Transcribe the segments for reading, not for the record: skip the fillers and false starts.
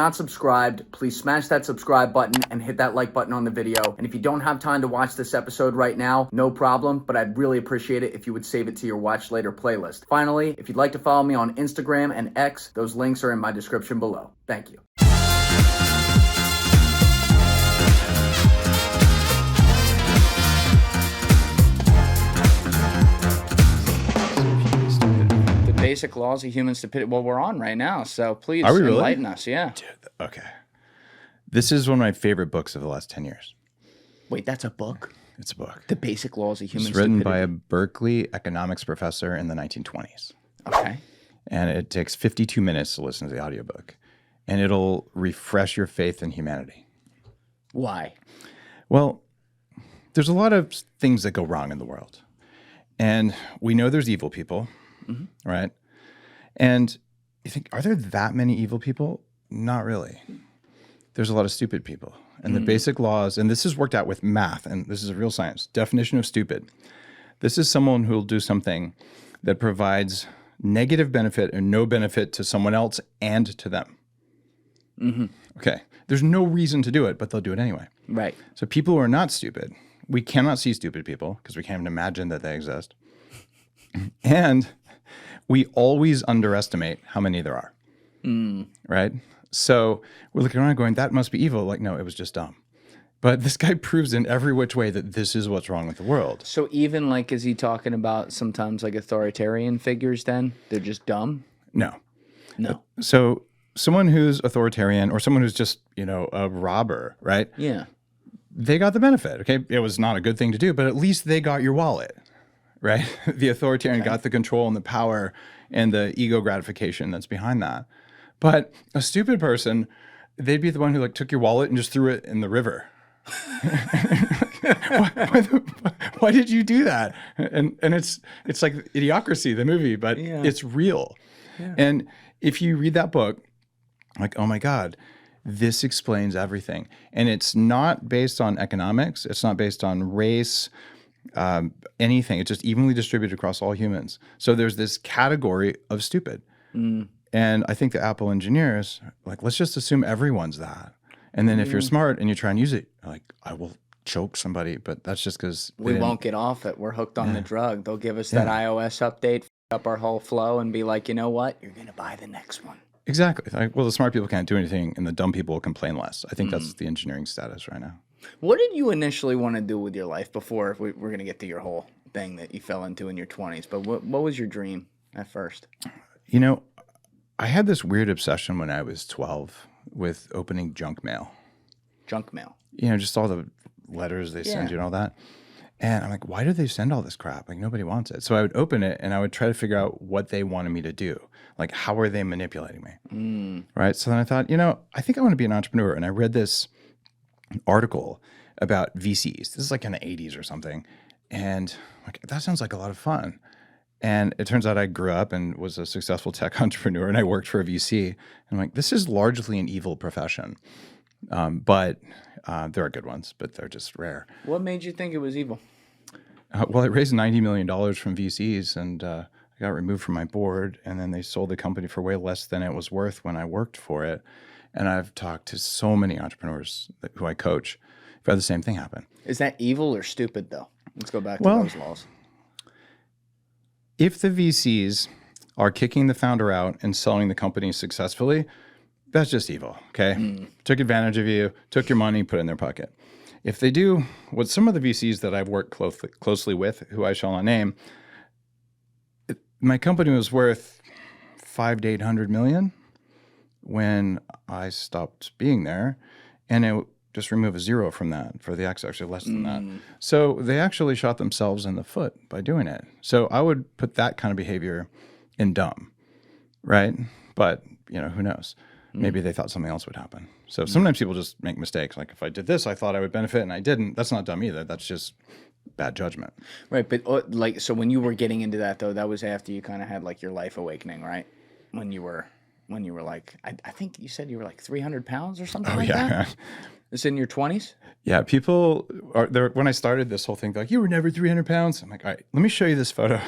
Not subscribed, please smash that subscribe button and hit that like button on the video. And if you don't have time to watch this episode right now, no problem, but I'd really appreciate it if you would save it to your watch later playlist. Finally, if you'd like to follow me on Instagram and X, those links are in my description below. Thank you. Basic laws of human stupidity. Well, we're on right now, so please enlighten us. Yeah. Dude, okay. This is one of my favorite books of the last 10 years. Wait, that's a book? It's a book. The Basic Laws of Human It's written Stupidity. by a Berkeley economics professor in the 1920s. Okay. And it takes 52 minutes to listen to the audiobook. And it'll refresh your faith in humanity. Why? Well, there's a lot of things that go wrong in the world. And we know there's evil people, right? And you think, are there that many evil people? Not really. There's a lot of stupid people. And the basic laws, and this is worked out with math, and this is a real science. Definition of stupid. This is someone who will do something that provides negative benefit or no benefit to someone else and to them. Okay. There's no reason to do it, but they'll do it anyway. Right. So people who are not stupid, we cannot see stupid people because we can't even imagine that they exist. And we always underestimate how many there are, right? So we're looking around going, that must be evil. Like, no, it was just dumb. But this guy proves in every which way that this is what's wrong with the world. So even like, is he talking about sometimes like authoritarian figures then? They're just dumb? No. No. So someone who's authoritarian or someone who's just, a robber, right? Yeah. They got the benefit, okay? It was not a good thing to do, but at least they got your wallet. Right? The authoritarian got the control and the power and the ego gratification that's behind that. But a stupid person, they'd be the one who took your wallet and just threw it in the river. Why did you do that? And it's like Idiocracy, the movie, but it's real. Yeah. And if you read that book, like, oh my God, this explains everything. And it's not based on economics. It's not based on race, anything. It's just evenly distributed across all humans. So there's this category of stupid. And I think the Apple engineers, let's just assume everyone's that. And then if you're smart and you try and use it, I will choke somebody, but that's just because we won't get off it. We're hooked on the drug. They'll give us that iOS update, up our whole flow and be like, you know what? You're going to buy the next one. Exactly. Well, the smart people can't do anything and the dumb people will complain less. I think that's the engineering status right now. What did you initially want to do with your life before we're going to get to your whole thing that you fell into in your 20s? But what was your dream at first? I had this weird obsession when I was 12 with opening junk mail. Junk mail? Just all the letters they send you and all that. And I'm like, why do they send all this crap? Nobody wants it. So I would open it and I would try to figure out what they wanted me to do. How are they manipulating me? Right? So then I thought, I think I want to be an entrepreneur. And I read this article about VCs. This is in the 80s or something. And that sounds like a lot of fun. And it turns out I grew up and was a successful tech entrepreneur and I worked for a VC. And I'm like, this is largely an evil profession. But there are good ones, but they're just rare. What made you think it was evil? Well, I raised $90 million from VCs and I got removed from my board. And then they sold the company for way less than it was worth when I worked for it. And I've talked to so many entrepreneurs who I coach who've had the same thing happen. Is that evil or stupid, though? Let's go back to those laws. If the VCs are kicking the founder out and selling the company successfully, that's just evil, okay? Took advantage of you, took your money, put it in their pocket. If they do what some of the VCs that I've worked closely with, who I shall not name, my company was worth $500 to $800 million when I stopped being there, and it just remove a zero from that for the X, actually less than that. So they actually shot themselves in the foot by doing it. So I would put that kind of behavior in dumb, right? But, who knows? Maybe they thought something else would happen. So sometimes people just make mistakes. If I did this, I thought I would benefit and I didn't. That's not dumb either. That's just bad judgment. Right. But so when you were getting into that though, that was after you kind of had your life awakening, right? When you were I think you said you were 300 pounds or something that? It's in your 20s? Yeah, people are there. When I started this whole thing, they're like, you were never 300 pounds. I'm like, all right, let me show you this photo.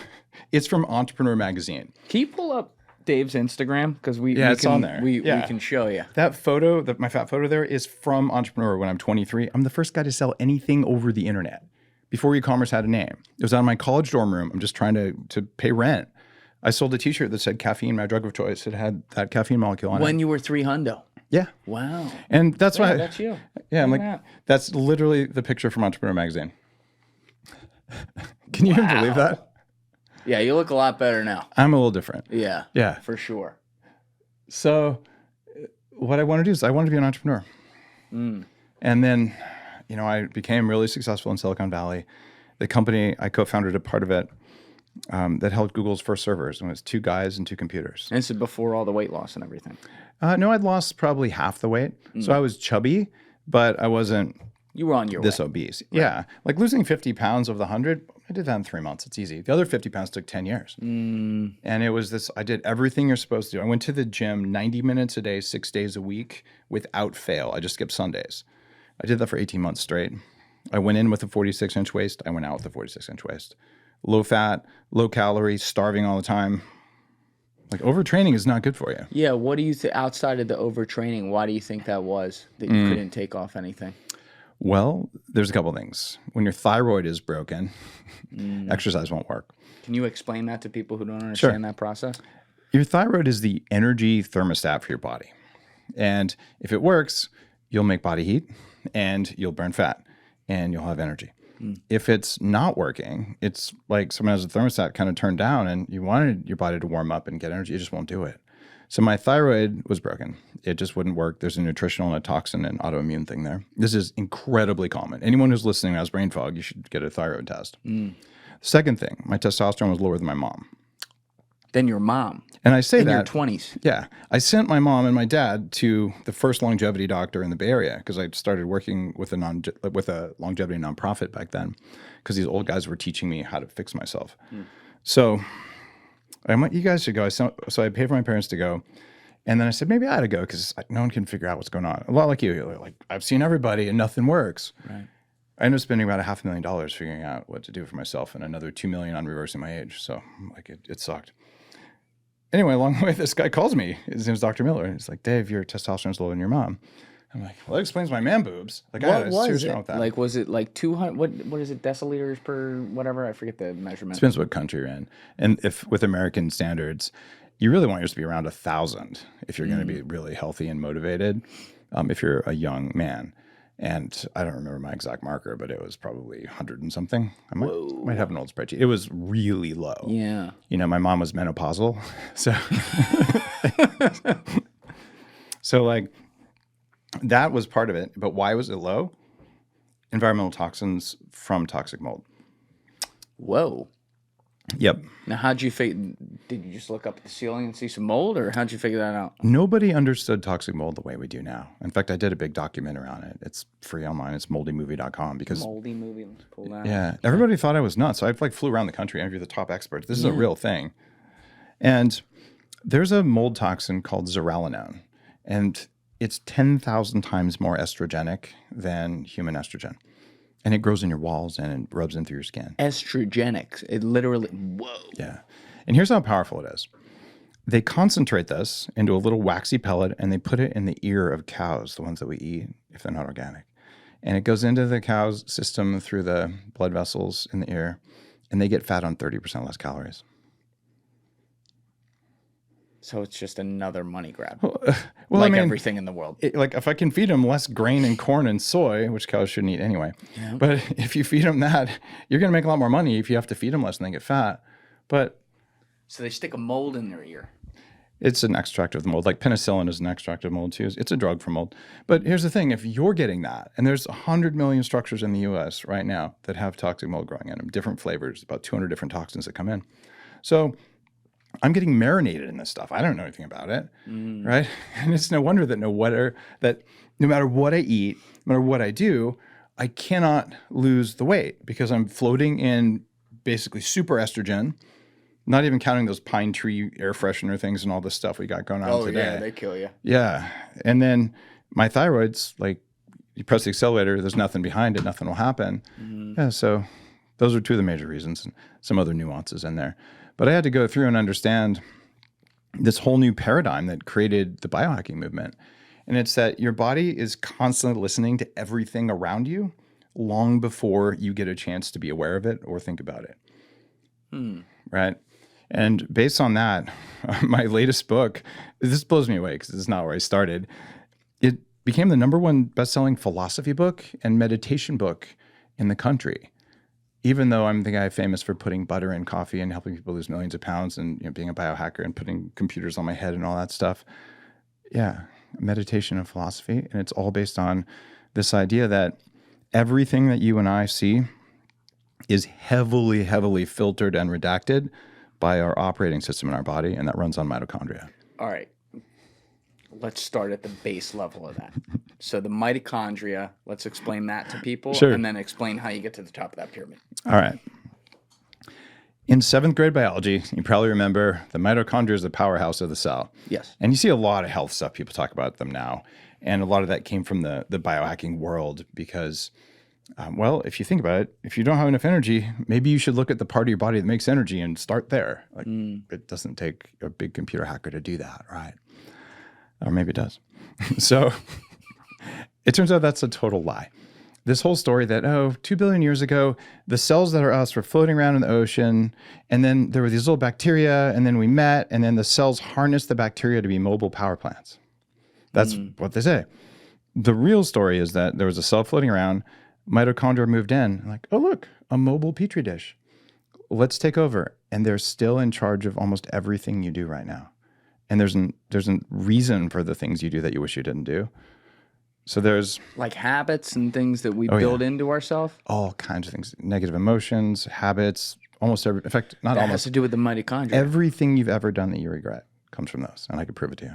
It's from Entrepreneur Magazine. Can you pull up Dave's Instagram? Because it's on there. We can show you. That photo, my fat photo there, is from Entrepreneur when I'm 23. I'm the first guy to sell anything over the internet before e-commerce had a name. It was out of my college dorm room. I'm just trying to pay rent. I sold a t-shirt that said caffeine, my drug of choice. It had that caffeine molecule on it. When you were 300. Yeah. Wow. And that's why. That's you. Yeah, I'm like, that's literally the picture from Entrepreneur Magazine. Can you even believe that? Yeah, you look a lot better now. I'm a little different. Yeah. Yeah. For sure. So what I want to do is I want to be an entrepreneur. And then, I became really successful in Silicon Valley. The company, I co-founded a part of it that held Google's first servers. And it was 2 guys and 2 computers. And this is before all the weight loss and everything. No, I'd lost probably half the weight. So I was chubby, but I wasn't You were on your this way. obese. Right. Yeah. Like losing 50 pounds of the 100, I did that in 3 months. It's easy. The other 50 pounds took 10 years. And it was this, I did everything you're supposed to do. I went to the gym 90 minutes a day, 6 days a week without fail. I just skipped Sundays. I did that for 18 months straight. I went in with a 46-inch waist. I went out with a 46-inch waist. Low fat, low calorie, starving all the time. Like overtraining is not good for you. Yeah, what do you think, outside of the overtraining, why do you think that was, that you couldn't take off anything? Well, there's a couple things. When your thyroid is broken, exercise won't work. Can you explain that to people who don't understand that process? Your thyroid is the energy thermostat for your body. And if it works, you'll make body heat and you'll burn fat and you'll have energy. If it's not working, it's like someone has a thermostat kind of turned down and you wanted your body to warm up and get energy, it just won't do it. So my thyroid was broken. It just wouldn't work. There's a nutritional and a toxin and autoimmune thing there. This is incredibly common. Anyone who's listening who has brain fog, you should get a thyroid test. Second thing, my testosterone was lower than my mom. Then your mom. And I say in that. your 20s. Yeah. I sent my mom and my dad to the first longevity doctor in the Bay Area because I started working with a longevity nonprofit back then because these old guys were teaching me how to fix myself. So I went, you guys should go. So I paid for my parents to go. And then I said, maybe I ought to go because no one can figure out what's going on. A lot like you. You're like, I've seen everybody and nothing works. Right. I ended up spending about $500,000 figuring out what to do for myself and another $2 million on reversing my age. So like it sucked. Anyway, along the way, this guy calls me. His name's Dr. Miller. And he's like, Dave, your testosterone's lower than your mom. I'm like, well, that explains my man boobs. Like, What was it? with that. Like, was it like 200? What is it? Deciliters per whatever? I forget the measurement. Depends what country you're in. And if with American standards, you really want yours to be around 1,000 if you're going to be really healthy and motivated. If you're a young man. And I don't remember my exact marker, but it was probably 100 and something. I might have an old spreadsheet. It was really low. Yeah. My mom was menopausal. So like that was part of it. But why was it low? Environmental toxins from toxic mold. Whoa. Yep. Now, did you just look up at the ceiling and see some mold, or how'd you figure that out? Nobody understood toxic mold the way we do now. In fact, I did a big documentary on it. It's free online. It's moldymovie.com because Moldy movie. Let's pull that. Yeah. Everybody thought I was nuts. So I flew around the country, interviewed the top experts. This is a real thing. And there's a mold toxin called zearalenone, and it's 10,000 times more estrogenic than human estrogen. And it grows in your walls and it rubs in through your skin. Estrogenics. It literally, whoa. Yeah. And here's how powerful it is. They concentrate this into a little waxy pellet and they put it in the ear of cows, the ones that we eat if they're not organic. And it goes into the cow's system through the blood vessels in the ear, and they get fat on 30% less calories. So it's just another money grab. Well, like everything in the world. Like if I can feed them less grain and corn and soy, which cows shouldn't eat anyway. Yeah. But if you feed them that, you're going to make a lot more money if you have to feed them less and they get fat. But so they stick a mold in their ear. It's an extract of the mold. Like penicillin is an extract of mold too. It's a drug for mold. But here's the thing. If you're getting that, and there's 100 million structures in the U.S. right now that have toxic mold growing in them, different flavors, about 200 different toxins that come in. So I'm getting marinated in this stuff. I don't know anything about it, right? And it's no wonder that no matter what I eat, no matter what I do, I cannot lose the weight because I'm floating in basically super estrogen, not even counting those pine tree air freshener things and all this stuff we got going on today. Oh, yeah, they kill you. Yeah. And then my thyroid's like, you press the accelerator, there's nothing behind it, nothing will happen. Yeah, so those are two of the major reasons and some other nuances in there. But I had to go through and understand this whole new paradigm that created the biohacking movement. And it's that your body is constantly listening to everything around you long before you get a chance to be aware of it or think about it. Right? And based on that, my latest book, this blows me away because this is not where I started. It became the #1 best-selling philosophy book and meditation book in the country. Even though I'm the guy famous for putting butter in coffee and helping people lose millions of pounds and being a biohacker and putting computers on my head and all that stuff. Yeah, meditation and philosophy. And it's all based on this idea that everything that you and I see is heavily, heavily filtered and redacted by our operating system in our body, and that runs on mitochondria. All right. Let's start at the base level of that. So the mitochondria, let's explain that to people, Sure. and then explain how you get to the top of that pyramid. All right. In 7th grade biology, you probably remember the mitochondria is the powerhouse of the cell. Yes. And you see a lot of health stuff, people talk about them now. And a lot of that came from the biohacking world because, well, if you think about it, if you don't have enough energy, maybe you should look at the part of your body that makes energy and start there. Like, it doesn't take a big computer hacker to do that, right? Or maybe it does. So it turns out that's a total lie. This whole story that, 2 billion years ago, the cells that are us were floating around in the ocean, and then there were these little bacteria, and then we met, and then the cells harnessed the bacteria to be mobile power plants. That's what they say. The real story is that there was a cell floating around, mitochondria moved in, like, oh, look, a mobile petri dish. Let's take over. And they're still in charge of almost everything you do right now. And there's a reason for the things you do that you wish you didn't do. So there's like habits and things that we build into ourselves. All kinds of things, negative emotions, habits, almost every, in fact, not That almost. has to do with the mitochondria. Everything you've ever done that you regret comes from those. And I could prove it to you.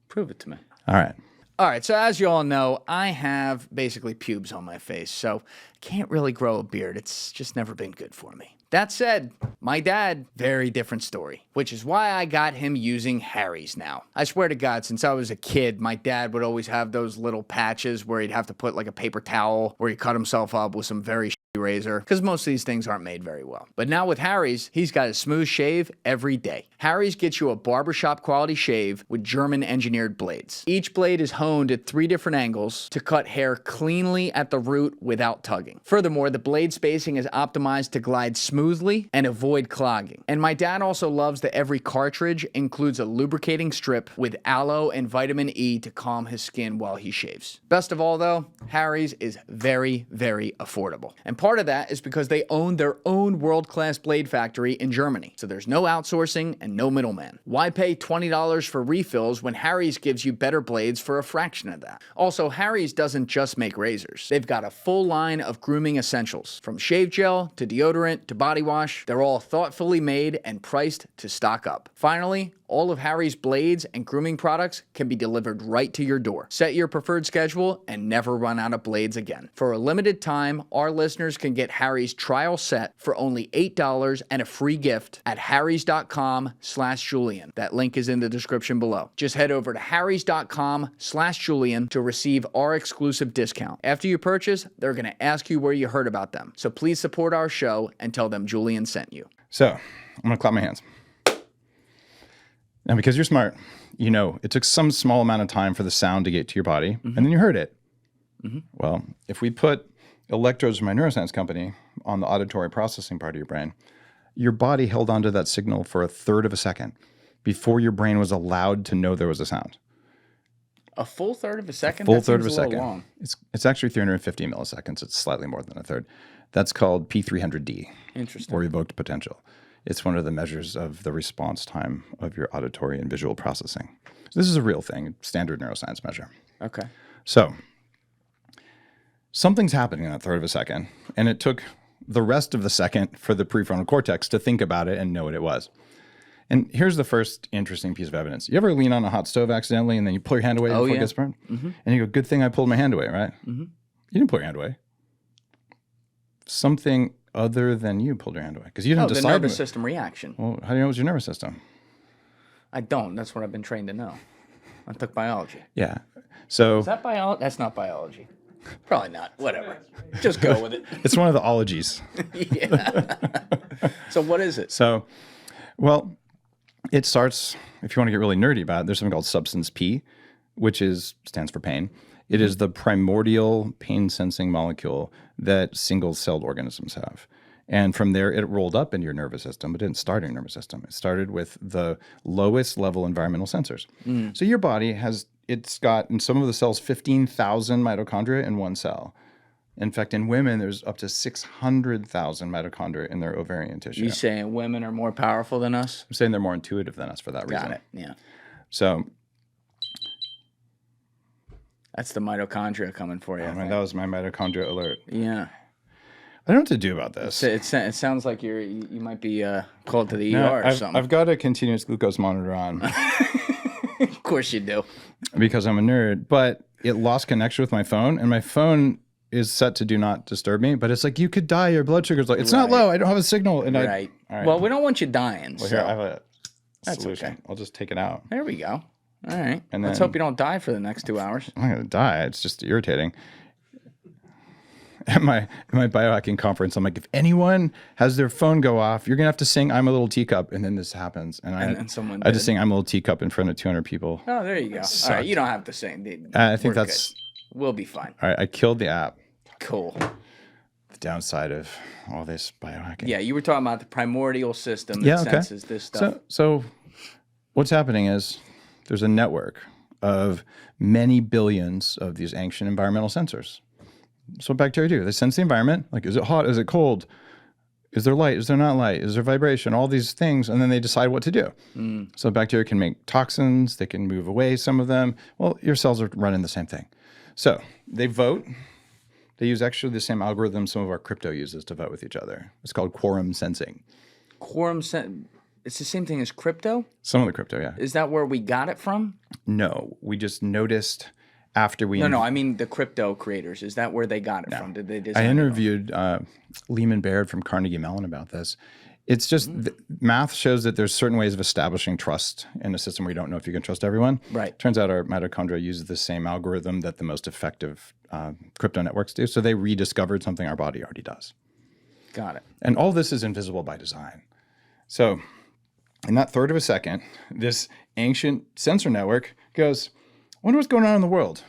Prove it to me. All right. All right, so as you all know, I have basically pubes on my face, so can't really grow a beard. It's just never been good for me. That said, my dad, very different story, which is why I got him using Harry's now. I swear to God, since I was a kid, my dad would always have those little patches where he'd have to put like a paper towel where he cut himself up with some very razor, because most of these things aren't made very well. But now with Harry's, he's got a smooth shave every day. Harry's gets you a barbershop quality shave with German engineered blades. Each blade is honed at 3 different angles to cut hair cleanly at the root without tugging. Furthermore, the blade spacing is optimized to glide smoothly and avoid clogging. And my dad also loves that every cartridge includes a lubricating strip with aloe and vitamin E to calm his skin while he shaves. Best of all though, Harry's is very, very affordable. And part of that is because they own their own world-class blade factory in Germany. So there's no outsourcing and no middleman. Why pay $20 for refills when Harry's gives you better blades for a fraction of that? Also, Harry's doesn't just make razors. They've got a full line of grooming essentials. From shave gel to deodorant to body wash, they're all thoughtfully made and priced to stock up. Finally, all of Harry's blades and grooming products can be delivered right to your door. Set your preferred schedule and never run out of blades again. For a limited time, our listeners can get Harry's trial set for only $8 and a free gift at harrys.com/Julian. That link is in the description below. Just head over to harrys.com/Julian to receive our exclusive discount. After you purchase, they're going to ask you where you heard about them. So please support our show and tell them Julian sent you. So I'm going to clap my hands. Now, because you're smart, you know it took some small amount of time for the sound to get to your body, and then you heard it. Well, if we put electrodes from my neuroscience company on the auditory processing part of your brain, your body held onto that signal for 1/3 of a second before your brain was allowed to know there was a sound. A full third of a second? Full third of a little second. long. It's actually 350 milliseconds. It's slightly more than 1/3. That's called P300D. Interesting. Or evoked potential. It's one of the measures of the response time of your auditory and visual processing. So this is a real thing, standard neuroscience measure. Okay. So something's happening in that 1/3 of a second, and it took the rest of the second for the prefrontal cortex to think about it and know what it was. And here's the first interesting piece of evidence. You ever lean on a hot stove accidentally and then you pull your hand away before it gets burned? And you go, good thing I pulled my hand away, right? You didn't pull your hand away. Something other than you pulled your hand away because you didn't decide. The nervous system reaction. Well, how do you know it was your nervous system? I don't. That's what I've been trained to know. I took biology. Yeah. So Is that biology? That's not biology. Probably not. Whatever. Just go with it. it's one of the ologies. Yeah. So what is it? So, well, It starts, if you want to get really nerdy about it, there's something called substance P, which stands for pain. It is the primordial pain-sensing molecule that single-celled organisms have. And from there, it rolled up into your nervous system. It didn't start in your nervous system. It started with the lowest level environmental sensors. So your body it's got, in some of the cells, 15,000 mitochondria in one cell. In fact, in women, there's up to 600,000 mitochondria in their ovarian tissue. You saying women are more powerful than us? I'm saying they're more intuitive than us for that reason. Got it. Yeah. So That's the mitochondria coming for you. I mean, that was my mitochondria alert. Yeah. I don't know what to do about this. It sounds like you might be called to the ER or something. I've got a continuous glucose monitor on. Of course you do. Because I'm a nerd, but it lost connection with my phone, and my phone is set to do not disturb me, but it's like, you could die, your blood sugar's low. It's not low, I don't have a signal. And Right. All right. Well, we don't want you dying. Well, so. here, I have a That's solution. okay. I'll just take it out. There we go. All right. And Let's then- hope you don't die for the next 2 hours. I'm not going to die. It's just irritating. At my biohacking conference, I'm like, if anyone has their phone go off, you're going to have to sing I'm a Little Teacup. And then this happens. And I just sing I'm a Little Teacup in front of 200 people. Oh, there you go. All right. You don't have to sing. I think We're that's... good. We'll be fine. All right, I killed the app. Cool. The downside of all this biohacking. Yeah, you were talking about the primordial system that senses this stuff. So what's happening is there's a network of many billions of these ancient environmental sensors. So what bacteria do, they sense the environment. Like, is it hot? Is it cold? Is there light? Is there not light? Is there vibration? All these things. And then they decide what to do. So bacteria can make toxins. They can move away some of them. Well, your cells are running the same thing. So they vote. They use actually the same algorithm some of our crypto uses to vote with each other. It's called quorum sensing. It's the same thing as crypto? Some of the crypto, yeah. Is that where we got it from? No, we just noticed after we... No, I mean the crypto creators. Is that where they got it from? Did they design I interviewed Lehman Baird from Carnegie Mellon about this. It's just math shows that there's certain ways of establishing trust in a system where you don't know if you can trust everyone. Right. Turns out our mitochondria uses the same algorithm that the most effective crypto networks do. So they rediscovered something our body already does. Got it. And all this is invisible by design. So in that third of a second, this ancient sensor network goes, I wonder what's going on in the world.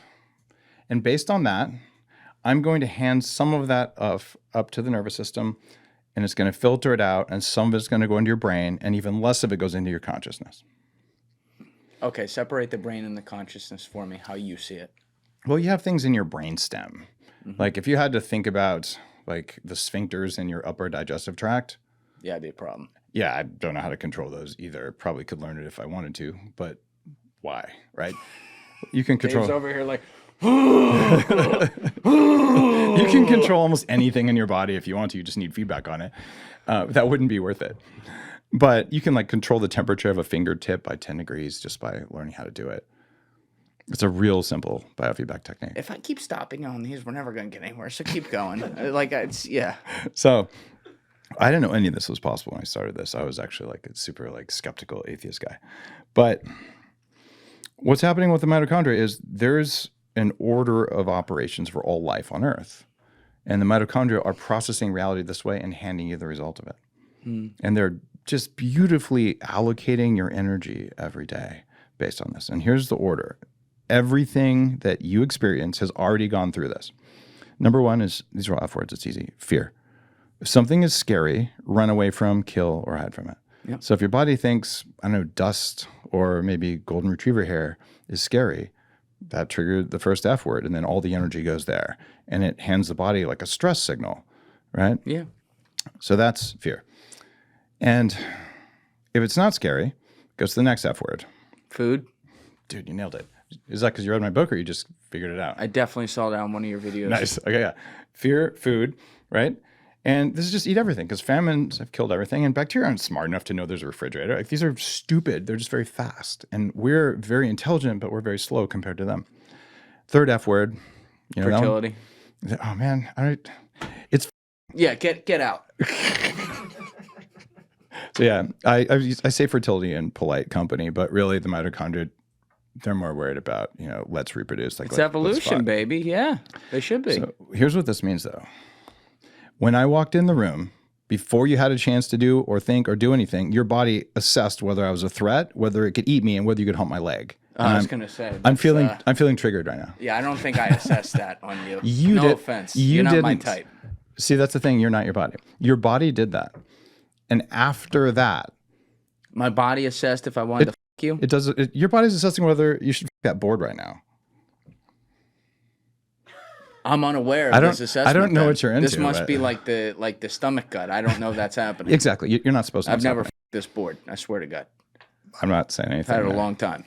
And based on that, I'm going to hand some of that up to the nervous system, and it's going to filter it out, and some of it's going to go into your brain, and even less of it goes into your consciousness. Okay, separate the brain and the consciousness for me, how you see it. Well, you have things in your brainstem. Like if you had to think about like the sphincters in your upper digestive tract. Yeah, it'd be a problem. Yeah, I don't know how to control those either. Probably could learn it if I wanted to, but why, right? You can control... Dave's over here like... You can control almost anything in your body if you want to. You just need feedback on it. That wouldn't be worth it. But you can like control the temperature of a fingertip by 10 degrees just by learning how to do it. It's a real simple biofeedback technique. If I keep stopping on these, we're never going to get anywhere. So keep going. Yeah. So I didn't know any of this was possible when I started this. I was actually like a super like skeptical atheist guy. But what's happening with the mitochondria is there's an order of operations for all life on Earth. And the mitochondria are processing reality this way and handing you the result of it. And they're just beautifully allocating your energy every day based on this. And here's the order. Everything that you experience has already gone through this. Number one is, these are all F words, it's easy, fear. If something is scary, run away from, kill, or hide from it. Yep. So if your body thinks, I don't know, dust or maybe golden retriever hair is scary, that triggered the first F word, and then all the energy goes there. And it hands the body like a stress signal, right? Yeah. So that's fear. And if it's not scary, it goes to the next F word. Food. Dude, you nailed it. Is that because you read my book or you just figured it out? I definitely saw that on one of your videos. Nice. Okay, yeah. Fear, food, right? And this is just eat everything because famines have killed everything. And bacteria aren't smart enough to know there's a refrigerator. Like these are stupid. They're just very fast. And we're very intelligent, but we're very slow compared to them. Third F word. You know Fertility. Oh, man. It's... Yeah, get out. So, yeah, I say fertility in polite company, but really the mitochondria, they're more worried about, let's reproduce. Like, It's evolution, baby. Yeah, they should be. So here's what this means, though. When I walked in the room, Before you had a chance to do or think or do anything, your body assessed whether I was a threat, whether it could eat me, and whether you could hump my leg. I was going to say. I'm feeling triggered right now. Yeah, I don't think I assessed that on you. You no offense. You're not my type. See, that's the thing. You're not your body. Your body did that. And after that, my body assessed if I wanted to fuck you? It does. Your body's assessing whether you should fuck that board right now. I'm unaware of this assessment. I don't know what you're into. This must be like the stomach gut. I don't know that's happening. Exactly. You're not supposed to. I've never fucked this board. I swear to God. I'm not saying anything. I've had it a long time.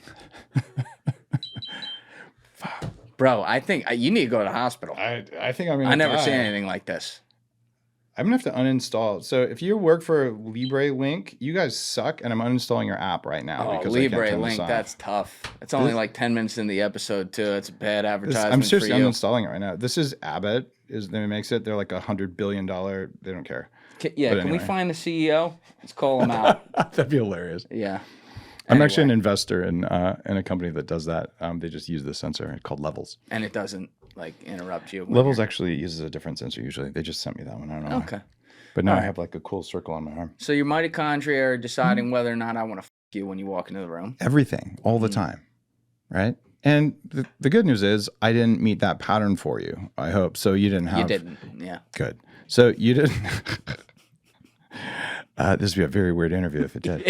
Bro, I think you need to go to the hospital. I think I'm gonna I never die. seen anything like this. I'm gonna have to uninstall. So if you work for Libre Link, you guys suck, and I'm uninstalling your app right now. Oh, because Libre Link, that's tough. It's only like 10 minutes in the episode too. It's bad advertisement. I'm seriously for you. uninstalling it right now. This is Abbott. That makes it. They're like $100 billion. They don't care. Can we find the CEO? Let's call him out. That'd be hilarious. Yeah. I'm actually an investor in a company that does that. They just use the sensor called Levels. And it doesn't like interrupt you. Levels actually uses a different sensor usually. They just sent me that one. I don't know. Okay. Why. But now I have like a cool circle on my arm. So your mitochondria are deciding whether or not I want to fuck you when you walk into the room. Everything, all the time, right? And the good news is I didn't meet that pattern for you. I hope so. You didn't have. You didn't. Yeah. Good. So you didn't. This would be a very weird interview if it did.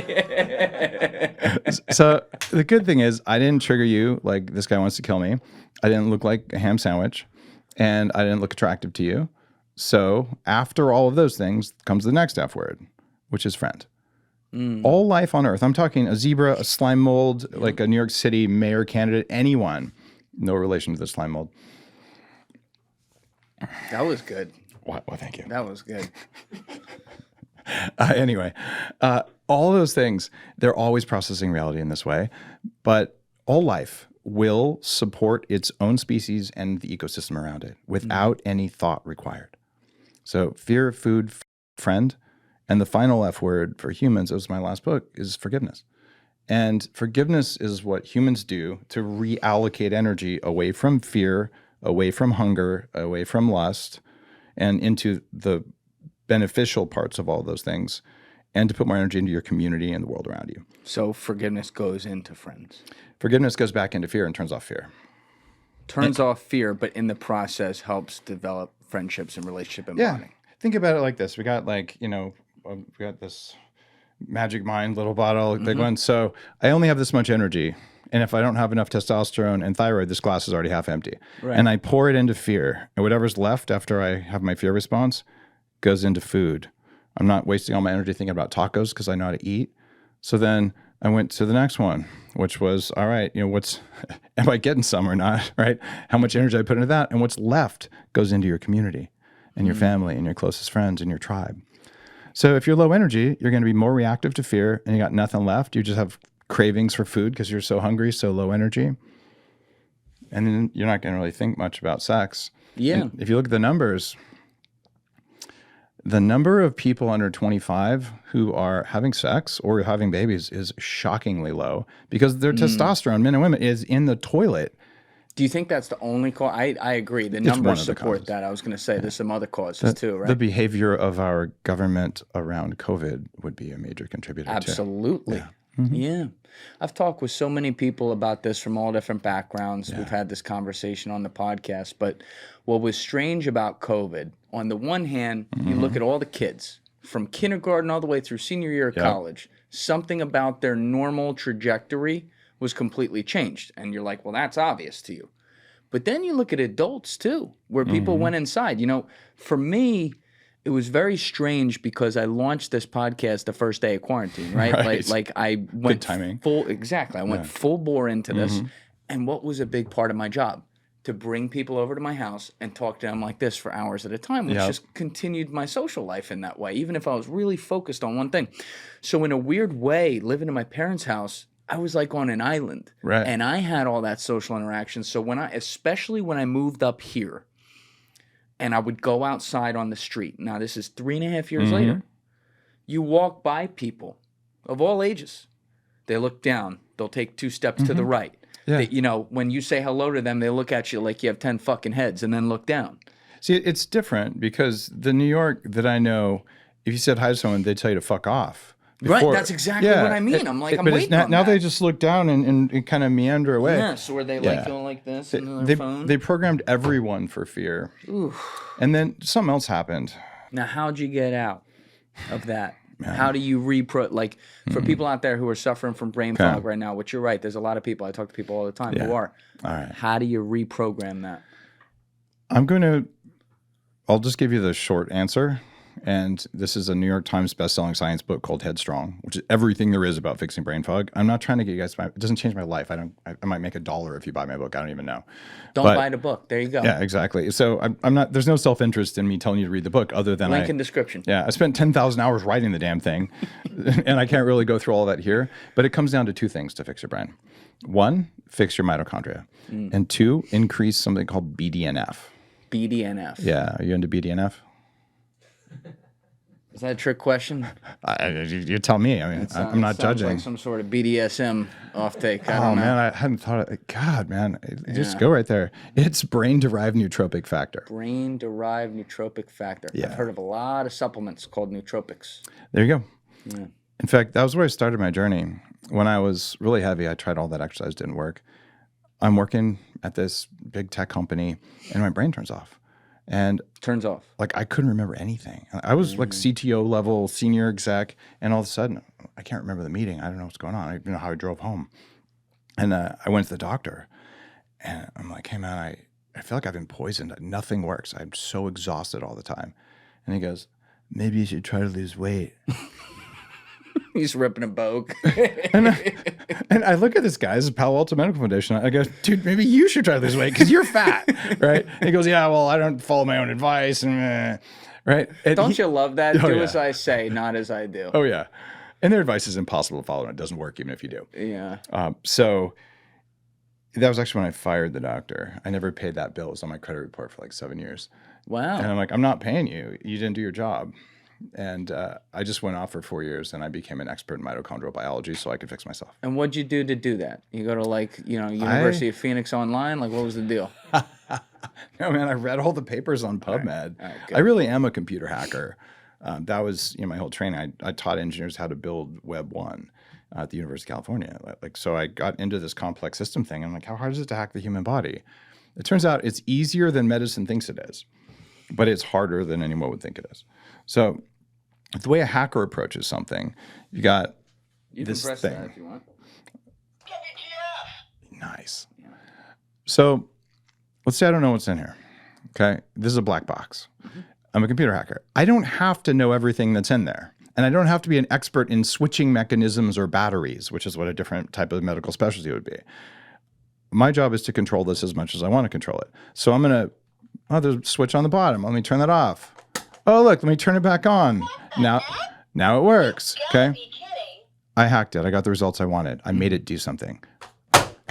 So the good thing is I didn't trigger you like this guy wants to kill me. I didn't look like a ham sandwich, and I didn't look attractive to you. So after all of those things comes the next F word, which is friend. All life on Earth. I'm talking a zebra, a slime mold, like a New York City mayor candidate, anyone. No relation to the slime mold. That was good. Well, thank you. That was good. Anyway, all those things, they're always processing reality in this way. But all life will support its own species and the ecosystem around it without any thought required. So fear, food, friend. And the final F word for humans, it was my last book, is forgiveness. And forgiveness is what humans do to reallocate energy away from fear, away from hunger, away from lust, and into the beneficial parts of all those things, and to put more energy into your community and the world around you. So forgiveness goes into friends. Forgiveness goes back into fear and turns off fear. Turns off fear, but in the process helps develop friendships and relationship and bonding. Think about it like this. We got like, we got this magic mind little bottle, big one. So I only have this much energy. And if I don't have enough testosterone and thyroid, this glass is already half empty. Right. And I pour it into fear. And whatever's left after I have my fear response goes into food. I'm not wasting all my energy thinking about tacos because I know how to eat. So then I went to the next one, which was, all right, am I getting some or not, right? How much energy I put into that? And what's left goes into your community and your family and your closest friends and your tribe. So if you're low energy, you're going to be more reactive to fear and you got nothing left. You just have cravings for food because you're so hungry, so low energy. And then you're not going to really think much about sex. Yeah. And if you look at the numbers, the number of people under 25 who are having sex or having babies is shockingly low because their testosterone, men and women, is in the toilet. Do you think that's the only cause? I agree. The numbers support that. I was going to say there's some other causes too, right? The behavior of our government around COVID would be a major contributor. Absolutely. Too. Yeah. Yeah. I've talked with so many people about this from all different backgrounds. Yeah. We've had this conversation on the podcast. But what was strange about COVID, on the one hand, you look at all the kids from kindergarten all the way through senior year of college, something about their normal trajectory was completely changed. And you're like, well, that's obvious to you. But then you look at adults too, where people went inside. For me, it was very strange because I launched this podcast the first day of quarantine, right? Like I went good timing. I went full bore into this. And what was a big part of my job? To bring people over to my house and talk to them like this for hours at a time, which just continued my social life in that way, even if I was really focused on one thing. So in a weird way, living in my parents' house, I was like on an island. Right. And I had all that social interaction. So especially when I moved up here, and I would go outside on the street. Now, this is 3.5 years later. You walk by people of all ages. They look down. They'll take 2 steps to the right. Yeah. They, when you say hello to them, they look at you like you have 10 fucking heads and then look down. See, it's different because the New York that I know if you said hi to someone, they'd tell you to fuck off. Right, Before. that's exactly what I mean. I'm like, I'm but waiting now, on now that. they just look down and kind of meander away. Yeah, so were they like going like this in their phone? They programmed everyone for fear. Ooh. And then something else happened. Now, how'd you get out of that? How do you for people out there who are suffering from brain fog right now, which you're right, there's a lot of people, I talk to people all the time who are. All right. How do you reprogram that? I'll just give you the short answer. And this is a New York Times bestselling science book called Headstrong, which is everything there is about fixing brain fog. I'm not trying to get you guys, it doesn't change my life. I might make $1 if you buy my book. I don't even know. Don't buy the book. There you go. Yeah, exactly. So I'm not, there's no self-interest in me telling you to read the book other than Link in description. Yeah, I spent 10,000 hours writing the damn thing and I can't really go through all that here, but it comes down to two things to fix your brain. One, fix your mitochondria. And two, increase something called BDNF. BDNF. Yeah, are you into BDNF? Is that a trick question? You tell me. I mean, I'm not judging. Like some sort of BDSM off take. I Oh don't know. man, I hadn't thought of it. God, man, just go right there. It's brain-derived nootropic factor. Brain-derived nootropic factor. Yeah. I've heard of a lot of supplements called nootropics. There you go. Yeah. In fact, that was where I started my journey. When I was really heavy, I tried all that exercise, didn't work. I'm working at this big tech company, and my brain turns off. And turns off. Like I couldn't remember anything. I was like CTO level, senior exec, and all of a sudden I can't remember the meeting. I don't know what's going on. I don't know how I drove home. And I went to the doctor and I'm like, hey man, I feel like I've been poisoned. Nothing works. I'm so exhausted all the time. And he goes, maybe you should try to lose weight. He's ripping a boke. and I look at this guy, this is Palo Alto Medical Foundation. I go, dude, maybe you should try to lose weight because you're fat, right? And he goes, yeah, well, I don't follow my own advice. And, right? And don't you love that? Do as I say, not as I do. Oh, yeah. And their advice is impossible to follow, and it doesn't work even if you do. Yeah. So that was actually when I fired the doctor. I never paid that bill. It was on my credit report for like 7 years. Wow. And I'm like, I'm not paying you. You didn't do your job. And I just went off for 4 years and I became an expert in mitochondrial biology so I could fix myself. And what'd you do to do that? You go to University of Phoenix online? Like what was the deal? No, man, I read all the papers on PubMed. All right, I really am a computer hacker. That was my whole training. I taught engineers how to build Web 1 at the University of California. So I got into this complex system thing. I'm like, how hard is it to hack the human body? It turns out it's easier than medicine thinks it is, but it's harder than anyone would think it is. So the way a hacker approaches something, you got this can press thing. that if you want. Nice. Yeah. So let's say I don't know what's in here. Okay. This is a black box. Mm-hmm. I'm a computer hacker. I don't have to know everything that's in there. And I don't have to be an expert in switching mechanisms or batteries, which is what a different type of medical specialty would be. My job is to control this as much as I want to control it. So I'm going to, there's a switch on the bottom. Let me turn that off. Oh, look, let me turn it back on. Now it works. Okay. I hacked it. I got the results I wanted. I made it do something.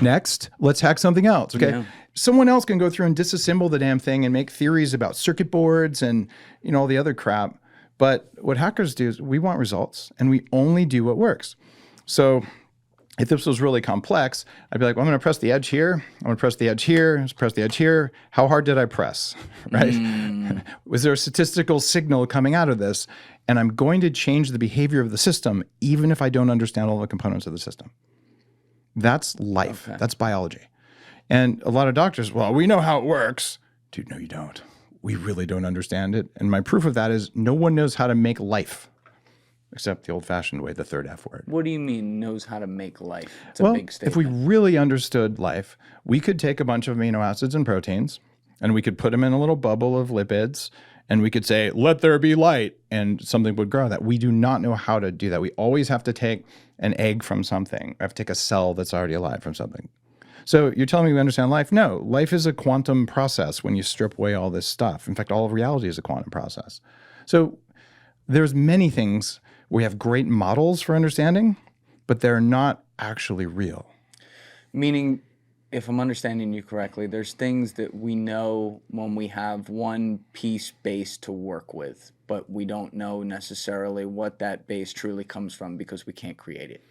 Next, let's hack something else. Okay. Yeah. Someone else can go through and disassemble the damn thing and make theories about circuit boards and, all the other crap. But what hackers do is we want results and we only do what works. So if this was really complex, I'd be like, well, I'm going to press the edge here. I'm going to press the edge here. Let's press the edge here. How hard did I press? Right? Was there a statistical signal coming out of this? And I'm going to change the behavior of the system, even if I don't understand all the components of the system. That's life. Okay. That's biology. And a lot of doctors, well, we know how it works. Dude, no, you don't. We really don't understand it. And my proof of that is no one knows how to make life. Except the old-fashioned way, the third F word. What do you mean knows how to make life? It's a big statement. If we really understood life, we could take a bunch of amino acids and proteins, and we could put them in a little bubble of lipids, and we could say, let there be light, and something would grow that. We do not know how to do that. We always have to take an egg from something. We have to take a cell that's already alive from something. So you're telling me we understand life? No, life is a quantum process when you strip away all this stuff. In fact, all of reality is a quantum process. So there's many things we have great models for understanding, but they're not actually real. Meaning, if I'm understanding you correctly, there's things that we know when we have one piece base to work with, but we don't know necessarily what that base truly comes from because we can't create it.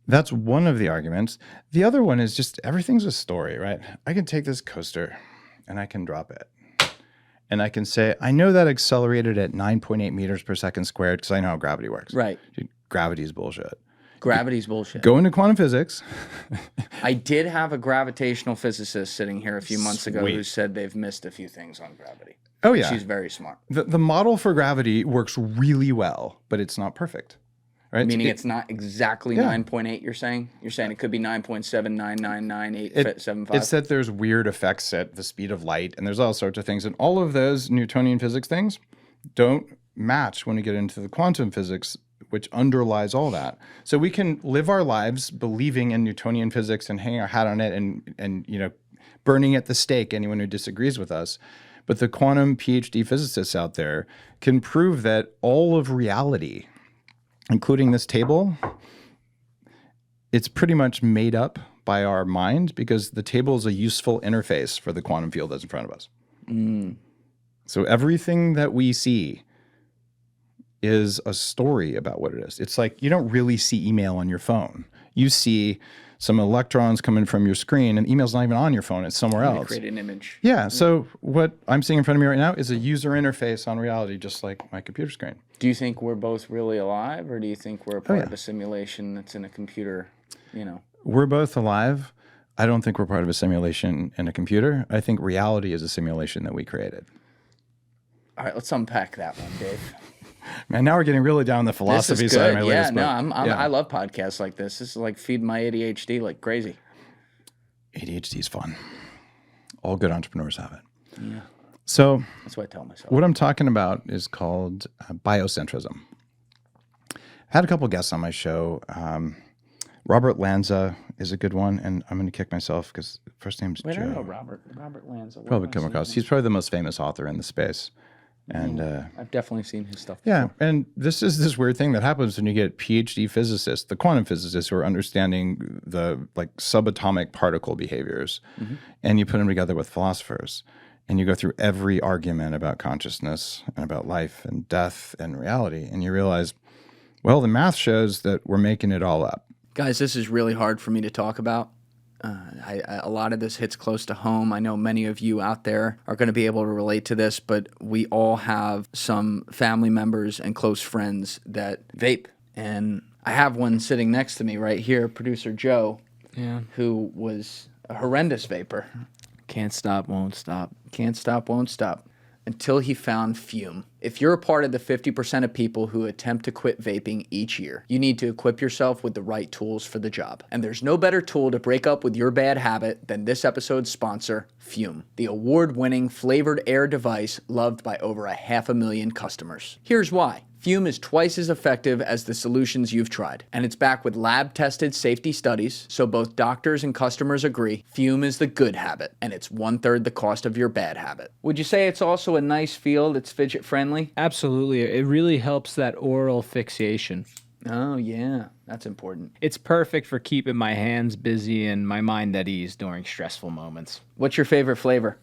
That's one of the arguments. The other one is just everything's a story, right? I can take this coaster and I can drop it. and I can say, I know that accelerated at 9.8 meters per second squared because I know how gravity works. Right. Dude, gravity is bullshit. Gravity's bullshit. Go into quantum physics. I did have a gravitational physicist sitting here a few months ago Sweet. who said they've missed a few things on gravity. Oh, yeah. She's very smart. The model for gravity works really well, but it's not perfect. Right? Meaning it's not exactly 9.8, you're saying? You're saying it could be 9.7999875? It's that there's weird effects at the speed of light, and there's all sorts of things. And all of those Newtonian physics things don't match when we get into the quantum physics, which underlies all that. So we can live our lives believing in Newtonian physics and hang our hat on it and you know, burning at the stake anyone who disagrees with us. But the quantum PhD physicists out there can prove that all of reality, including this table, it's pretty much made up by our mind because the table is a useful interface for the quantum field that's in front of us. So everything that we see is a story about what it is. It's like you don't really see email on your phone. You see some electrons coming from your screen, and email's not even on your phone. It's somewhere else. Create an image. Yeah. So what I'm seeing in front of me right now is a user interface on reality, just like my computer screen. Do you think we're both really alive, or do you think we're a part of a simulation that's in a computer, you know? We're both alive. I don't think we're part of a simulation in a computer. I think reality is a simulation that we created. All right, let's unpack that one, Dave. Man, now we're getting really down the philosophy side of my latest book. I love podcasts like this. This is like feed my ADHD like crazy. ADHD is fun. All good entrepreneurs have it. Yeah. So that's what I tell myself. What I'm talking about is called biocentrism. I had a couple of guests on my show. Robert Lanza is a good one, and I'm going to kick myself because first name's Joe. I don't know Robert Lanza. Probably come across. He's probably the most famous author in the space. And I've definitely seen his stuff before. before. And this is this weird thing that happens when you get PhD physicists, the quantum physicists who are understanding the like subatomic particle behaviors, and you put them together with philosophers, and you go through every argument about consciousness and about life and death and reality, and you realize, well, the math shows that we're making it all up. Guys, this is really hard for me to talk about. A lot of this hits close to home. I know many of you out there are going to be able to relate to this, but we all have some family members and close friends that vape. And I have one sitting next to me right here, producer Joe, who was a horrendous vapor. Can't stop, won't stop. Can't stop, won't stop. Until he found Fume. If you're a part of the 50% of people who attempt to quit vaping each year, you need to equip yourself with the right tools for the job. And there's no better tool to break up with your bad habit than this episode's sponsor, Fume, the award-winning flavored air device loved by over 500,000 customers. Here's why. Fume is twice as effective as the solutions you've tried, and it's backed with lab-tested safety studies, so both doctors and customers agree Fume is the good habit, and it's 1/3 the cost of your bad habit. Would you say it's also a nice feel that's fidget-friendly? Absolutely. It really helps that oral fixation. Oh, yeah. That's important. It's perfect for keeping my hands busy and my mind at ease during stressful moments. What's your favorite flavor?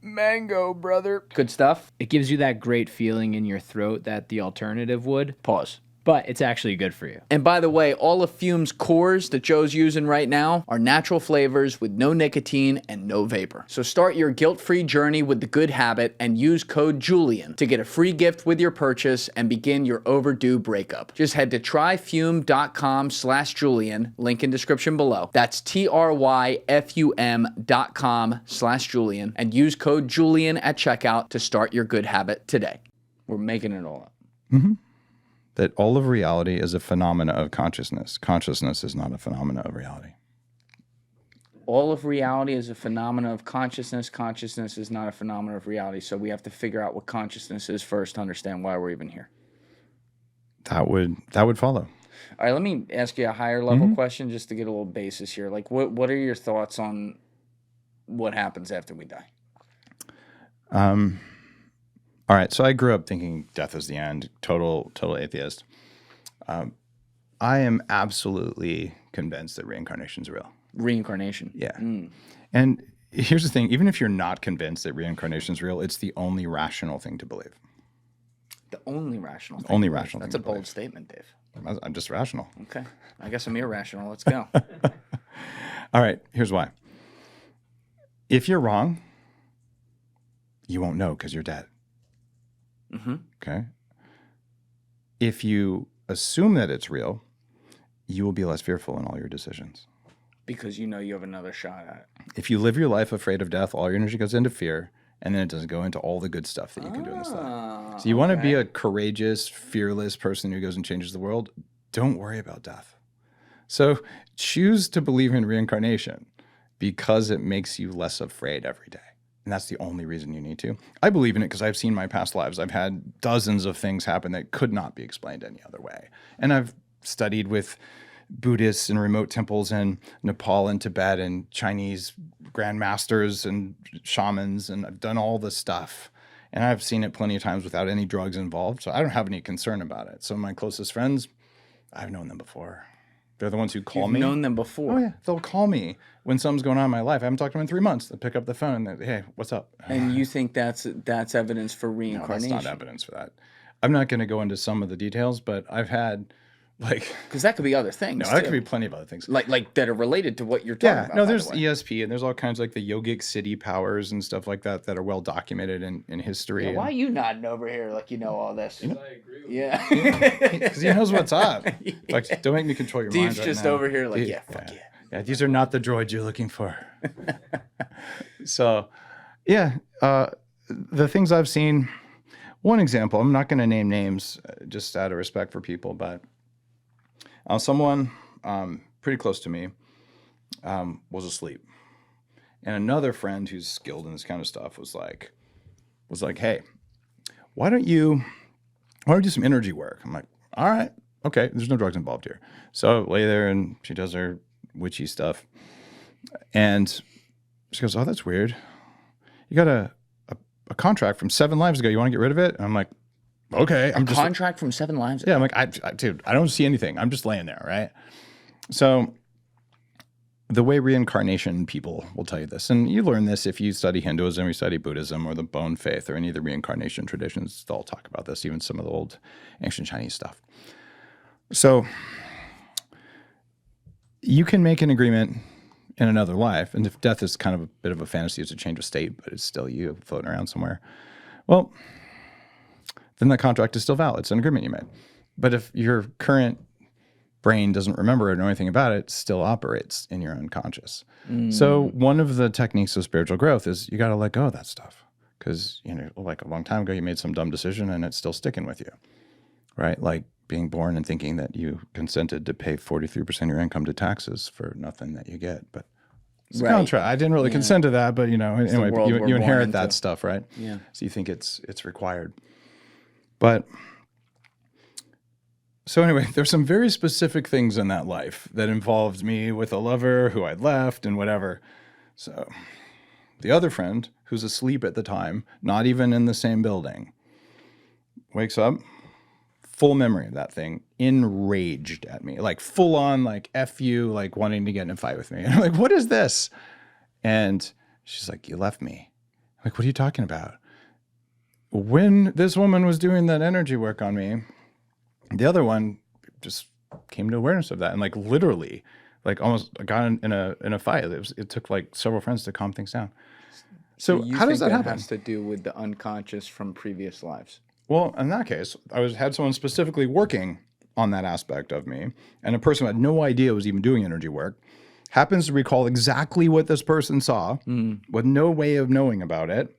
Mango, brother. Good stuff? It gives you that great feeling in your throat that the alternative would. Pause. But it's actually good for you. And by the way, all of Fume's cores that Joe's using right now are natural flavors with no nicotine and no vapor. So start your guilt-free journey with the good habit and use code Julian to get a free gift with your purchase and begin your overdue breakup. Just head to tryfume.com/Julian, link in description below. That's tryfum.com/Julian, and use code Julian at checkout to start your good habit today. We're making it all up. That all of reality is a phenomena of consciousness. Consciousness is not a phenomena of reality. All of reality is a phenomena of consciousness. Consciousness is not a phenomena of reality. So we have to figure out what consciousness is first to understand why we're even here. That would follow. All right, let me ask you a higher level question just to get a little basis here. Like, what are your thoughts on what happens after we die? All right, so I grew up thinking death is the end, total atheist. I am absolutely convinced that reincarnation is real. Reincarnation. Yeah. And here's the thing, even if you're not convinced that reincarnation is real, it's the only rational thing to believe. The only rational thing. Only rational That's thing a to bold believe. statement, Dave. I'm just rational. Okay. I guess I'm irrational. Let's go. All right, here's why. If you're wrong, you won't know because you're dead. Mm-hmm. Okay. If you assume that it's real, you will be less fearful in all your decisions. Because you know you have another shot at it. If you live your life afraid of death, all your energy goes into fear, and then it doesn't go into all the good stuff that you can do in this life. So you want to be a courageous, fearless person who goes and changes the world. Don't worry about death. So choose to believe in reincarnation because it makes you less afraid every day. And that's the only reason you need to. I believe in it because I've seen my past lives. I've had dozens of things happen that could not be explained any other way. And I've studied with Buddhists in remote temples in Nepal and Tibet and Chinese grandmasters and shamans, and I've done all this stuff. And I've seen it plenty of times without any drugs involved, so I don't have any concern about it. Some of my closest friends, I've known them before. They're the ones who call me. You've known them before? Oh, yeah. They'll call me when something's going on in my life. I haven't talked to them in 3 months. They'll pick up the phone and hey, what's up? And you think that's evidence for No, reincarnation? that's not evidence for that. I'm not going to go into some of the details, but I've had because that could be other things. No, that could be plenty of other things. Like that are related to what you're talking about. No, there's ESP and there's all kinds of like the yogic city powers and stuff like that that are well documented in history. Yeah, why are you nodding over here like you know all this? You know? I agree with Yeah. Because he knows what's up. Like, don't make me control your mind Steve's right just now. over here like, Dude, yeah, fuck yeah. Yeah, these are not the droids you're looking for. So, yeah, the things I've seen, one example, I'm not going to name names just out of respect for people, but someone pretty close to me was asleep. And another friend who's skilled in this kind of stuff was like, hey, why don't you do some energy work? I'm like, all right, okay, there's no drugs involved here. So I lay there and she does her witchy stuff. And she goes, oh, that's weird. You got a contract from 7 lives ago. You want to get rid of it? And I'm like, okay. I'm just Contract from 7 lives ago. Yeah, I'm like, dude, I don't see anything. I'm just laying there, right? So the way reincarnation people will tell you this, and you learn this if you study Hinduism, you study Buddhism, or the Bone faith, or any of the reincarnation traditions, they'll talk about this, even some of the old ancient Chinese stuff. So you can make an agreement in another life, and if death is kind of a bit of a fantasy, it's a change of state, but it's still you floating around somewhere. Well, then that contract is still valid. It's an agreement you made. But if your current brain doesn't remember or know anything about it, it still operates in your unconscious. So one of the techniques of spiritual growth is you got to let go of that stuff. Because, like a long time ago, you made some dumb decision and it's still sticking with you, right? Like being born and thinking that you consented to pay 43% of your income to taxes for nothing that you get. But it's a contract. I didn't really consent to that, but, anyway, you inherit that stuff, right? Yeah. So you think it's required. But so anyway, there's some very specific things in that life that involved me with a lover who I'd left and whatever. So the other friend, who's asleep at the time, not even in the same building, wakes up, full memory of that thing, enraged at me, like full on, like F you, like wanting to get in a fight with me. And I'm like, what is this? And she's like, you left me. I'm like, what are you talking about? When this woman was doing that energy work on me, the other one just came to awareness of that and like literally, like almost got in a fight. It took like several friends to calm things down. So you how does think that happen? Has to do with the unconscious from previous lives. Well, in that case, had someone specifically working on that aspect of me, and a person who had no idea was even doing energy work happens to recall exactly what this person saw with no way of knowing about it,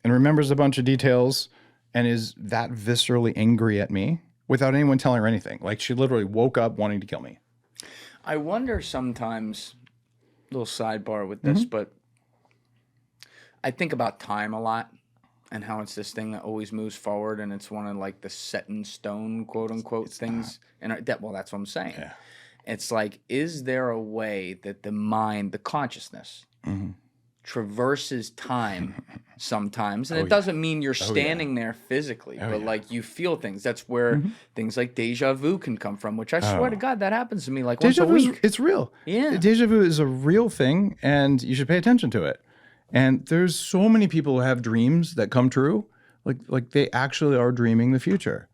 and remembers a bunch of details and is that viscerally angry at me without anyone telling her anything. Like she literally woke up wanting to kill me. I wonder sometimes, little sidebar with this, but I think about time a lot and how it's this thing that always moves forward, and it's one of like the set in stone, quote unquote, things. And that's what I'm saying. Yeah. It's like, is there a way that the mind, the consciousness, traverses time sometimes? And it doesn't mean you're standing there physically, but like you feel things. That's where things like deja vu can come from, which I swear to God, that happens to me like once a week. It's real. Yeah. Deja vu is a real thing, and you should pay attention to it. And there's so many people who have dreams that come true. Like they actually are dreaming the future.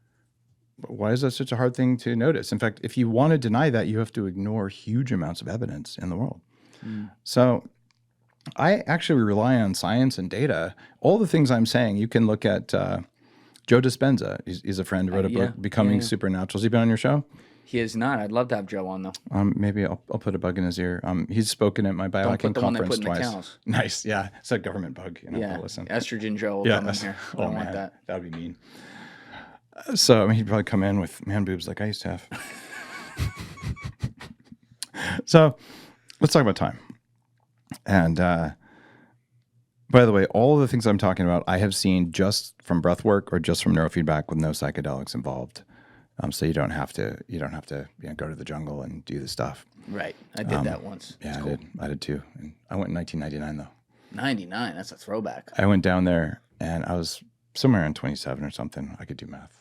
But why is that such a hard thing to notice? In fact, if you want to deny that, you have to ignore huge amounts of evidence in the world. So I actually rely on science and data. All the things I'm saying, you can look at Joe Dispenza. He's a friend who wrote a book, Becoming Supernatural. Has he been on your show? He is not. I'd love to have Joe on though. Maybe I'll put a bug in his ear. He's spoken at my biohacking conference twice. Cows. Nice, yeah. It's a government bug. You know, Yeah, listen. Estrogen Joe will come in here. I don't want that. That would be mean. So I mean, he'd probably come in with man boobs like I used to have. So let's talk about time. And by the way, all of the things I'm talking about, I have seen just from breath work or just from neurofeedback with no psychedelics involved. So you don't have to go to the jungle and do the stuff. Right. I did that once. Yeah, cool. I did too. And I went in 1999 though. 99. That's a throwback. I went down there and I was somewhere in 27 or something. I could do math.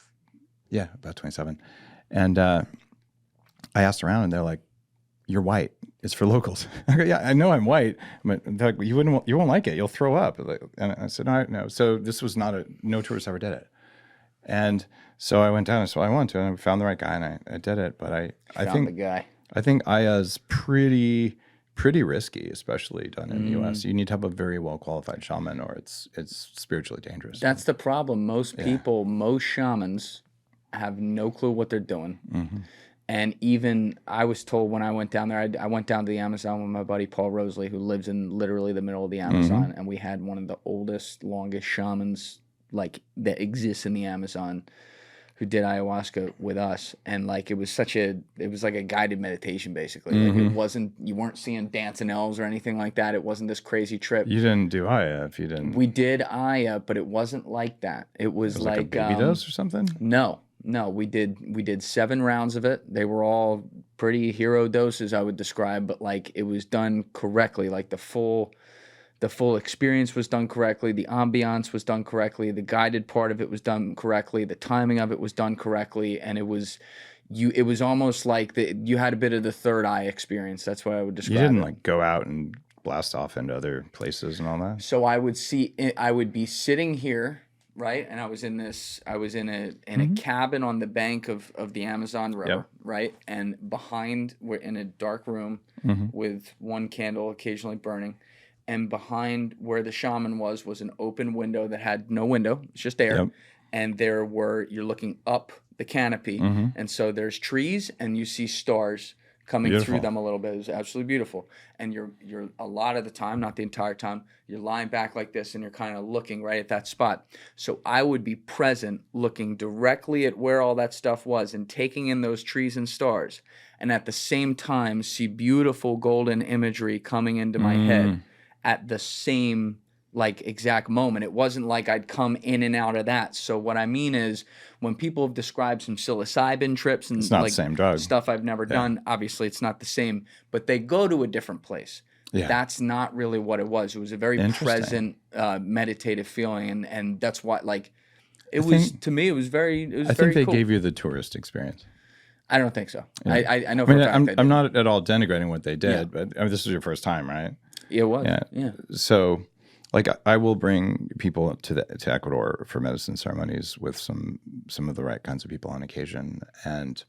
Yeah, about 27. And I asked around and they're like, "You're white. It's for locals." I go, "Yeah, I know I'm white, but they're like, you won't like it. You'll throw up." And I said, "No." So this was no tourist ever did it. And so I went down and so I wanted to, and I found the right guy and I did it. But I think the guy. I think Aya's pretty risky, especially done in the US. You need to have a very well qualified shaman or it's spiritually dangerous. That's the problem. Most people, most shamans have no clue what they're doing. Mm-hmm. And even I was told when I went down there, I went down to the Amazon with my buddy Paul Rosley, who lives in literally the middle of the Amazon. And we had one of the oldest, longest shamans like that exists in the Amazon who did ayahuasca with us. And like, it was like a guided meditation, basically. Like it wasn't, you weren't seeing dancing elves or anything like that. It wasn't this crazy trip. You didn't do Aya if you didn't. We did Aya, but it wasn't like that. It was like a baby dose or something? No, we did 7 rounds of it. They were all pretty hero doses, I would describe, but like it was done correctly. Like the full experience was done correctly. The ambiance was done correctly. The guided part of it was done correctly. The timing of it was done correctly, and it was almost like you had a bit of the third eye experience. That's what I would describe. You didn't like go out and blast off into other places and all that. So I would be sitting here. Right, and I was in a cabin on the bank of the Amazon River, right, and we're in a dark room with one candle occasionally burning, and behind where the shaman was an open window that had no window, it's just air, and you're looking up the canopy, and so there's trees and you see stars coming through them a little bit. It was absolutely beautiful. And you're a lot of the time, not the entire time, you're lying back like this and you're kind of looking right at that spot. So I would be present, looking directly at where all that stuff was and taking in those trees and stars. And at the same time, see beautiful golden imagery coming into my head at the same like exact moment. It wasn't like I'd come in and out of that. So what I mean is when people have described some psilocybin trips and it's not like the same drug. Stuff I've never done, obviously it's not the same, but they go to a different place. Yeah. That's not really what it was. It was a very present, meditative feeling, and that's why like to me it was very I think they cool. gave you the tourist experience. I don't think so. Yeah. I know for a fact I'm not at all denigrating what they did, but I mean, this was your first time, right? It was. Yeah. So like I will bring people to Ecuador for medicine ceremonies with some of the right kinds of people on occasion. And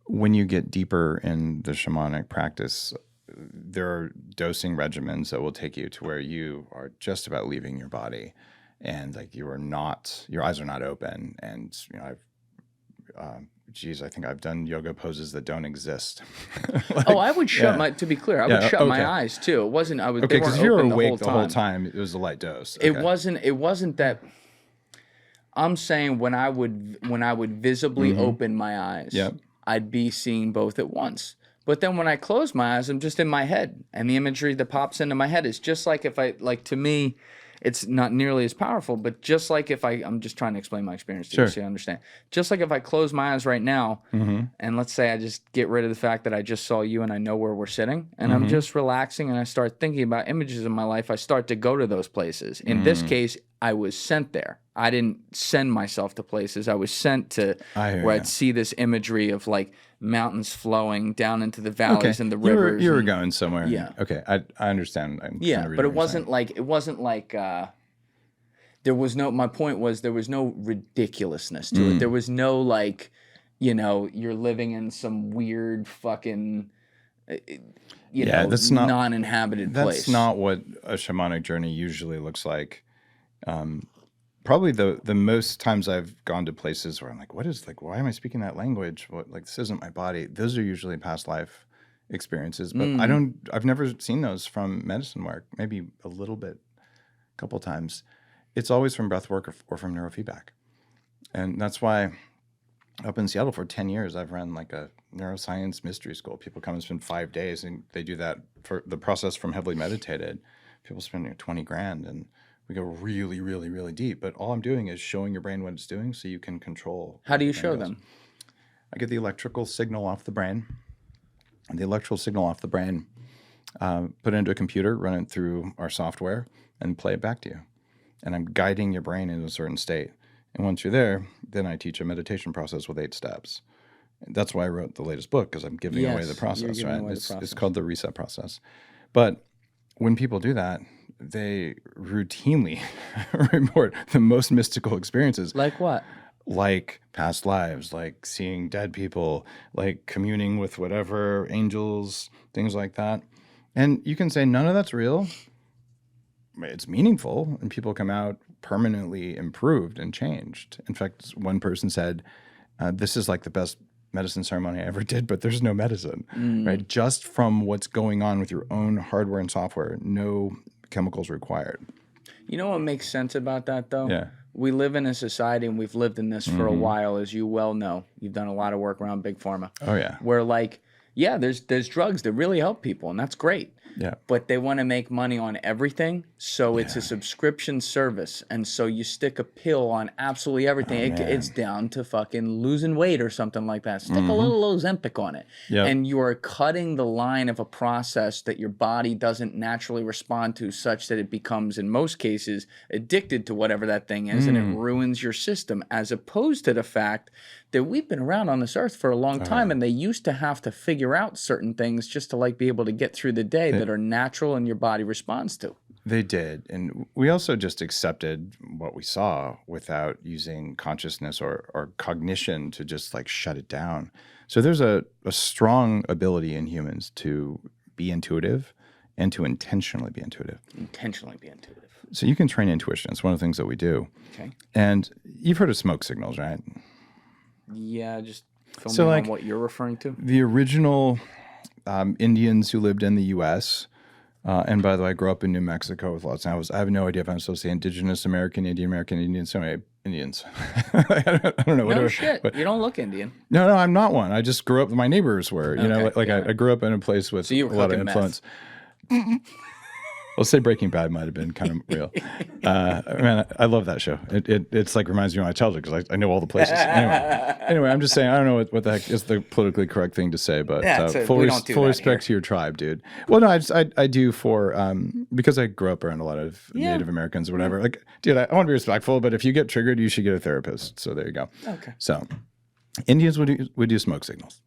when you get deeper in the shamanic practice, there are dosing regimens that will take you to where you are just about leaving your body, and like your eyes are not open. And you know, I think I've done yoga poses that don't exist. I would shut to be clear, I would shut my eyes too. It wasn't, they weren't because if you were open awake the whole time, it was a light dose. Okay. It wasn't that. I'm saying when I would visibly open my eyes, I'd be seeing both at once. But then when I close my eyes, I'm just in my head, and the imagery that pops into my head is just like to me, it's not nearly as powerful, but just like I'm just trying to explain my experience to you so you understand. Just like if I close my eyes right now, and let's say I just get rid of the fact that I just saw you and I know where we're sitting, and I'm just relaxing and I start thinking about images in my life, I start to go to those places. In this case, I was sent there. I didn't send myself to places. I was sent to where I'd see this imagery of like mountains flowing down into the valleys and the rivers. You were going somewhere. Yeah. Okay. I understand. But it wasn't like there was no, my point was there was no ridiculousness to it. There was no like, you're living in some weird fucking that's not non-inhabited place. That's not what a shamanic journey usually looks like. Probably the most times I've gone to places where I'm like, why am I speaking that language? This isn't my body. Those are usually past life experiences, but I've never seen those from medicine work. Maybe a little bit, a couple times. It's always from breath work or from neurofeedback. And that's why up in Seattle for 10 years, I've run like a neuroscience mystery school. People come and spend 5 days, and they do that for the process from heavily meditated. People spend 20 grand, and we go really, really, really deep. But all I'm doing is showing your brain what it's doing so you can control. How do you show them? I get the electrical signal off the brain. And the electrical signal off the brain, put it into a computer, run it through our software, and play it back to you. And I'm guiding your brain into a certain state. And once you're there, then I teach a meditation process with 8 steps. That's why I wrote the latest book, because I'm giving away the process, right? It's called the reset process. But when people do that, they routinely report the most mystical experiences. Like what? Like past lives, like seeing dead people, like communing with whatever, angels, things like that. And you can say none of that's real. It's meaningful, and people come out permanently improved and changed. In fact, one person said, this is like the best medicine ceremony I ever did, but there's no medicine, right? Just from what's going on with your own hardware and software, no chemicals required. You know what makes sense about that, though? Yeah. We live in a society, and we've lived in this for a while, as you well know. You've done a lot of work around Big Pharma. Oh, yeah. Where, there's drugs that really help people, and that's great. Yeah. But they want to make money on everything, so it's a subscription service. And so you stick a pill on absolutely everything. It's down to fucking losing weight or something like that. Stick a little Ozempic on it. Yep. And you are cutting the line of a process that your body doesn't naturally respond to, such that it becomes, in most cases, addicted to whatever that thing is, and it ruins your system, as opposed to the fact that we've been around on this earth for a long time, and they used to have to figure out certain things just to be able to get through the day that are natural and your body responds to. They did. And we also just accepted what we saw without using consciousness or cognition to just shut it down. So there's a strong ability in humans to be intuitive and to intentionally be intuitive. Intentionally be intuitive. So you can train intuition. It's one of the things that we do. Okay. And you've heard of smoke signals, right? Yeah, just fill me on what you're referring to. The original Indians who lived in the U.S., and by the way, I grew up in New Mexico with lots of animals. I have no idea if I'm supposed to say Indigenous American, Indian American, Indian, so many Indians. I don't know. No shit. You don't look Indian. No, I'm not one. I just grew up, my neighbors were, I grew up in a place with a lot of influence. Let's say Breaking Bad might have been kind of real. Man, I love that show. It's reminds me of my childhood because I know all the places. Anyway, I'm just saying, I don't know what the heck is the politically correct thing to say, but full respect to your tribe, dude. Well, no, I do because I grew up around a lot of Native Americans or whatever. Dude, I want to be respectful, but if you get triggered, you should get a therapist. So there you go. Okay. So Indians would do smoke signals,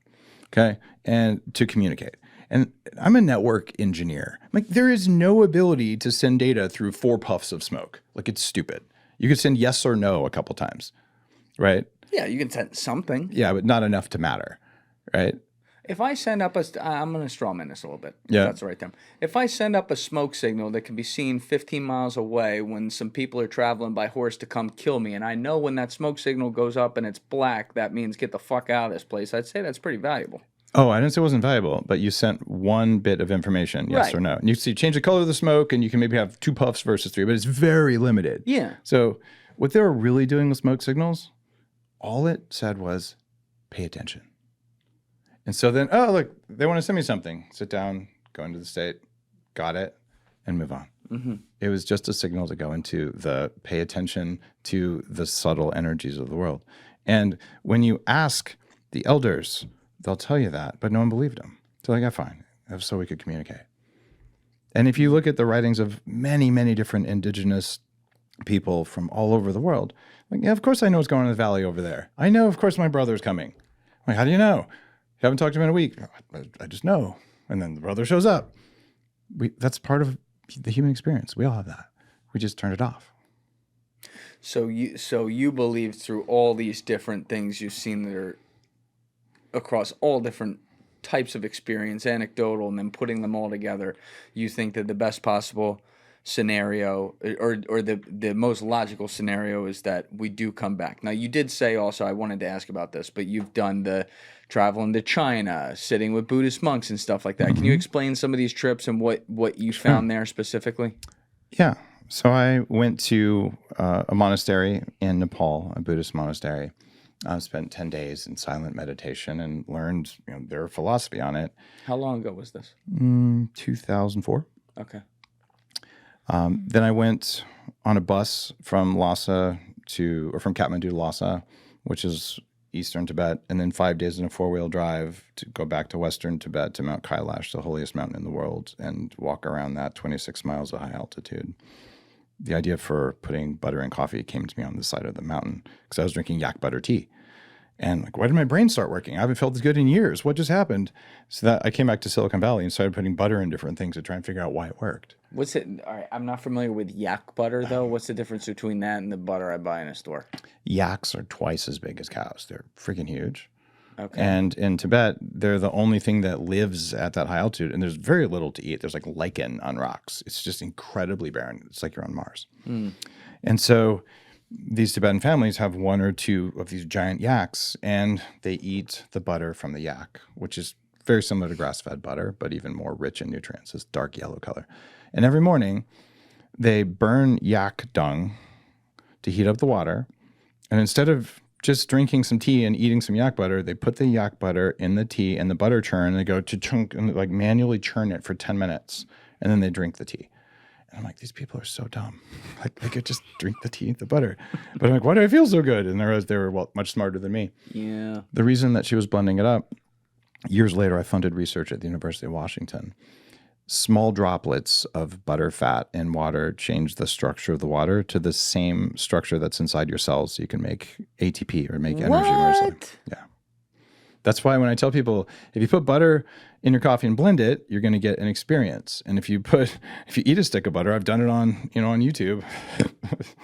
okay, and to communicate. And I'm a network engineer. There is no ability to send data through 4 puffs of smoke. it's stupid. You could send yes or no a couple times, right? Yeah, you can send something. Yeah, but not enough to matter, right? If I send up I'm going to strawman this a little bit. Yeah. That's the right term. If I send up a smoke signal that can be seen 15 miles away when some people are traveling by horse to come kill me, and I know when that smoke signal goes up and it's black, that means get the fuck out of this place, I'd say that's pretty valuable. Oh, I didn't say it wasn't valuable, but you sent one bit of information, yes or no. And you see, change the color of the smoke, and you can maybe have 2 puffs versus 3, but it's very limited. Yeah. So what they were really doing with smoke signals, all it said was, pay attention. And so then, oh, look, they want to send me something. Sit down, go into the state, got it, and move on. Mm-hmm. It was just a signal to go into the pay attention to the subtle energies of the world. And when you ask the elders, they'll tell you that, but no one believed them. So they got fine, so we could communicate. And if you look at the writings of many, many different indigenous people from all over the world, yeah, of course I know what's going on in the valley over there. I know, of course, my brother's coming. How do you know? You haven't talked to him in a week. I just know. And then the brother shows up. That's part of the human experience. We all have that. We just turned it off. So you believe through all these different things you've seen that are across all different types of experience, anecdotal, and then putting them all together, you think that the best possible scenario or the most logical scenario is that we do come back. Now, you did say also, I wanted to ask about this, but you've done the traveling to China, sitting with Buddhist monks and stuff like that. Can you explain some of these trips and what you found there specifically? Yeah. So I went to a monastery in Nepal, a Buddhist monastery. I spent 10 days in silent meditation and learned their philosophy on it. How long ago was this? 2004. Okay. Then I went on a bus from Lhasa from Kathmandu to Lhasa, which is eastern Tibet, and then 5 days in a 4-wheel drive to go back to western Tibet to Mount Kailash, the holiest mountain in the world, and walk around that 26 miles of high altitude. The idea for putting butter in coffee came to me on the side of the mountain because I was drinking yak butter tea. And like, why did my brain start working? I haven't felt as good in years. What just happened? So that I came back to Silicon Valley and started putting butter in different things to try and figure out why it worked. What's it? All right, I'm not familiar with yak butter though. What's the difference between that and the butter I buy in a store? Yaks are twice as big as cows. They're freaking huge. Okay. And in Tibet, they're the only thing that lives at that high altitude, and there's very little to eat. There's like lichen on rocks. It's just incredibly barren. It's like you're on Mars. And so these Tibetan families have 1 or 2 of these giant yaks, and they eat the butter from the yak, which is very similar to grass-fed butter, but even more rich in nutrients, this dark yellow color. And every morning, they burn yak dung to heat up the water, and instead of just drinking some tea and eating some yak butter, they put the yak butter in the tea and the butter churn, and they go to chunk and like manually churn it for 10 minutes, and then they drink the tea. And I'm like, these people are so dumb. Like they could just drink the tea, the butter. But I'm like, why do I feel so good? And they were much smarter than me. Yeah. The reason that she was blending it up, years later, I funded research at the University of Washington. Small droplets of butter fat in water change the structure of the water to the same structure that's inside your cells, so you can make ATP or make energy. Yeah. That's why when I tell people, if you put butter in your coffee and blend it, you're going to get an experience. And if you eat a stick of butter, I've done it on YouTube.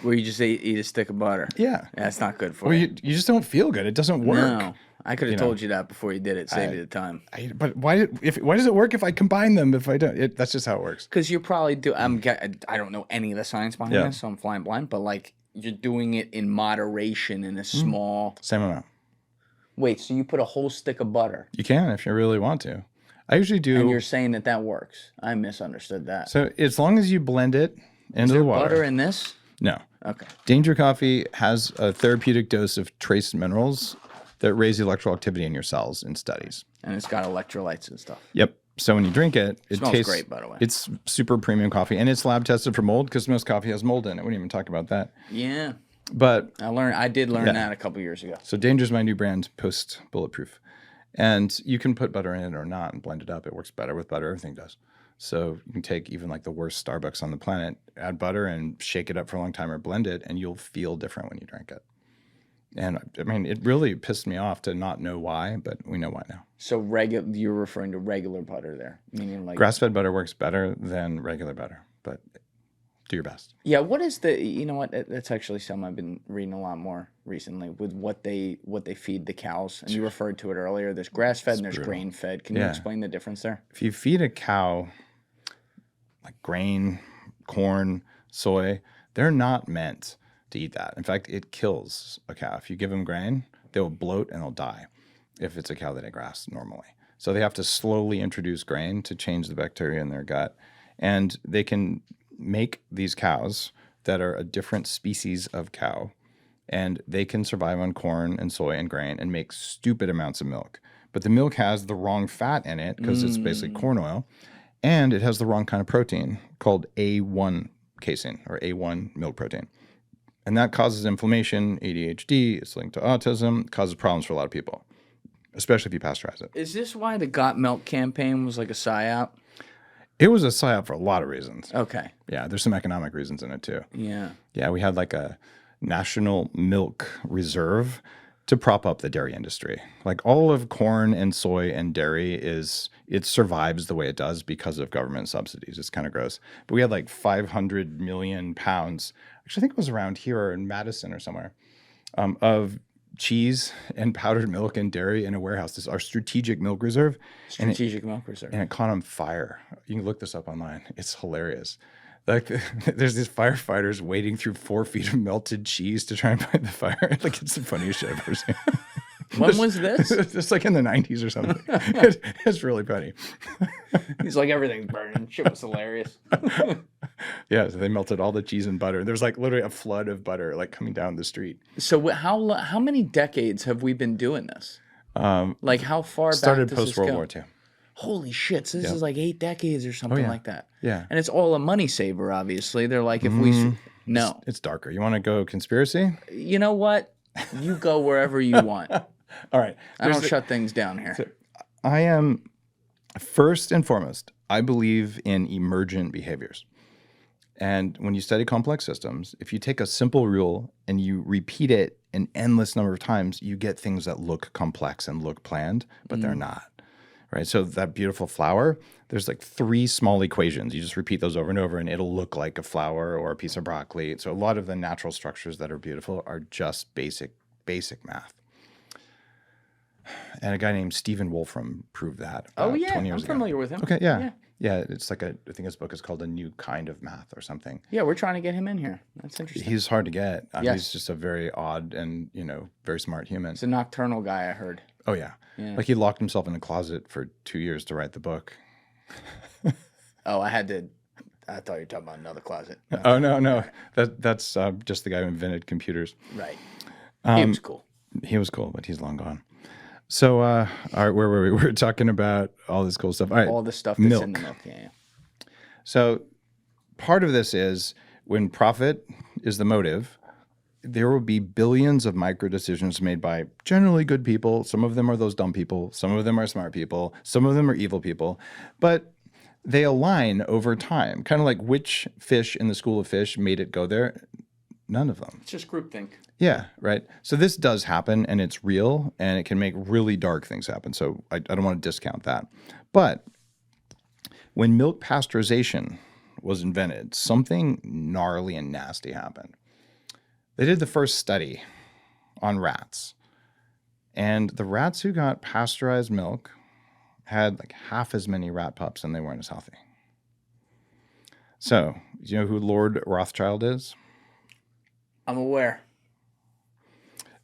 Where you just eat a stick of butter. Yeah. That's not good for Well, you. you just don't feel good. It doesn't work. No. I could have told you that before you did it. Save you the time. But why does it work if I combine them? If I don't, that's just how it works. Because you're probably I don't know any of the science behind this, so I'm flying blind. But like you're doing it in moderation in a small. Same amount. Wait, so you put a whole stick of butter? You can if you really want to. I usually do. And you're saying that works? I misunderstood that. So as long as you blend it into the water. Butter in this? No. Okay. Danger Coffee has a therapeutic dose of trace minerals that raise electrical activity in your cells in studies. And it's got electrolytes and stuff. Yep. So when you drink it, it smells tastes great, by the way. It's super premium coffee, and it's lab tested for mold because most coffee has mold in it. We didn't even talk about that. Yeah. But I did learn that a couple years ago. So Danger's my new brand, post bulletproof. And you can put butter in it or not and blend it up. It works better with butter. Everything does. So you can take even like the worst Starbucks on the planet, add butter and shake it up for a long time or blend it, and you'll feel different when you drink it. And I mean, it really pissed me off to not know why, but we know why now. So you're referring to regular butter there, meaning like grass-fed butter works better than regular butter, but do your best. Yeah, what is you know what? That's actually something I've been reading a lot more recently with what they feed the cows. And you referred to it earlier. There's grass-fed and there's grain-fed. Can you explain the difference there? If you feed a cow like grain, corn, soy, they're not meant to eat that. In fact, it kills a cow. If you give them grain, they'll bloat and they'll die if it's a cow that ate grass normally. So they have to slowly introduce grain to change the bacteria in their gut. And they can make these cows that are a different species of cow, and they can survive on corn and soy and grain and make stupid amounts of milk. But the milk has the wrong fat in it because it's basically corn oil, and it has the wrong kind of protein called A1 casein or A1 milk protein. And that causes inflammation, ADHD, it's linked to autism, causes problems for a lot of people, especially if you pasteurize it. Is this why the Got Milk campaign was like a psyop? It was a psyop for a lot of reasons. Okay. Yeah, there's some economic reasons in it too. Yeah. Yeah, we had like a national milk reserve to prop up the dairy industry. Like all of corn and soy and dairy it survives the way it does because of government subsidies. It's kind of gross. But we had like 500 million pounds, actually I think it was around here or in Madison or somewhere, of cheese and powdered milk and dairy in a warehouse. This is our strategic milk reserve. Strategic milk reserve. And it caught on fire. You can look this up online. It's hilarious. Like there's these firefighters wading through 4 feet of melted cheese to try and fight the fire. Like it's the funniest shit I've ever seen. When was this? It's like in the 90s or something. It's really funny. He's like, everything's burning. Shit was hilarious. Yeah, so they melted all the cheese and butter. There's like literally a flood of butter like coming down the street. So how many decades have we been doing this? Like how far Started back does this post World go? War II. Holy shit! So this is like 8 decades or something like that. Yeah. And it's all a money saver, obviously. They're like, if we no, It's darker. You want to go conspiracy? you know what? You go wherever you want. All right. I don't shut things down here. I am, first and foremost, I believe in emergent behaviors. And when you study complex systems, if you take a simple rule and you repeat it an endless number of times, you get things that look complex and look planned, but they're not. Right? So that beautiful flower, there's like 3 small equations. You just repeat those over and over and it'll look like a flower or a piece of broccoli. So a lot of the natural structures that are beautiful are just basic math. And a guy named Stephen Wolfram proved that about 20 years I'm ago. familiar with him. Okay, yeah. It's like I think his book is called A New Kind of Math or something. Yeah, we're trying to get him in here. That's interesting. He's hard to get. Yes. He's just a very odd and, very smart human. It's a nocturnal guy, I heard. Oh, yeah. Like he locked himself in a closet for 2 years to write the book. Oh, I thought you were talking about another closet. Oh, no. That's just the guy who invented computers. Right. He was cool. He was cool, but he's long gone. So, all right, where were we? We were talking about all this cool stuff. All right, All the stuff that's in the milk. Yeah. So part of this is when profit is the motive, there will be billions of micro decisions made by generally good people. Some of them are those dumb people. Some of them are smart people. Some of them are evil people. But they align over time, kind of like which fish in the school of fish made it go there. None of them. It's just groupthink. Yeah, right. So this does happen and it's real and it can make really dark things happen. So I don't want to discount that. But when milk pasteurization was invented, something gnarly and nasty happened. They did the first study on rats. And the rats who got pasteurized milk had like half as many rat pups and they weren't as healthy. So, you know who Lord Rothschild is? I'm aware.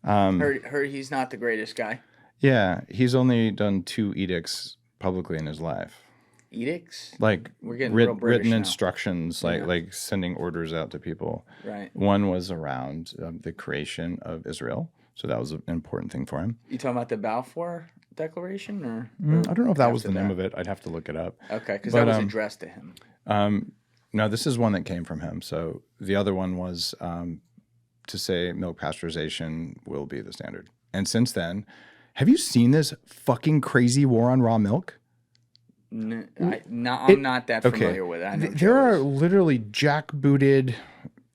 Heard he's not the greatest guy. Yeah, he's only done 2 edicts publicly in his life. Edicts? Like We're getting real British written now. Instructions, like sending orders out to people. Right. One was around the creation of Israel, so that was an important thing for him. You talking about the Balfour Declaration, or I don't know if that was after the name of it. I'd have to look it up. Okay, because that was addressed to him. No, this is one that came from him. So the other one was to say milk pasteurization will be the standard. And since then, have you seen this fucking crazy war on raw milk? I'm not that familiar with it. I know There are literally jackbooted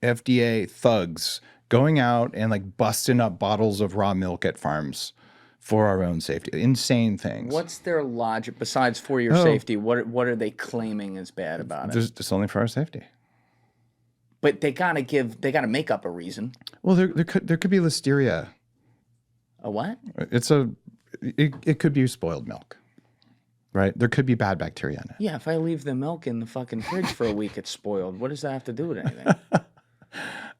FDA thugs going out and like busting up bottles of raw milk at farms for our own safety. Insane things. What's their logic besides for your safety? What are they claiming is bad about it? It's only for our safety. But they gotta make up a reason. Well, there could be listeria. A what? It could be spoiled milk, right? There could be bad bacteria in it. Yeah, if I leave the milk in the fucking fridge for a week, it's spoiled. What does that have to do with anything?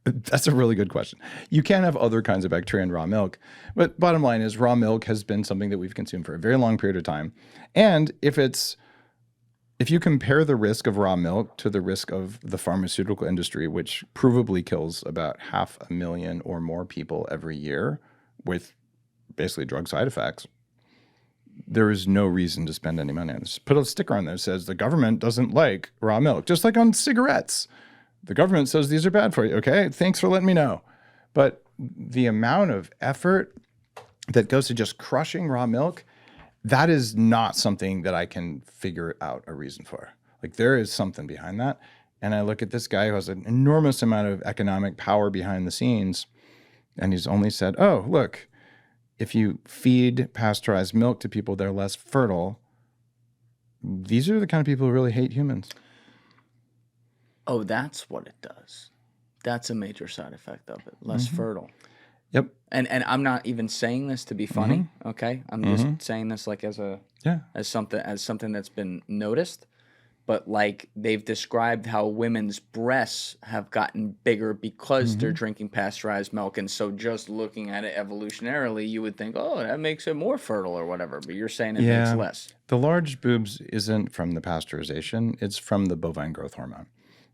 That's a really good question. You can have other kinds of bacteria in raw milk, but bottom line is raw milk has been something that we've consumed for a very long period of time. And if you compare the risk of raw milk to the risk of the pharmaceutical industry, which provably kills about 500,000 or more people every year with basically drug side effects, there is no reason to spend any money on this. Put a sticker on there that says the government doesn't like raw milk, just like on cigarettes. The government says these are bad for you. Okay, thanks for letting me know. But the amount of effort that goes to just crushing raw milk, that is not something that I can figure out a reason for. Like there is something behind that. And I look at this guy who has an enormous amount of economic power behind the scenes, and he's only said, oh, look, if you feed pasteurized milk to people that are less fertile, these are the kind of people who really hate humans. Oh, that's what it does. That's a major side effect of it. Less fertile. Yep. And I'm not even saying this to be funny, okay? I'm just saying this like as something that's been noticed. But like they've described how women's breasts have gotten bigger because they're drinking pasteurized milk. And so just looking at it evolutionarily, you would think, oh, that makes it more fertile or whatever. But you're saying it makes less. The large boobs isn't from the pasteurization. It's from the bovine growth hormone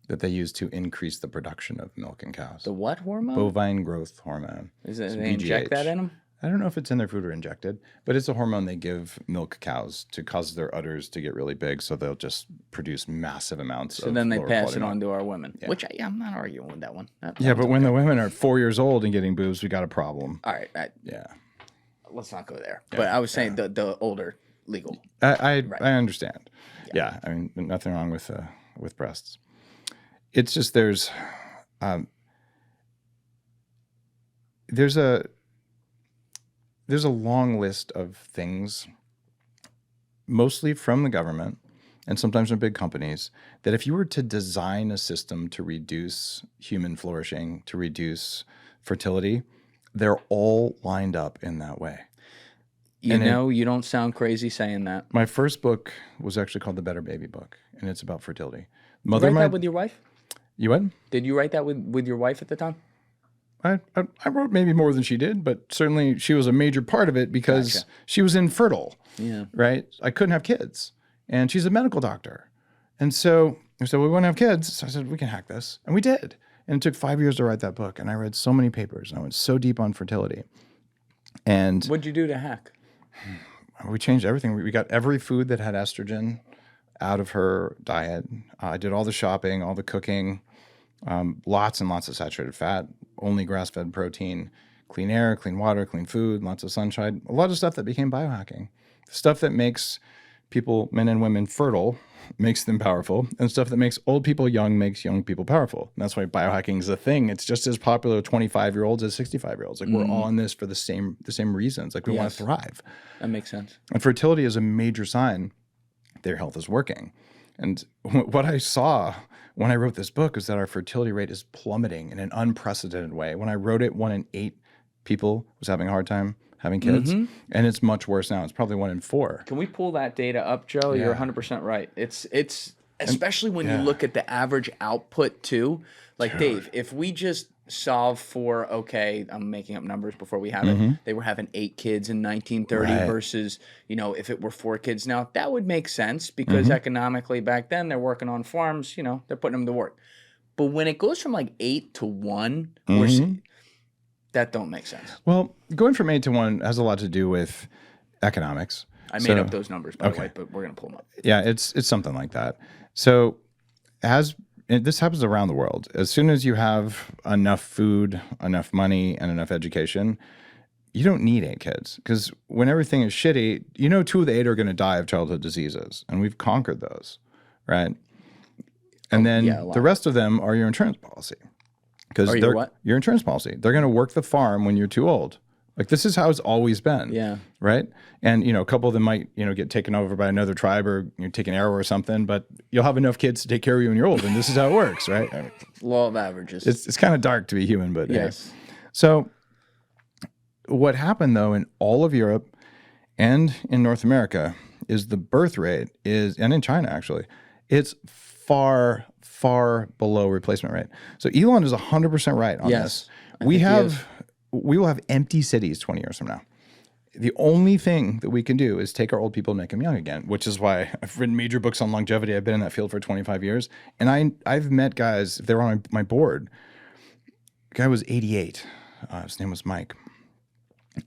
that they use to increase the production of milk in cows. The what hormone? Bovine growth hormone. Is it, they inject that in them? I don't know if it's in their food or injected, but it's a hormone they give milk cows to cause their udders to get really big, so they'll just produce massive amounts of So then they lower pass quality it on milk. to our women, which I'm not arguing with that one. Yeah, but when the women are 4 years old and getting boobs, we got a problem. All right. Yeah. Let's not go there. But I was saying the older legal. I understand. Yeah. I mean, nothing wrong with breasts. It's just there's a long list of things, mostly from the government and sometimes from big companies, that if you were to design a system to reduce human flourishing, to reduce fertility, they're all lined up in that way. You don't sound crazy saying that. My first book was actually called The Better Baby Book, and it's about fertility. Did you write that with your wife? You what? Did you write that with your wife at the time? I wrote maybe more than she did, but certainly she was a major part of it because she was infertile. Yeah. Right? I couldn't have kids. And she's a medical doctor. And so we said, we want to have kids. So I said, we can hack this. And we did. And it took 5 years to write that book. And I read so many papers. And I went so deep on fertility. And what'd you do to hack? We changed everything. We got every food that had estrogen out of her diet. I did all the shopping, all the cooking, lots and lots of saturated fat, only grass-fed protein, clean air, clean water, clean food, lots of sunshine, a lot of stuff that became biohacking. Stuff that makes people, men and women, fertile, makes them powerful, and stuff that makes old people young makes young people powerful. And that's why biohacking is a thing. It's just as popular with 25-year-olds as 65-year-olds. Like we're all in this for the same reasons. Like we want to thrive. That makes sense. And fertility is a major sign their health is working. And what I saw when I wrote this book is that our fertility rate is plummeting in an unprecedented way. When I wrote it, 1 in 8 people was having a hard time having kids, and it's much worse now. It's probably 1 in 4. Can we pull that data up, Joe? Yeah. You're 100% right. It's especially when you look at the average output too. Like Dave, if we just solve for, okay, I'm making up numbers before we have it. They were having 8 kids in 1930 versus, if it were 4 kids now, that would make sense because economically back then they're working on farms, they're putting them to work. But when it goes from like 8 to 1, that don't make sense. Well, going from 8 to 1 has a lot to do with economics. I made up those numbers, by the way, but we're going to pull them up. Yeah, it's something like that. So this happens around the world. As soon as you have enough food, enough money, and enough education, you don't need 8 kids. Because when everything is shitty, 2 of the 8 are going to die of childhood diseases. And we've conquered those, right? And then the rest of them are your insurance policy. Because they're your insurance policy. They're going to work the farm when you're too old. Like this is how it's always been. Yeah. Right. And a couple of them might get taken over by another tribe or take an arrow or something, but you'll have enough kids to take care of you when you're old, and this is how it works, right? I mean, law of averages. It's kind of dark to be human, but yes. Hey. So what happened though in all of Europe and in North America is the birth rate and in China actually, it's far below replacement rate. So Elon is 100% right on this. We will have empty cities 20 years from now. The only thing that we can do is take our old people and make them young again, which is why I've written major books on longevity. I've been in that field for 25 years. And I've met guys, they were on my board. The guy was 88. His name was Mike.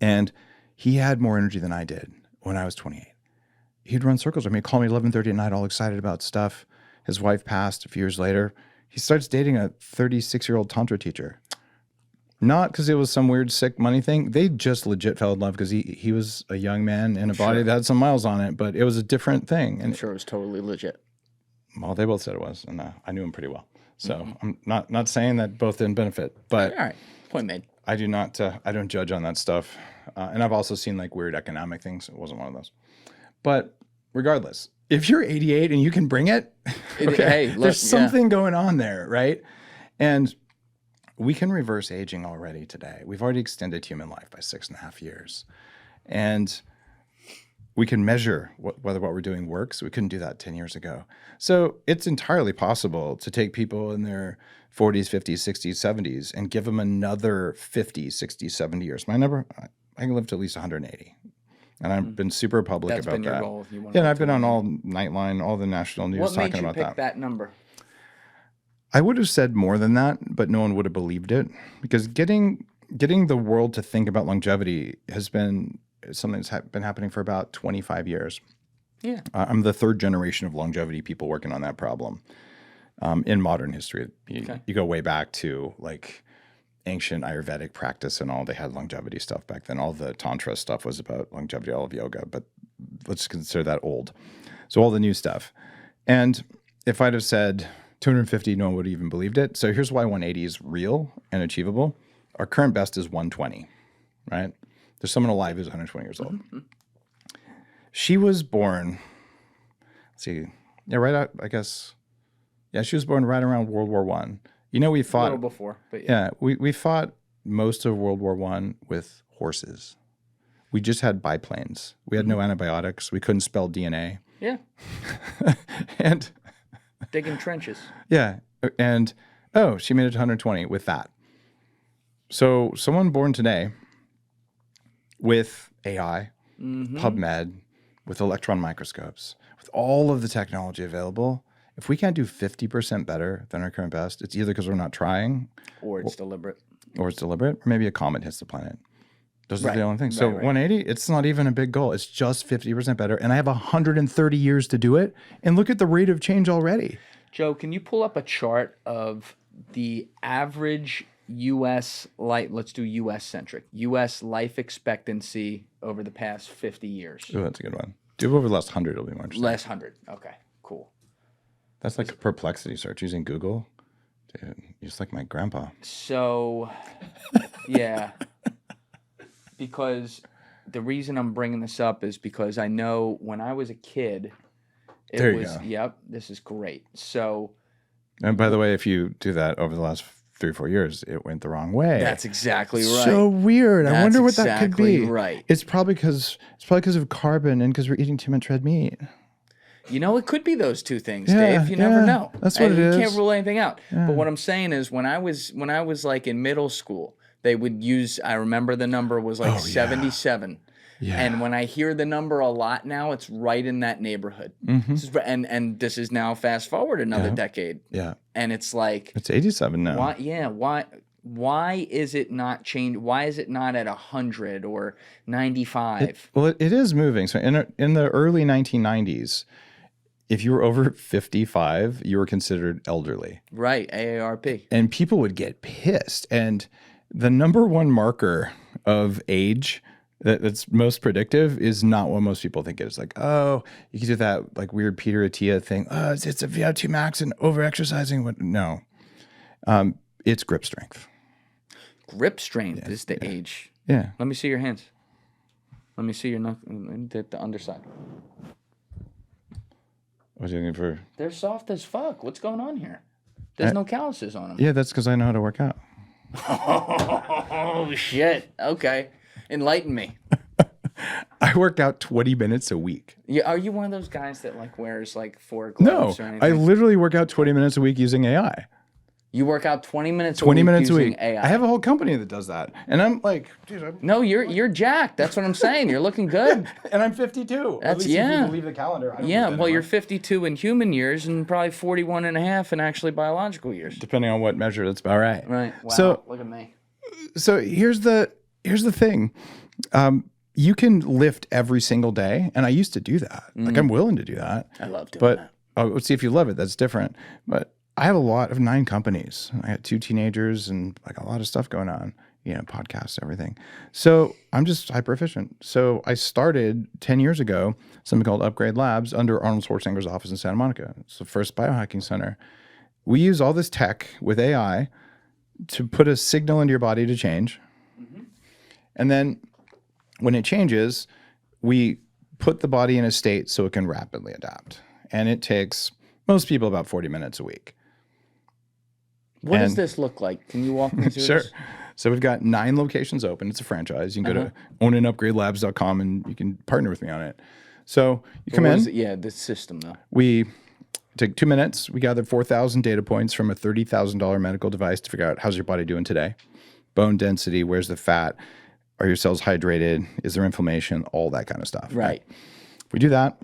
And he had more energy than I did when I was 28. He'd run circles with me, call me 11:30 at night, all excited about stuff. His wife passed a few years later. He starts dating a 36-year-old Tantra teacher. Not because it was some weird sick money thing. They just legit fell in love because he was a young man in a body that had some miles on it, but it was a different thing. And I'm sure it was totally legit. Well, they both said it was, and I knew him pretty well. So I'm not saying that both didn't benefit, but all right, point made. I do not. I don't judge on that stuff, and I've also seen like weird economic things. It wasn't one of those, but regardless, if you're 88 and you can bring it, okay, there's something going on there, right? And we can reverse aging already today. We've already extended human life by 6.5 years. And we can measure whether what we're doing works. We couldn't do that 10 years ago. So it's entirely possible to take people in their 40s, 50s, 60s, 70s and give them another 50, 60, 70 years. My number, I can live to at least 180. And I've been super public That's about been your that. goal if you want Yeah, and I've been on all Nightline, all the national news What made talking you about pick that number? I would have said more than that, but no one would have believed it, because getting the world to think about longevity has been something that's been happening for about 25 years. Yeah. I'm the third generation of longevity people working on that problem in modern history. You go way back to like ancient Ayurvedic practice and all. They had longevity stuff back then. All the Tantra stuff was about longevity, all of yoga, but let's consider that old. So all the new stuff. And if I'd have said 250, no one would have even believed it. So here's why 180 is real and achievable. Our current best is 120, right? There's someone alive who's 120 years old. Mm-hmm. She was born, let's see, yeah, right out, I guess. Yeah, she was born right around World War I. You know, we fought. A little before, but yeah. We fought most of World War I with horses. We just had biplanes. We had no antibiotics. We couldn't spell DNA. Yeah. And digging trenches. Yeah. And, oh, she made it to 120 with that. So someone born today with AI, PubMed, with electron microscopes, with all of the technology available, if we can't do 50% better than our current best, it's either because we're not trying. Or it's deliberate. Or maybe a comet hits the planet. Those are the only things. So right. 180, it's not even a big goal. It's just 50% better. And I have 130 years to do it. And look at the rate of change already. Joe, can you pull up a chart of the average U.S. let's do U.S.-centric, U.S. life expectancy over the past 50 years? Oh, that's a good one. Do it over the last 100, it'll be more interesting. Last 100. Okay, cool. That's like a perplexity search using Google. Dude, you're just like my grandpa. So, yeah. Because the reason I'm bringing this up is because I know when I was a kid, There you go. Yep, this is great. So, and by the way, if you do that over the last 3 or 4 years, it went the wrong way. That's exactly right. So weird. I wonder what that could be. Right. It's probably because of carbon and because we're eating too much red meat. You know, it could be those two things, Dave. You never know. That's what it is. You can't rule anything out. Yeah. But what I'm saying is, when I was like in middle school, they would use. I remember the number was like 77. Yeah. And when I hear the number a lot now, it's right in that neighborhood. Mm-hmm. And this is now fast forward another decade. Yeah. And it's like it's 87 now. Why is it not changed? Why is it not at 100 or 95? It is moving. So in the early 1990s, if you were over 55, you were considered elderly. Right, AARP. And people would get pissed. And the number one marker of age that's most predictive is not what most people think it is. Like, oh, you can do that like weird Peter Attia thing. Oh, it's a VO2 max and over-exercising. No. It's grip strength. Grip strength is the age. Yeah. Let me see your hands. Let me see your the underside. What are you looking for? They're soft as fuck. What's going on here? There's no calluses on them. Yeah, that's because I know how to work out. Oh, shit. Okay. Enlighten me. I work out 20 minutes a week. Yeah, are you one of those guys that like wears like 4 gloves or anything? I literally work out 20 minutes a week using AI. You work out 20 minutes a 20 week minutes using a week. AI. I have a whole company that does that. And I'm like, dude, No, you're jacked. That's what I'm saying. You're looking good. And I'm 52. That's At least if you believe the calendar. I don't believe that well, you're anymore. 52 in human years and probably 41 and a half in actually biological years. Depending on what measure, that's about right. Right. Wow. So look at me. So here's the thing. You can lift every single day, and I used to do that. Like I'm willing to do that. I love doing that. But let's see if you love it. That's different. But I have a lot of 9 companies. I got 2 teenagers and like a lot of stuff going on. Podcasts, everything. So I'm just hyper efficient. So I started 10 years ago something called Upgrade Labs under Arnold Schwarzenegger's office in Santa Monica. It's the first biohacking center. We use all this tech with AI to put a signal into your body to change. Mm-hmm. And then when it changes, we put the body in a state so it can rapidly adapt. And it takes most people about 40 minutes a week. What does this look like? Can you walk me through Sure. this? So we've got 9 locations open. It's a franchise. You can go to ownandupgradelabs.com and you can partner with me on it. So you come in. Yeah, the system though. We take 2 minutes. We gather 4,000 data points from a $30,000 medical device to figure out how's your body doing today. Bone density, where's the fat? Are your cells hydrated? Is there inflammation? All that kind of stuff. Right. We do that.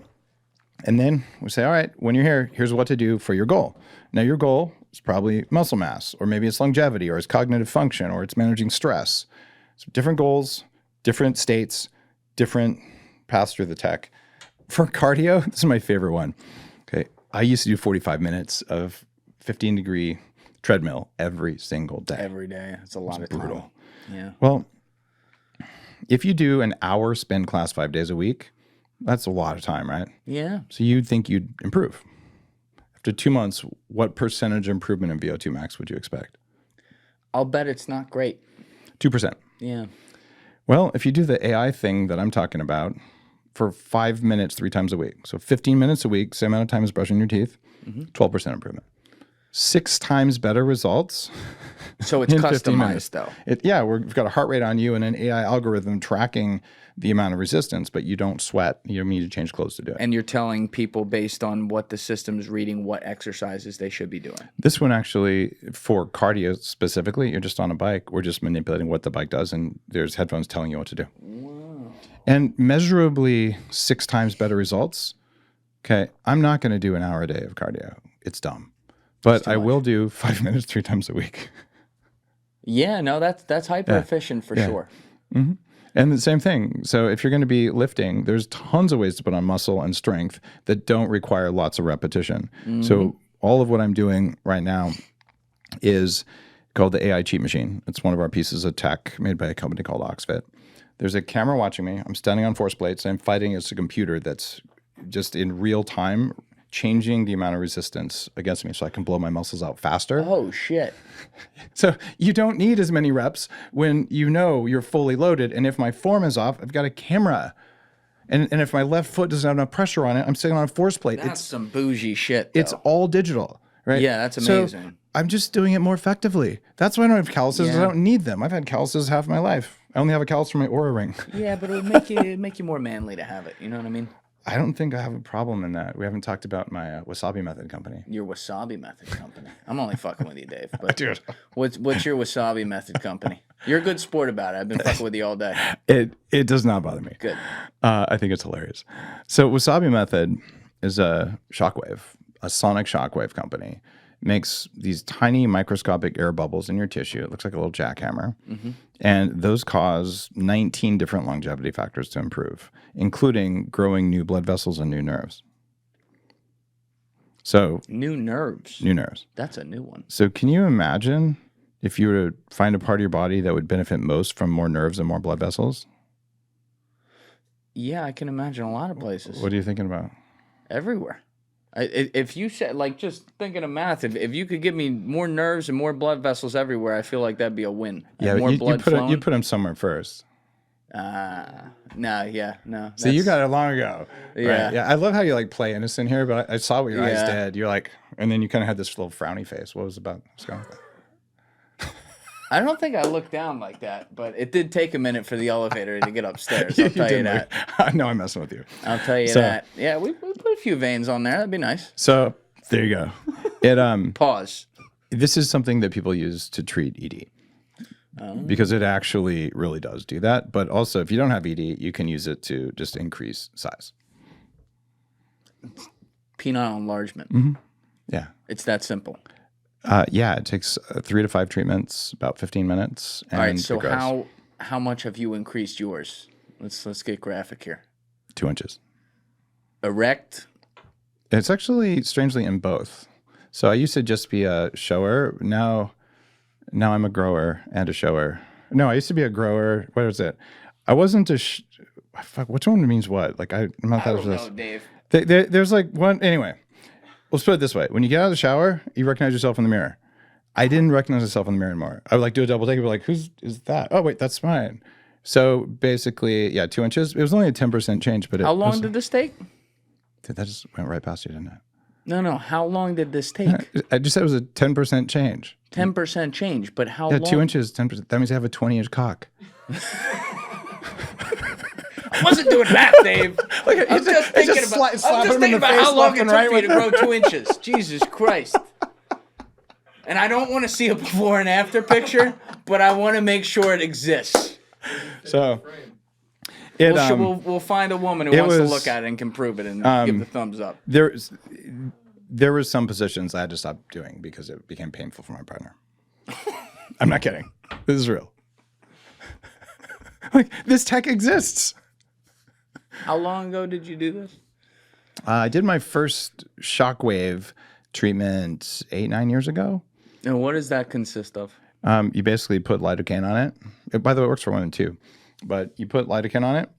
And then we say, all right, when you're here, here's what to do for your goal. Now, your goal is probably muscle mass, or maybe it's longevity, or it's cognitive function, or it's managing stress. So different goals, different states, different paths through the tech. For cardio, this is my favorite one. Okay. I used to do 45 minutes of 15-degree treadmill every single day. Every day. It's a lot of brutal. time. Yeah. Well, if you do an hour spin class 5 days a week, that's a lot of time, right? Yeah. So you'd think you'd improve. After 2 months, what percentage improvement in VO2 max would you expect? I'll bet it's not great. 2%. Yeah. Well, if you do the AI thing that I'm talking about for 5 minutes 3 times a week, so 15 minutes a week, same amount of time as brushing your teeth, 12% improvement. 6 times better results. So it's in 15 minutes. customized though. We've got a heart rate on you and an AI algorithm tracking the amount of resistance, but you don't sweat. You don't need to change clothes to do it. And you're telling people based on what the system's reading, what exercises they should be doing. This one actually, for cardio specifically, you're just on a bike. We're just manipulating what the bike does, and there's headphones telling you what to do. Wow. And measurably 6 times better results. Okay, I'm not going to do an hour a day of cardio. It's dumb. But I will do 5 minutes 3 times a week. Yeah, no, that's hyper efficient for sure. Mm-hmm. And the same thing. So if you're going to be lifting, there's tons of ways to put on muscle and strength that don't require lots of repetition. So all of what I'm doing right now is called the AI cheat machine. It's one of our pieces of tech made by a company called Oxfit. There's a camera watching me. I'm standing on force plates. I'm fighting against a computer that's just in real time changing the amount of resistance against me so I can blow my muscles out faster. Oh, shit. So you don't need as many reps when you know you're fully loaded. And if my form is off, I've got a camera. And if my left foot doesn't have enough pressure on it, I'm sitting on a force plate. That's some bougie shit, though. It's all digital, right? Yeah, that's amazing. So I'm just doing it more effectively. That's why I don't have calluses. Yeah. I don't need them. I've had calluses half my life. I only have a callus for my Oura ring. Yeah, but it would make you more manly to have it. You know what I mean? I don't think I have a problem in that. We haven't talked about my Wasabi method company. Your Wasabi method company. I'm only fucking with you, Dave. But Dude. what's your Wasabi method company? You're a good sport about it. I've been fucking with you all day. It does not bother me. Good. I think it's hilarious. So Wasabi method is a shockwave, a sonic shockwave company. Makes these tiny microscopic air bubbles in your tissue. It looks like a little jackhammer. And those cause 19 different longevity factors to improve, including growing new blood vessels and new nerves. So New nerves. new nerves. That's a new one. So can you imagine if you were to find a part of your body that would benefit most from more nerves and more blood vessels? Yeah, I can imagine a lot of places. What are you thinking about? Everywhere. If you said, like, just thinking of math, if you could give me more nerves and more blood vessels everywhere, I feel like that'd be a win. Yeah, And more you blood flowing. you put them somewhere first. No. So you got it long ago. Yeah. Right? Yeah. I love how you like play innocent here, but I saw what your eyes Yeah. did. You're like, and then you kind of had this little frowny face. What was it about? What's going on? I don't think I looked down like that, but it did take a minute for the elevator to get upstairs. I'll tell you that. No, I'm messing with you. I'll tell you that. Yeah, we put a few veins on there. That'd be nice. So there you go. It Pause. This is something that people use to treat ED. Because it actually really does do that. But also, if you don't have ED, you can use it to just increase size. Penile enlargement. Yeah. It's that simple. Yeah, it takes 3 to 5 treatments, about 15 minutes. And All right, so it grows how much have you increased yours? Let's get graphic here. 2 inches. Erect. It's actually strangely in both. So I used to just be a shower. Now I'm a grower and a shower. No, I used to be a grower. What is it? I wasn't a fuck. Which one means what? Like I'm not I that. don't know, Dave. There's like one. Anyway, let's put it this way: when you get out of the shower, you recognize yourself in the mirror. I didn't recognize myself in the mirror anymore. I would like do a double take and be like, "Whose is that? Oh wait, that's mine." So basically, yeah, 2 inches. It was only a 10% change, but How long did this take? Dude, that just went right past you, didn't it? No. How long did this take? I just said it was a 10% change. 10% change, but how Yeah, long? 2 inches, 10%. That means I have a 20-inch cock. I wasn't doing that, Dave. I'm just thinking about how long it took for you to grow 2 inches. Jesus Christ. And I don't want to see a before and after picture, but I want to make sure it exists. So We'll find a woman who wants to look at it and can prove it and give the thumbs up. There were some positions I had to stop doing because it became painful for my partner. I'm not kidding. This is real. Like, this tech exists. How long ago did you do this? I did my first shockwave treatment 8-9 years ago. And what does that consist of? You basically put lidocaine on it. By the way, it works for women too. But you put lidocaine on it.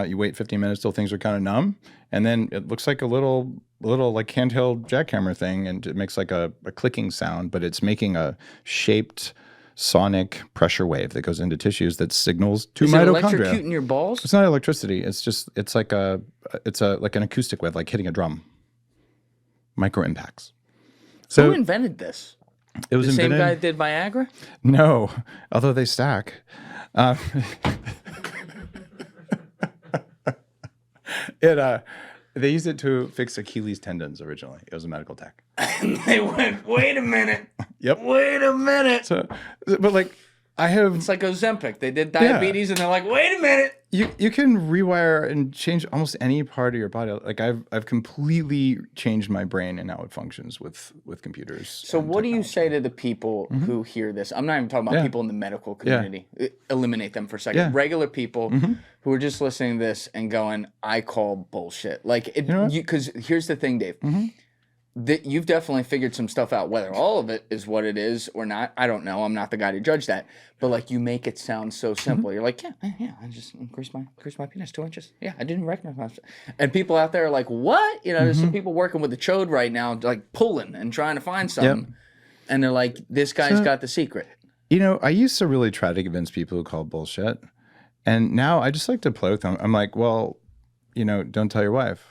You wait 15 minutes till things are kind of numb, and then it looks like a little like handheld jackhammer thing, and it makes like a clicking sound, but it's making a shaped sonic pressure wave that goes into tissues that signals to mitochondria. Is it electrocuting your balls? It's not electricity. It's like an acoustic wave, like hitting a drum. Micro impacts. So who invented this? It was the invented, same guy that did Viagra? No, although they stack. They used it to fix Achilles tendons originally. It was a medical tech. And they went, wait a minute. Yep. Wait a minute. So, but like, I have. It's like Ozempic. They did diabetes, and they're like, wait a minute. You can rewire and change almost any part of your body. Like I've completely changed my brain and how it functions with computers. So what do you say to the people who hear this? I'm not even talking about people in the medical community. Eliminate them for a second. Yeah. Regular people who are just listening to this and going, I call bullshit. Like, because here's the thing, Dave. You've definitely figured some stuff out. Whether all of it is what it is or not, I don't know. I'm not the guy to judge that. But like, you make it sound so simple. You're like, yeah, I just increased my penis 2 inches. Yeah, I didn't recognize myself. And people out there are like, what? You know, there's some people working with the chode right now, like pulling and trying to find something. And they're like, this guy's got the secret. You know, I used to really try to convince people who call play and now I just like to play with them. I'm like, well, you know, don't tell your wife.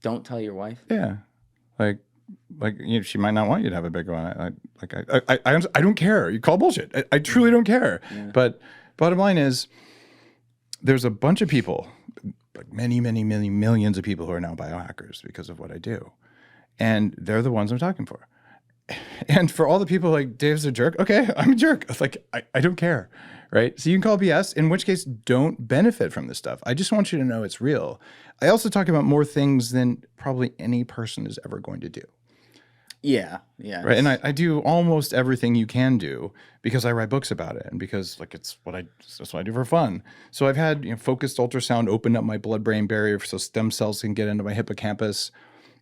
Don't tell your wife. Yeah, like you know, she might not want you to have a big one. I don't care. You call bullshit. I truly don't care. Yeah. But bottom line is, there's a bunch of people, like many millions of people who are now biohackers because of what I do, and they're the ones I'm talking for. And for all the people like Dave's a jerk. Okay, I'm a jerk. It's like I don't care. Right? So you can call BS, in which case don't benefit from this stuff. I just want you to know it's real. I also talk about more things than probably any person is ever going to do. Yeah. Right? And I do almost everything you can do because I write books about it and because like that's what I do for fun. So I've had focused ultrasound open up my blood-brain barrier so stem cells can get into my hippocampus.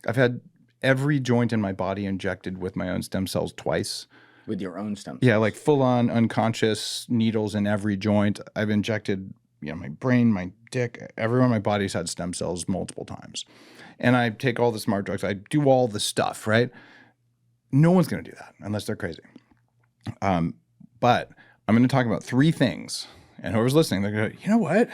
I've had every joint in my body injected with my own stem cells twice. With your own stem cells? Yeah, like full-on unconscious needles in every joint. I've injected, my brain, my dick, everywhere in my body's had stem cells multiple times. And I take all the smart drugs. I do all the stuff, right? No one's going to do that unless they're crazy. But I'm going to talk about 3 things. And whoever's listening, they're going to go, you know what?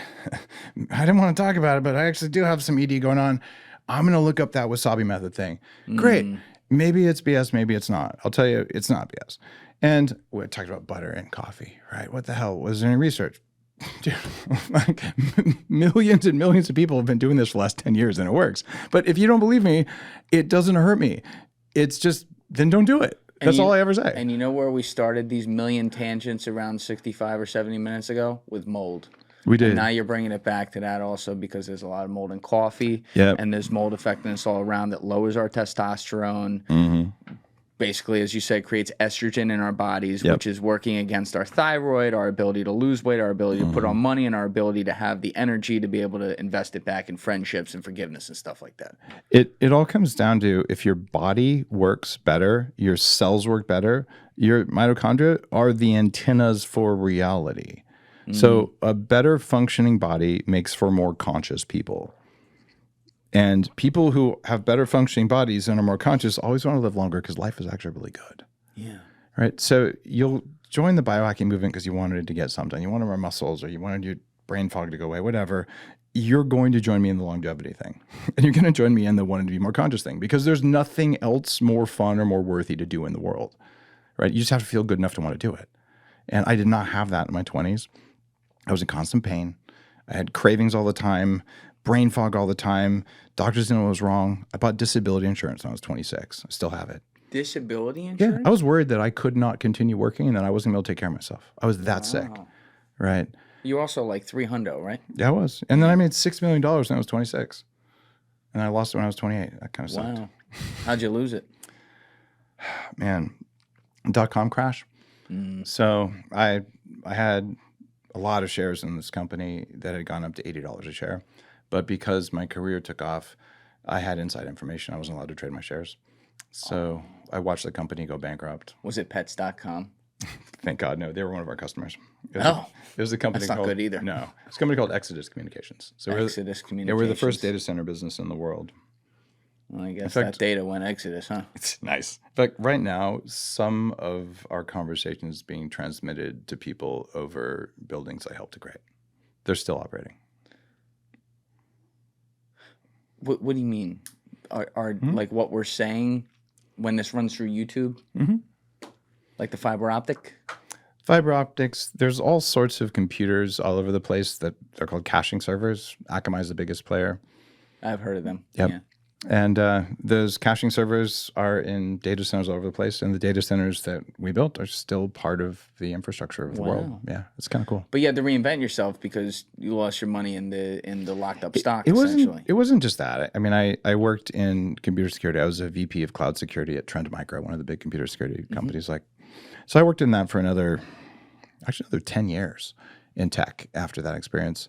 I didn't want to talk about it, but I actually do have some ED going on. I'm going to look up that Wasabi method thing. Great. Maybe it's BS, maybe it's not. I'll tell you, it's not BS. And we talked about butter and coffee, right? What the hell? Was there any research? Dude, like millions and millions of people have been doing this for the last 10 years and it works. But if you don't believe me, it doesn't hurt me. It's just, then don't do it. That's all I ever say. And you know where we started these million tangents around 65 or 70 minutes ago? With mold. We did. And now you're bringing it back to that also because there's a lot of mold in coffee. Yep. And there's mold affecting us all around that lowers our testosterone. Basically, as you said, creates estrogen in our bodies, which is working against our thyroid, our ability to lose weight, our ability to put on money, and our ability to have the energy to be able to invest it back in friendships and forgiveness and stuff like that. It all comes down to if your body works better, your cells work better, your mitochondria are the antennas for reality. So a better functioning body makes for more conscious people. And people who have better functioning bodies and are more conscious always want to live longer because life is actually really good. Yeah. Right? So you'll join the biohacking movement because you wanted to get something. You wanted more muscles or you wanted your brain fog to go away, whatever. you're going to join me in the longevity thing. And you're going to join me in the wanting to be more conscious thing, because there's nothing else more fun or more worthy to do in the world, right? You just have to feel good enough to want to do it. And I did not have that in my 20s. I was in constant pain. I had cravings all the time, brain fog all the time. Doctors didn't know what was wrong. I bought disability insurance when I was 26. I still have it. Disability insurance? Yeah, I was worried that I could not continue working and that I wasn't going to be able to take care of myself. I was that sick, right? You also like 300, right? Yeah, I was. And then I made $6 million when I was 26. And I lost it when I was 28. That kind of sucked. Wow. How'd you lose it? Man, .com crash. So I had a lot of shares in this company that had gone up to $80 a share. But because my career took off, I had inside information. I wasn't allowed to trade my shares. So I watched the company go bankrupt. Was it pets.com? Thank God, no. They were one of our customers. It was a company That's not called, good either. No. It's a company called Exodus Communications. So Exodus Communications. Yeah, we're the first data center business in the world. Well, I guess fact- that data went Exodus, huh? It's nice. In fact, right now, some of our conversations being transmitted to people over buildings I helped to create. They're still operating. What do you mean? Are like what we're saying when this runs through YouTube? Mm-hmm. Like the fiber optic? Fiber optics, there's all sorts of computers all over the place that are called caching servers. Akamai is the biggest player. I've heard of them. Yep. Yeah. And those caching servers are in data centers all over the place. And the data centers that we built are still part of the infrastructure of the world. Yeah, it's kind of cool. But you had to reinvent yourself because you lost your money in the locked up stock, It essentially. wasn't just that. I mean, I worked in computer security. I was a VP of cloud security at Trend Micro, one of the big computer security companies. So I worked in that for another 10 years in tech after that experience.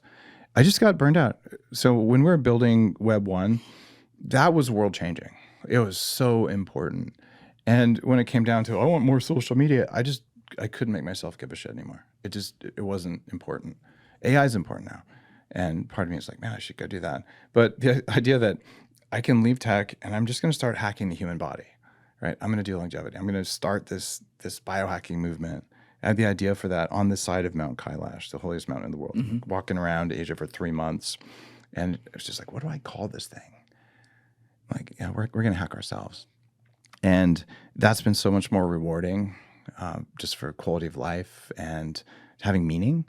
I just got burned out. So when we were building Web 1, that was world changing. It was so important. And when it came down to, I want more social media, I couldn't make myself give a shit anymore. It wasn't important. AI is important now. And part of me is like, man, I should go do that. But the idea that I can leave tech and I'm just going to start hacking the human body, right? I'm going to do longevity. I'm going to start this biohacking movement. I had the idea for that on the side of Mount Kailash, the holiest mountain in the world, walking around Asia for 3 months. And it was just like, what do I call this thing? Like, yeah, we're going to hack ourselves. And that's been so much more rewarding just for quality of life and having meaning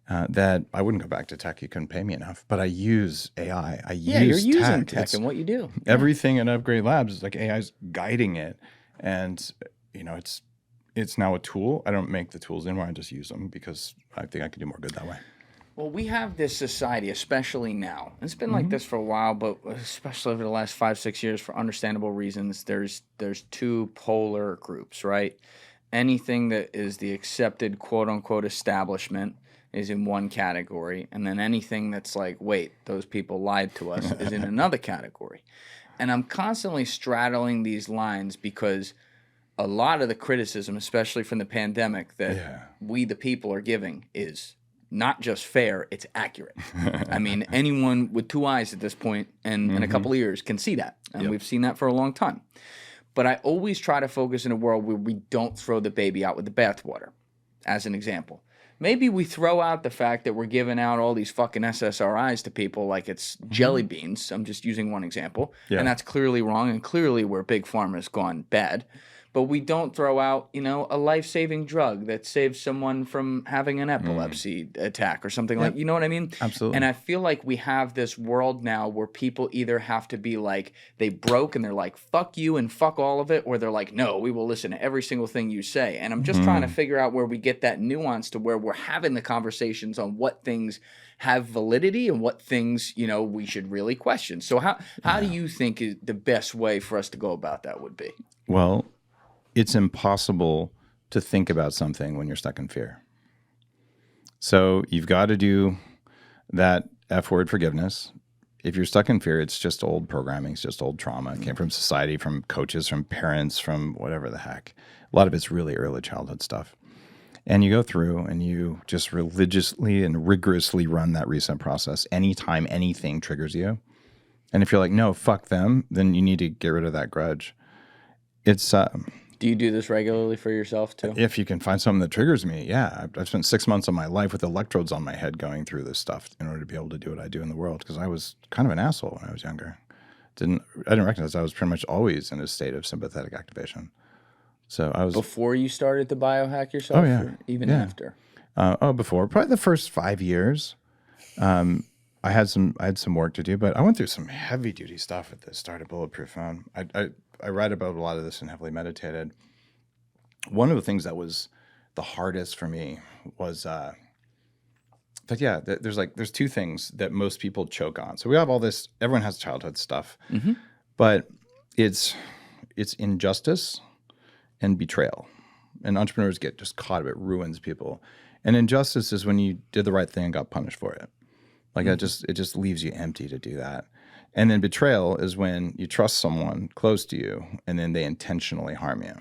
that I wouldn't go back to tech. You couldn't pay me enough. But I use AI. You're using tech It's in what you do. everything in Upgrade Labs is like AI's guiding it. And, it's now a tool. I don't make the tools anymore. I just use them because I think I can do more good that way. Well, we have this society, especially now. It's been like this for a while, but especially over the last 5-6 years, for understandable reasons. There's two polar groups, right? Anything that is the accepted quote unquote establishment is in one category, and then anything that's like, wait, those people lied to us is in another category. And I'm constantly straddling these lines because a lot of the criticism, especially from the pandemic, that we the people are giving is not just fair, it's accurate. I mean, anyone with 2 eyes at this point and in a couple of years can see that. And we've seen that for a long time. But I always try to focus in a world where we don't throw the baby out with the bathwater, as an example. Maybe we throw out the fact that we're giving out all these fucking SSRIs to people like it's jelly beans. I'm just using one example. Yeah. And that's clearly wrong and clearly where Big Pharma has gone bad. But we don't throw out, a life-saving drug that saves someone from having an epilepsy attack or something like, you know what I mean? Absolutely. And I feel like we have this world now where people either have to be like, they broke and they're like, fuck you and fuck all of it, or they're like, no, we will listen to every single thing you say. And I'm just trying to figure out where we get that nuance to where we're having the conversations on what things have validity and what things, we should really question. So how do you think is the best way for us to go about that would be? Well, it's impossible to think about something when you're stuck in fear. So you've got to do that F word, forgiveness. If you're stuck in fear, it's just old programming. It's just old trauma. It came from society, from coaches, from parents, from whatever the heck. A lot of it's really early childhood stuff. And you go through and you just religiously and rigorously run that reset process anytime anything triggers you. And if you're like, no, fuck them, then you need to get rid of that grudge. It's Do you do this regularly for yourself too? If you can find something that triggers me, yeah. I've spent 6 months of my life with electrodes on my head going through this stuff in order to be able to do what I do in the world, because I was kind of an asshole when I was younger. I didn't recognize I was pretty much always in a state of sympathetic activation. So I was Before you started to biohack yourself? Oh, yeah. Or even Yeah. after? Before, probably the first 5 years. I had some work to do, but I went through some heavy duty stuff at the start of Bulletproof Phone. I write about a lot of this in Heavily Meditated. One of the things that was the hardest for me was, but yeah, there's two things that most people choke on. So we have all this, everyone has childhood stuff, but it's injustice and betrayal. And entrepreneurs get just caught, it ruins people. And injustice is when you did the right thing and got punished for it. Like it just leaves you empty to do that. And then betrayal is when you trust someone close to you and then they intentionally harm you.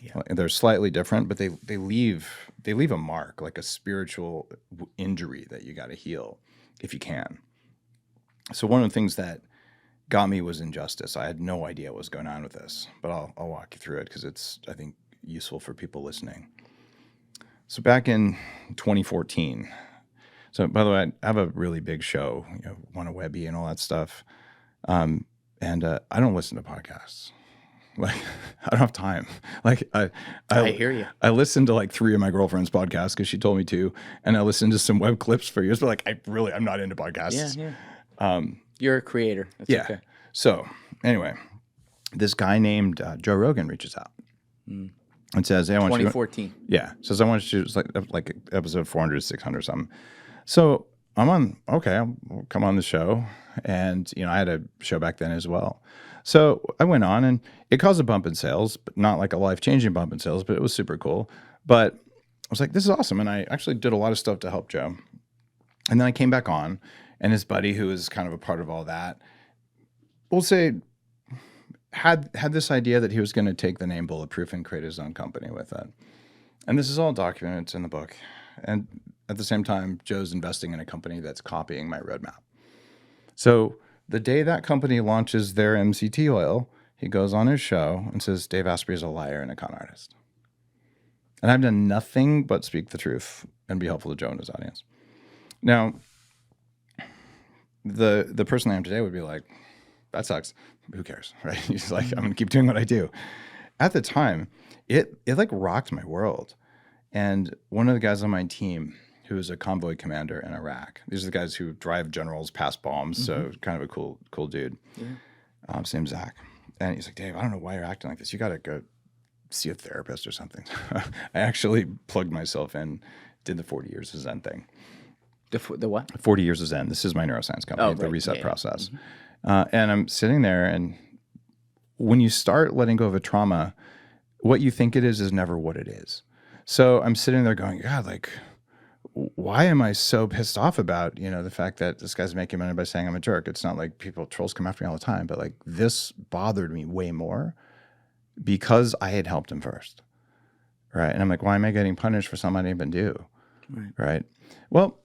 Yeah. They're slightly different, but they leave a mark, like a spiritual injury that you got to heal if you can. So one of the things that got me was injustice. I had no idea what was going on with this, but I'll walk you through it because it's, I think, useful for people listening. So back in 2014, so by the way, I have a really big show, Wanna Webby and all that stuff. And I don't listen to podcasts. Like, I don't have time. Like, I hear you. I listened to like 3 of my girlfriend's podcasts because she told me to, and I listened to some web clips for years, but like, I'm not into podcasts. Yeah. You're a creator. That's Yeah. okay. So anyway, this guy named Joe Rogan reaches out and says, "Hey, I want you." 2014. Yeah, says I want you to like episode 400, 600 something. So I'm on. Okay, I'll come on the show, and I had a show back then as well. So I went on, and it caused a bump in sales, but not like a life-changing bump in sales, but it was super cool. But I was like, this is awesome, and I actually did a lot of stuff to help Joe. And then I came back on, and his buddy, who is kind of a part of all that, we'll say, had this idea that he was going to take the name Bulletproof and create his own company with it. And this is all documented. It's in the book. And at the same time, Joe's investing in a company that's copying my roadmap. So the day that company launches their MCT oil, he goes on his show and says, Dave Asprey is a liar and a con artist. And I've done nothing but speak the truth and be helpful to Joe and his audience. Now, the person I am today would be like, that sucks. Who cares, right? He's like, I'm going to keep doing what I do. At the time, it like rocked my world. And one of the guys on my team, who is a convoy commander in Iraq, these are the guys who drive generals past bombs, so kind of a cool dude. Yeah. His name's Zach. And he's like, Dave, I don't know why you're acting like this. You got to go see a therapist or something. I actually plugged myself in, did the 40 years of Zen thing. The what? 40 years of Zen. This is my neuroscience company, the reset process. And I'm sitting there, and when you start letting go of a trauma, what you think it is never what it is. So I'm sitting there going, God, like, why am I so pissed off about, the fact that this guy's making money by saying I'm a jerk? It's not like trolls come after me all the time, but like this bothered me way more because I had helped him first. Right. And I'm like, why am I getting punished for something I didn't even do? Right. Well,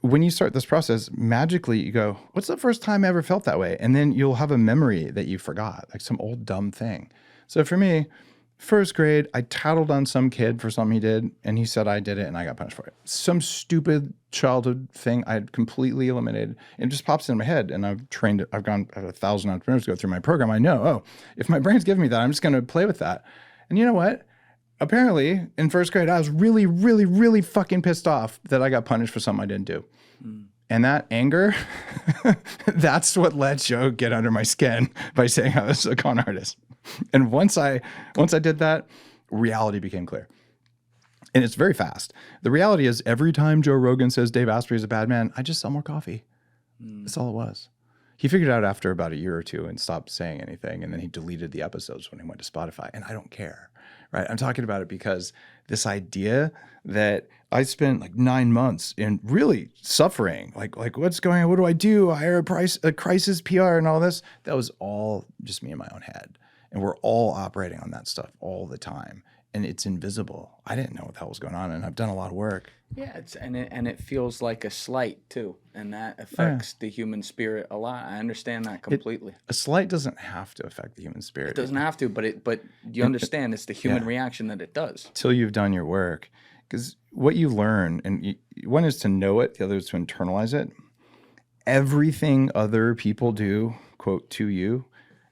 when you start this process, magically you go, what's the first time I ever felt that way? And then you'll have a memory that you forgot, like some old dumb thing. So for me, first grade, I tattled on some kid for something he did, and he said I did it, and I got punished for it. Some stupid childhood thing I had completely eliminated. It just pops in my head, and I've had 1,000 entrepreneurs go through my program. I know, if my brain's giving me that, I'm just going to play with that. And you know what? Apparently, in first grade, I was really, really, really fucking pissed off that I got punished for something I didn't do. And that anger, that's what let Joe get under my skin by saying I was a con artist. And once I did that, reality became clear. And it's very fast. The reality is every time Joe Rogan says Dave Asprey is a bad man, I just sell more coffee. That's all it was. He figured it out after about a year or two and stopped saying anything. And then he deleted the episodes when he went to Spotify. And I don't care, right? I'm talking about it because this idea that I spent like 9 months in really suffering, like what's going on? What do I do? I hire a crisis PR and all this. That was all just me in my own head. And we're all operating on that stuff all the time. and it's invisible. I didn't know what the hell was going on, and I've done a lot of work. Yeah, and it feels like a slight too, and that affects the human spirit a lot. I understand that completely. A slight doesn't have to affect the human spirit. It doesn't have to, but you understand it's the human reaction that it does. Till you've done your work. Because what you learn, and one is to know it, the other is to internalize it. Everything other people do, quote, to you,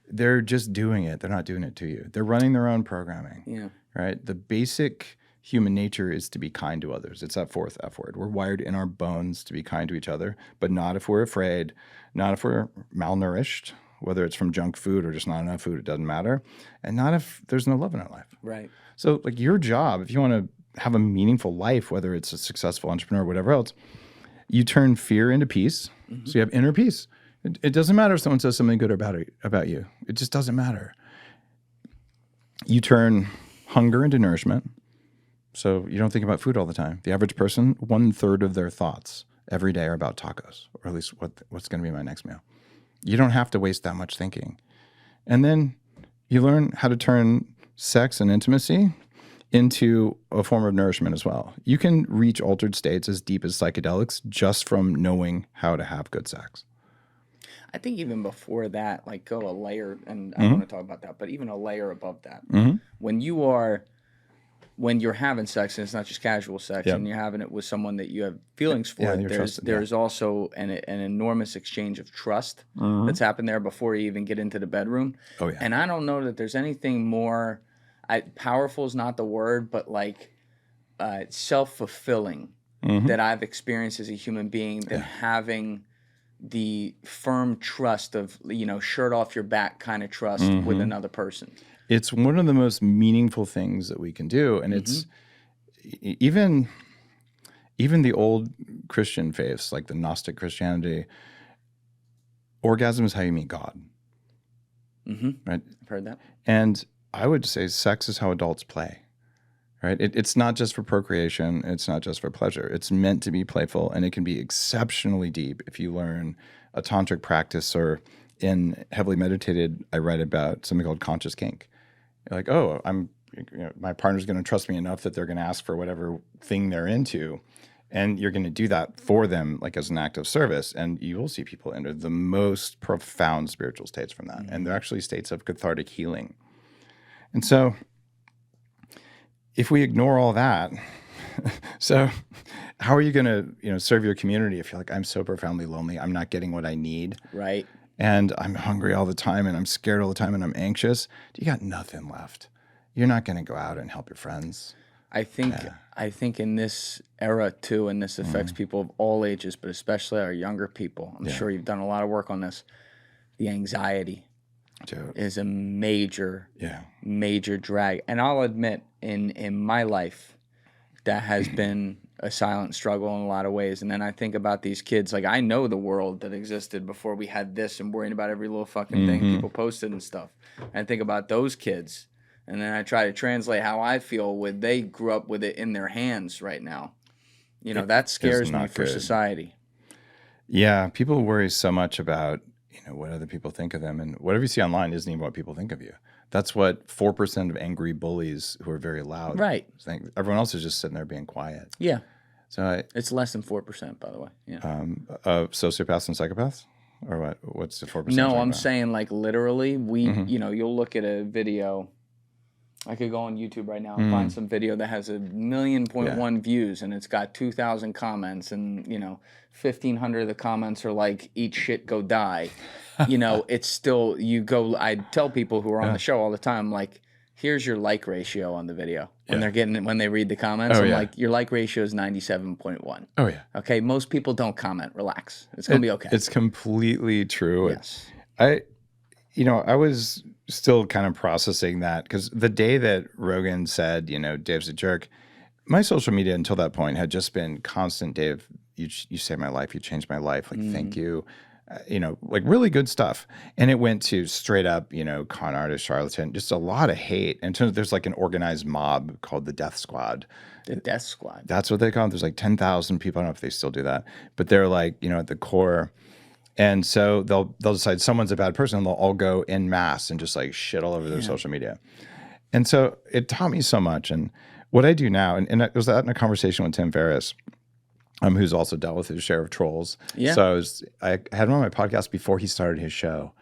they're just doing it. They're not doing it to you. They're running their own programming. Yeah. Right? The basic human nature is to be kind to others. It's that fourth F word. We're wired in our bones to be kind to each other, but not if we're afraid, not if we're malnourished, whether it's from junk food or just not enough food, it doesn't matter, and not if there's no love in our life. Right. So like your job, if you want to have a meaningful life, whether it's a successful entrepreneur or whatever else, you turn fear into peace. So you have inner peace. It doesn't matter if someone says something good about you. It just doesn't matter. You turn hunger into nourishment. So you don't think about food all the time. The average person, 1/3 of their thoughts every day are about tacos, or at least what's going to be my next meal. You don't have to waste that much thinking. And then you learn how to turn sex and intimacy into a form of nourishment as well. You can reach altered states as deep as psychedelics just from knowing how to have good sex. I think even before that, like go a layer, and I want to talk about that, but even a layer above that. When you're having sex, and it's not just casual sex, and you're having it with someone that you have feelings for, there's also an enormous exchange of trust that's happened there before you even get into the bedroom. Oh, yeah. And I don't know that there's anything more, powerful is not the word, but like self-fulfilling that I've experienced as a human being than having the firm trust of, shirt off your back kind of trust with another person. It's one of the most meaningful things that we can do. And it's even the old Christian faiths, like the Gnostic Christianity, orgasm is how you meet God. Right? I've heard that. And I would say sex is how adults play. Right? It's not just for procreation. It's not just for pleasure. It's meant to be playful, and it can be exceptionally deep if you learn a tantric practice, or in Heavily Meditated, I write about something called conscious kink. You're like, oh, my partner's going to trust me enough that they're going to ask for whatever thing they're into, and you're going to do that for them, like as an act of service. And you will see people enter the most profound spiritual states from that, and they're actually states of cathartic healing. And so, if we ignore all that, so how are you going to, serve your community if you're like, I'm so profoundly lonely, I'm not getting what I need, right? And I'm hungry all the time, and I'm scared all the time, and I'm anxious? You got nothing left. You're not going to go out and help your friends. I think in this era too, and this affects people of all ages, but especially our younger people. I'm sure you've done a lot of work on this. The anxiety is a major drag. And I'll admit, in my life, that has been a silent struggle in a lot of ways. And then I think about these kids, like I know the world that existed before we had this and worrying about every little fucking thing people posted and stuff. And I think about those kids, and then I try to translate how I feel with they grew up with it in their hands right now. That scares me for society. Yeah, people worry so much about what other people think of them, and whatever you see online isn't even what people think of you. That's what 4% of angry bullies who are very loud think. Everyone else is just sitting there being quiet. Yeah. So it's less than 4%, by the way. Yeah. Sociopaths and psychopaths, or what? What's the 4%? No, I'm saying like literally. You'll look at a video. I could go on YouTube right now and find some video that has 1.1 million views, and it's got 2,000 comments, and 1,500 of the comments are like "eat shit, go die." It's still I tell people who are on the show all the time, like, here's your like ratio on the video when they read the comments. I'm like, your like ratio is 97.1. Oh yeah. Okay, most people don't comment. Relax, it's gonna be okay. It's completely true. Yes. I was still kind of processing that, because the day that Rogan said, Dave's a jerk, my social media until that point had just been constant, Dave, you saved my life, you changed my life, like, thank you, like really good stuff. And it went to straight up, con artist, charlatan, just a lot of hate. And there's like an organized mob called the Death Squad. The Death Squad. That's what they call it. There's like 10,000 people. I don't know if they still do that, but they're like, at the core. And so they'll decide someone's a bad person, and they'll all go en masse and just like shit all over their social media. And so it taught me so much. And what I do now, and I was in a conversation with Tim Ferriss, who's also dealt with his share of trolls. Yeah. So I had him on my podcast before he started his show.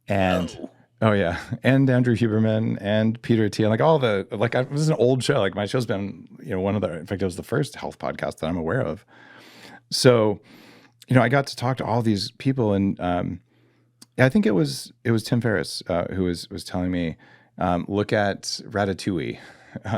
And oh yeah. And Andrew Huberman and Peter Thiel, like all the, like this is an old show. Like my show's been, one of the, in fact, it was the first health podcast that I'm aware of. So, I got to talk to all these people, and I think it was Tim Ferriss who was telling me, look at Ratatouille.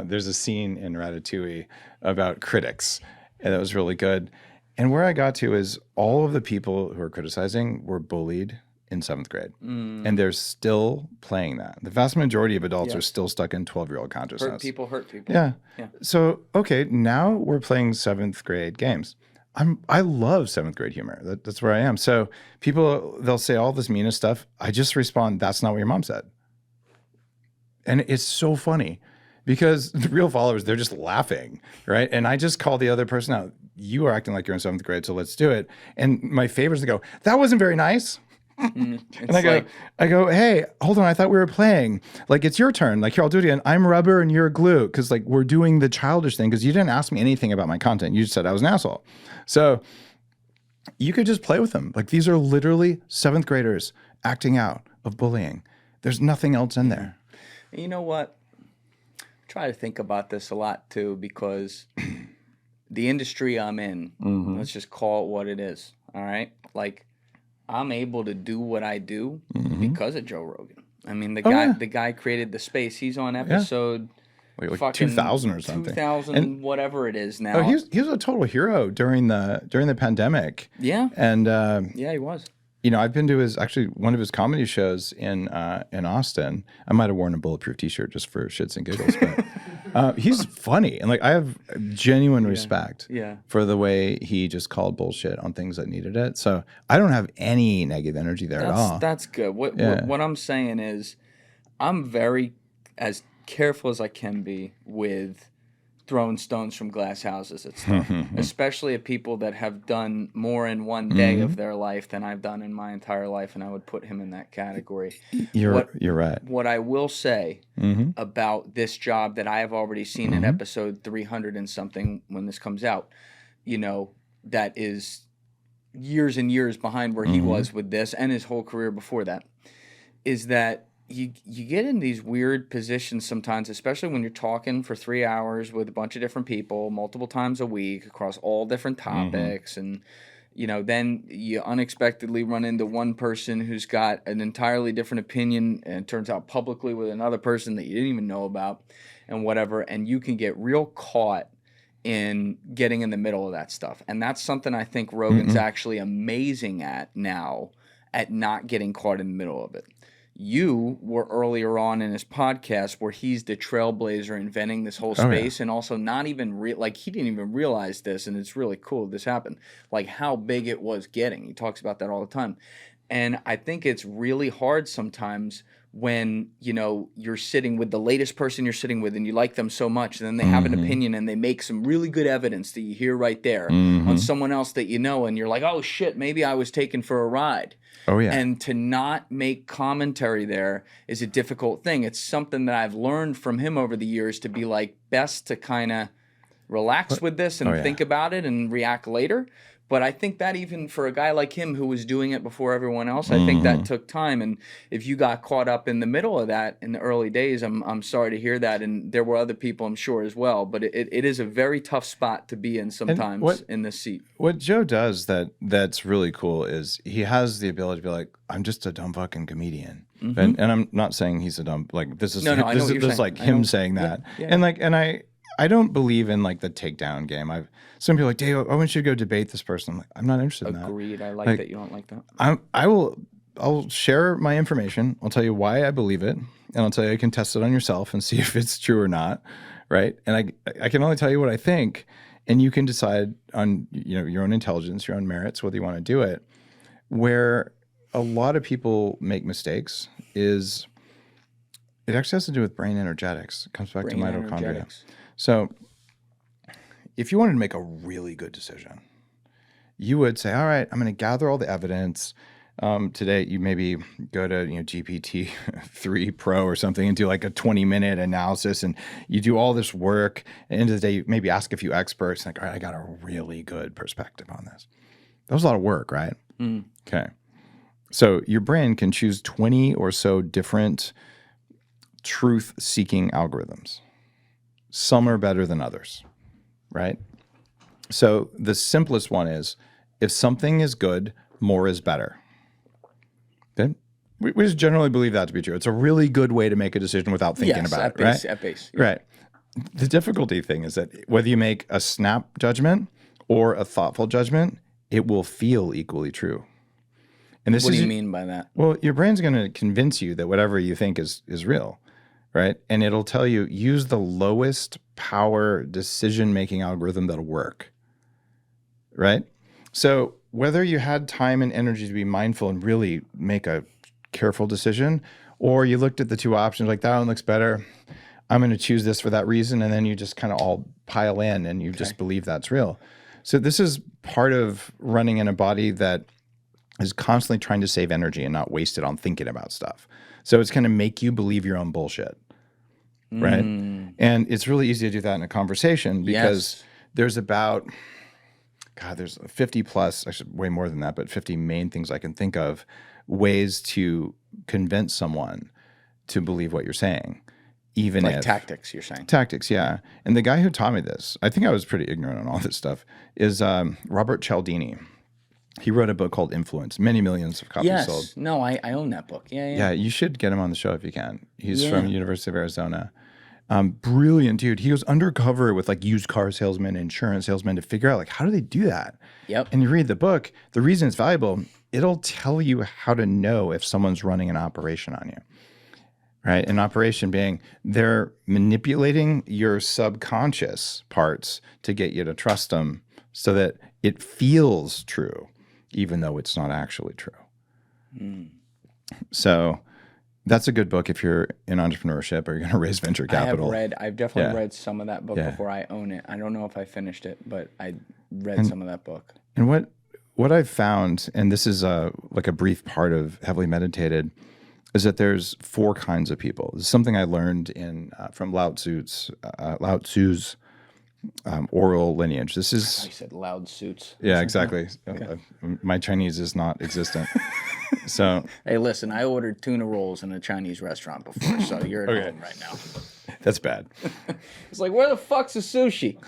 There's a scene in Ratatouille about critics, and that was really good. And where I got to is all of the people who are criticizing were bullied in 7th grade, and they're still playing that. The vast majority of adults are still stuck in 12-year-old consciousness. Hurt people. Yeah. So, okay, now we're playing 7th grade games. I love 7th grade humor. That's where I am. So people, they'll say all this meanest stuff. I just respond, that's not what your mom said. And it's so funny because the real followers, they're just laughing, right? And I just call the other person out. You are acting like you're in 7th grade, so let's do it. And my favorites, they go, that wasn't very nice. And I go, hey, hold on, I thought we were playing. Like, it's your turn. Like, here, I'll do it again. I'm rubber and you're glue. Because, like, we're doing the childish thing because you didn't ask me anything about my content. You just said I was an asshole. So you could just play with them. Like, these are literally 7th graders acting out of bullying. There's nothing else in there. You know what? I try to think about this a lot, too, because the industry I'm in, let's just call it what it is, all right? Like, I'm able to do what I do because of Joe Rogan. I mean, the guy created the space. He's on episode like 2000 or something. 2000, and whatever it is now. Oh, he was a total hero during the pandemic. Yeah. And yeah, he was. I've been to one of his comedy shows in Austin. I might have worn a Bulletproof t-shirt just for shits and giggles, but he's funny. And like, I have genuine respect for the way he just called bullshit on things that needed it. So I don't have any negative energy there at all. That's good. What I'm saying is I'm very as careful as I can be with throwing stones from glass houses at stuff, especially at people that have done more in one day of their life than I've done in my entire life, and I would put him in that category. You're right. What I will say about this job that I have already seen in episode 300 and something when this comes out, that is years and years behind where he was with this and his whole career before that, is that you get in these weird positions sometimes, especially when you're talking for 3 hours with a bunch of different people multiple times a week across all different topics. And, then you unexpectedly run into one person who's got an entirely different opinion and it turns out publicly with another person that you didn't even know about and whatever. And you can get real caught in getting in the middle of that stuff. And that's something I think Rogan's actually amazing at now, at not getting caught in the middle of it. You were earlier on in his podcast where he's the trailblazer inventing this whole space and also not even he didn't even realize this, and it's really cool this happened, like how big it was getting. He talks about that all the time. And I think it's really hard sometimes when, you're sitting with the latest person you're sitting with and you like them so much, and then they have an opinion and they make some really good evidence that you hear right there on someone else that and you're like, oh shit, maybe I was taken for a ride. Oh, yeah. And to not make commentary there is a difficult thing. It's something that I've learned from him over the years to be like, best to kind of relax with this and think about it and react later. But I think that even for a guy like him who was doing it before everyone else, I think that took time. And if you got caught up in the middle of that in the early days, I'm sorry to hear that. And there were other people, I'm sure, as well. But it is a very tough spot to be in sometimes in this seat. What Joe does that's really cool is he has the ability to be like, I'm just a dumb fucking comedian. And I'm not saying he's a dumb, like, this is like him saying that. Yeah. And I don't believe in like the takedown game. Some people are like, Dave, I want you to go debate this person. I'm like, I'm not interested in that. Agreed. I like that you don't like that. I'll share my information. I'll tell you why I believe it, and I'll tell you I can test it on yourself and see if it's true or not, right? And I can only tell you what I think, and you can decide on your own intelligence, your own merits, whether you want to do it. Where a lot of people make mistakes is it actually has to do with brain energetics. It comes back to mitochondria. So if you wanted to make a really good decision, you would say, all right, I'm going to gather all the evidence. today, you maybe go to GPT-3 Pro or something and do like a 20-minute analysis, and you do all this work. At the end of the day, you maybe ask a few experts, like, all right, I got a really good perspective on this. That was a lot of work, right? Okay. So your brain can choose 20 or so different truth-seeking algorithms. Some are better than others, right? So the simplest one is, if something is good, more is better. Okay? We just generally believe that to be true. It's a really good way to make a decision without thinking about it, right? At base. Yeah. Right. The difficulty thing is that whether you make a snap judgment or a thoughtful judgment, it will feel equally true. And this What do you mean by that? Well, your brain's going to convince you that whatever you think is real, right? And it'll tell you, use the lowest power decision-making algorithm that'll work, right? So whether you had time and energy to be mindful and really make a careful decision, or you looked at the two options, like, that one looks better, I'm going to choose this for that reason, and then you just kind of all pile in and you just believe that's real. So this is part of running in a body that is constantly trying to save energy and not waste it on thinking about stuff. So it's going to make you believe your own bullshit, right? And it's really easy to do that in a conversation because there's about, there's 50 plus, actually way more than that, but 50 main things I can think of, ways to convince someone to believe what you're saying. Even like if tactics, you're saying. Tactics, yeah. And the guy who taught me this, I think I was pretty ignorant on all this stuff, is Robert Cialdini. He wrote a book called Influence, many millions of copies sold. No, I own that book. Yeah. Yeah, you should get him on the show if you can. He's from University of Arizona. Brilliant dude. He goes undercover with like used car salesmen, insurance salesmen to figure out like, how do they do that? Yep. And you read the book, the reason it's valuable, it'll tell you how to know if someone's running an operation on you. Right? An operation being they're manipulating your subconscious parts to get you to trust them so that it feels true, even though it's not actually true. So that's a good book if you're in entrepreneurship or you're going to raise venture capital. I've definitely read some of that book before I own it. I don't know if I finished it, but I read some of that book. And what I've found, and this is like a brief part of Heavily Meditated, is that there's 4 kinds of people. This is something I learned from Lao Tzu's oral lineage. This is... You said loud suits. Yeah, exactly. Okay. My Chinese is not existent. So... Hey, listen, I ordered tuna rolls in a Chinese restaurant before, so you're at home right now. That's bad. It's like, where the fuck's the sushi?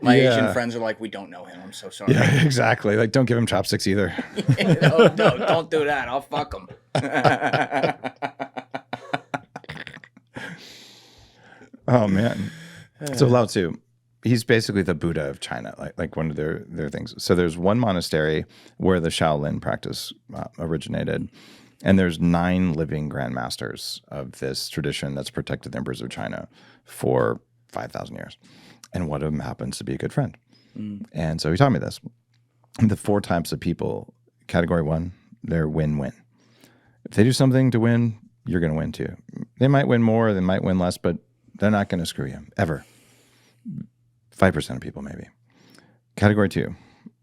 My Asian friends are like, we don't know him. I'm so sorry. Yeah, exactly. Like, don't give him chopsticks either. No, don't do that. I'll fuck him. Oh, man. So Lao Tzu, he's basically the Buddha of China, like one of their things. So there's one monastery where the Shaolin practice originated, and there's 9 living grandmasters of this tradition that's protected the emperors of China for 5,000 years. And one of them happens to be a good friend. And so he taught me this. The 4 types of people, category 1, they're win-win. If they do something to win, you're going to win too. They might win more, they might win less, but they're not going to screw you, ever. 5% of people maybe. Category 2,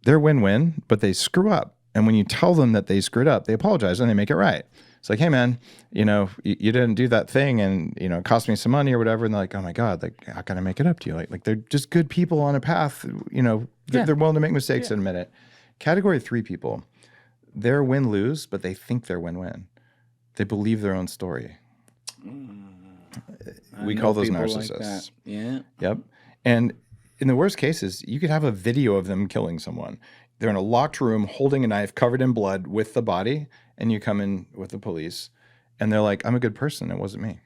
they're win-win, but they screw up. And when you tell them that they screwed up, they apologize and they make it right. It's like, hey man, you didn't do that thing and, it cost me some money or whatever. And they're like, oh my God, like, how can I make it up to you? Like they're just good people on a path, they're willing to make mistakes and admit it. Category 3 people, they're win-lose, but they think they're win-win. They believe their own story. We call those narcissists. Like yeah. Yep. And in the worst cases, you could have a video of them killing someone. They're in a locked room holding a knife covered in blood with the body, and you come in with the police, and they're like, I'm a good person. It wasn't me.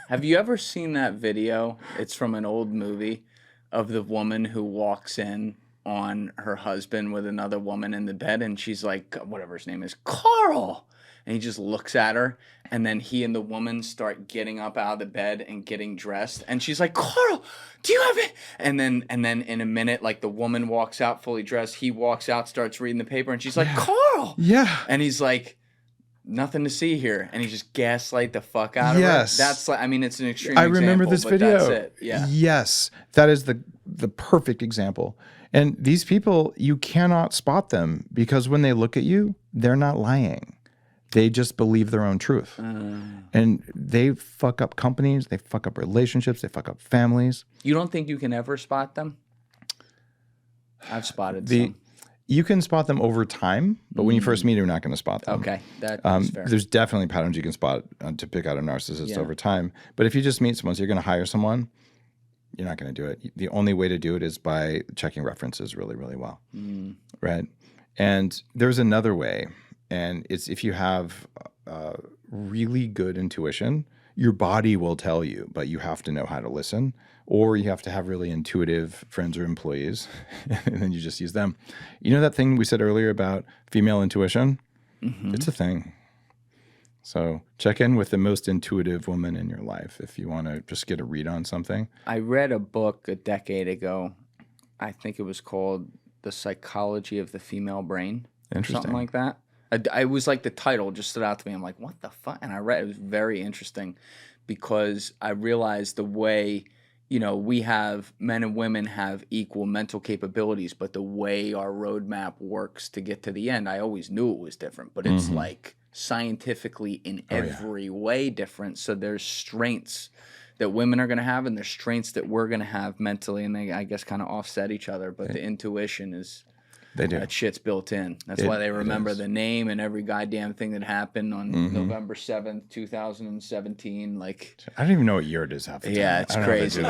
Have you ever seen that video? It's from an old movie of the woman who walks in on her husband with another woman in the bed, and she's like, whatever his name is, Carl. And he just looks at her, and then he and the woman start getting up out of the bed and getting dressed. And she's like, Carl, do you have it? And then in a minute, like the woman walks out fully dressed. He walks out, starts reading the paper, and she's like, Carl. Yeah. And he's like, nothing to see here. And he just gaslight the fuck out of her. That's like, I mean, it's an extreme example, I remember this video. That's it. Yeah. Yes. That is the perfect example. And these people, you cannot spot them because when they look at you, they're not lying. They just believe their own truth. And they fuck up companies, they fuck up relationships, they fuck up families. You don't think you can ever spot them? I've spotted some. You can spot them over time, but when you first meet, you're not going to spot them. Okay, that's fair. There's definitely patterns you can spot to pick out a narcissist over time. But if you just meet someone, so you're going to hire someone, you're not going to do it. The only way to do it is by checking references really, really well, right? And there's another way, and it's if you have really good intuition, your body will tell you, but you have to know how to listen. Or you have to have really intuitive friends or employees, and then you just use them. You know that thing we said earlier about female intuition? It's a thing. So check in with the most intuitive woman in your life if you want to just get a read on something. I read a book a decade ago. I think it was called The Psychology of the Female Brain. Interesting. Something like that. I was like, the title just stood out to me. I'm like, what the fuck? And I read it. It was very interesting because I realized the way... we have men and women have equal mental capabilities, but the way our roadmap works to get to the end, I always knew it was different, but it's like scientifically in every way different. So there's strengths that women are going to have and there's strengths that we're going to have mentally, and they, I guess, kind of offset each other. But the intuition is... They do. That shit's built in. That's why they remember the name and every goddamn thing that happened on November 7th, 2017. Like, I don't even know what year it is half the time. Yeah, it's crazy.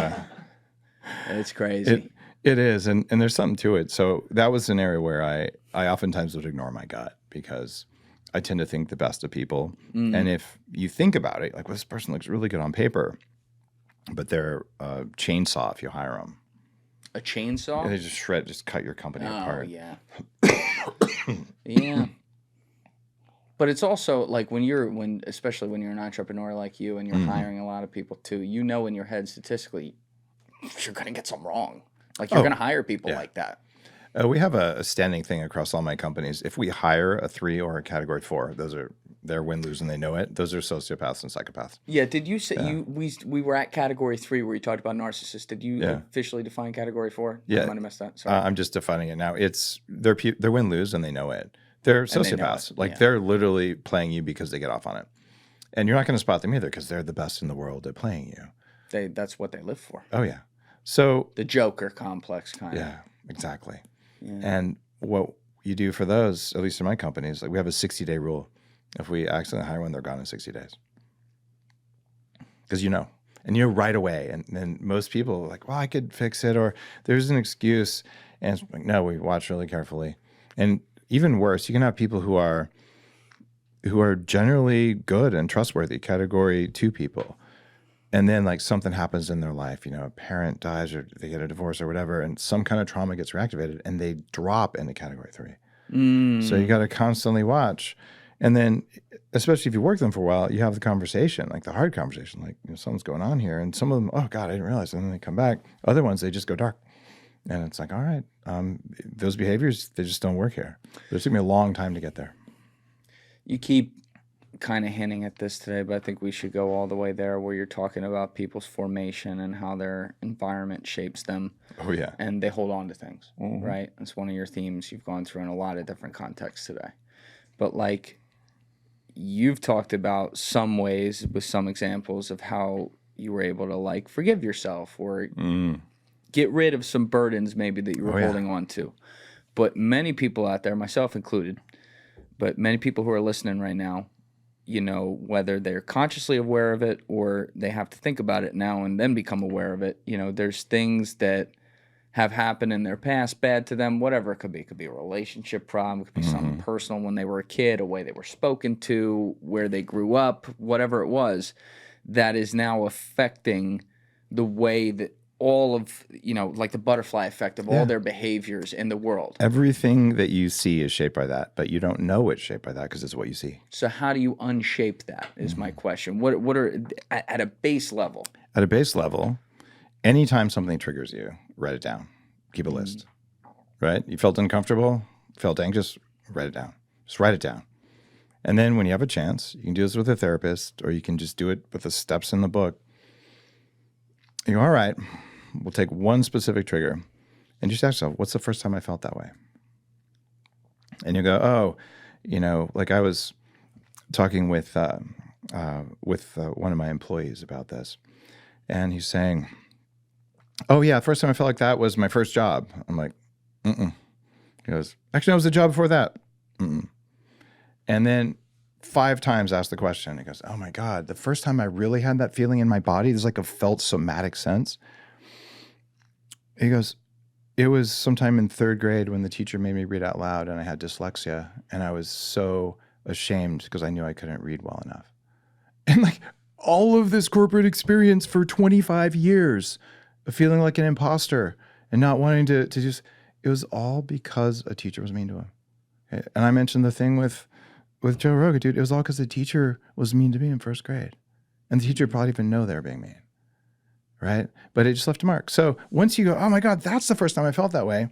It's crazy. It is, and there's something to it. So that was an area where I oftentimes would ignore my gut because I tend to think the best of people. And if you think about it, like, well, this person looks really good on paper, but they're a chainsaw if you hire them. A chainsaw? They just cut your company apart. Oh, yeah. Yeah. But it's also like especially when you're an entrepreneur like you and you're hiring a lot of people too, in your head statistically, you're going to get something wrong. Like you're going to hire people like that. We have a standing thing across all my companies. If we hire a 3 or a category 4, those are their win-lose and they know it. Those are sociopaths and psychopaths. Yeah. Did you say we were at category 3 where you talked about narcissists? Did you officially define category 4? Yeah. I might have missed that. Sorry. I'm just defining it now. It's their win-lose and they know it. They're sociopaths. They're literally playing you because they get off on it. And you're not going to spot them either because they're the best in the world at playing you. That's what they live for. Oh, yeah. So the Joker complex kind of. Yeah, exactly. Yeah. And what you do for those, at least in my companies, like we have a 60-day rule. If we accidentally hire one, they're gone in 60 days. Because and right away. And then most people are like, well, I could fix it, or there's an excuse. And it's like, no, we watch really carefully. And even worse, you can have people who are generally good and trustworthy, category 2 people. And then like something happens in their life, a parent dies or they get a divorce or whatever, and some kind of trauma gets reactivated and they drop into category 3. So you got to constantly watch. And then, especially if you work with them for a while, you have the conversation, like the hard conversation, like something's going on here. And some of them, oh God, I didn't realize. And then they come back. Other ones, they just go dark. And it's like, all right, those behaviors, they just don't work here. It took me a long time to get there. You keep kind of hinting at this today, but I think we should go all the way there where you're talking about people's formation and how their environment shapes them. Oh, yeah. And they hold on to things, right? It's one of your themes you've gone through in a lot of different contexts today. But like, you've talked about some ways with some examples of how you were able to like forgive yourself or get rid of some burdens maybe that you were holding on to. But many people out there, myself included, but many people who are listening right now, whether they're consciously aware of it or they have to think about it now and then become aware of it, there's things that have happened in their past, bad to them, whatever it could be. It could be a relationship problem, it could be something personal when they were a kid, a way they were spoken to, where they grew up, whatever it was, that is now affecting the way that all of, like the butterfly effect of all their behaviors in the world. Everything that you see is shaped by that, but you don't know it's shaped by that because it's what you see. So how do you unshape that is my question. What are, at a base level? At a base level, anytime something triggers you, write it down. Keep a list, right? You felt uncomfortable, felt anxious, write it down. Just write it down. And then when you have a chance, you can do this with a therapist or you can just do it with the steps in the book. You go, all right, we'll take one specific trigger and just ask yourself, what's the first time I felt that way? And you go, oh, like I was talking with one of my employees about this, and he's saying, oh yeah, first time I felt like that was my first job. I'm like, mm-mm. He goes, actually, that was the job before that. Mm-mm. And then 5 times asked the question. He goes, oh my God, the first time I really had that feeling in my body, there's like a felt somatic sense. He goes, it was sometime in 3rd grade when the teacher made me read out loud and I had dyslexia and I was so ashamed because I knew I couldn't read well enough. And like all of this corporate experience for 25 years of feeling like an imposter and not wanting to just, it was all because a teacher was mean to him. Okay? And I mentioned the thing with Joe Rogan, dude, it was all because the teacher was mean to me in 1st grade. And the teacher probably didn't even know they were being mean. Right? But it just left a mark. So once you go, oh my God, that's the first time I felt that way.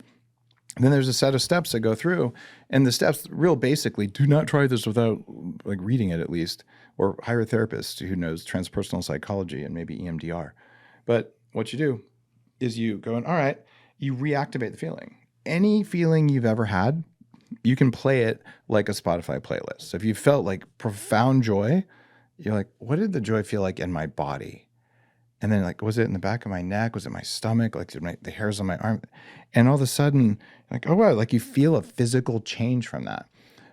Then there's a set of steps that go through. And the steps, real basically, do not try this without like reading it at least, or hire a therapist who knows transpersonal psychology and maybe EMDR. But what you do is you go, all right, you reactivate the feeling. Any feeling you've ever had, you can play it like a Spotify playlist. So if you felt like profound joy, you're like, what did the joy feel like in my body? And then like, was it in the back of my neck? Was it my stomach? Like the hairs on my arm? And all of a sudden, like, oh wow, like you feel a physical change from that.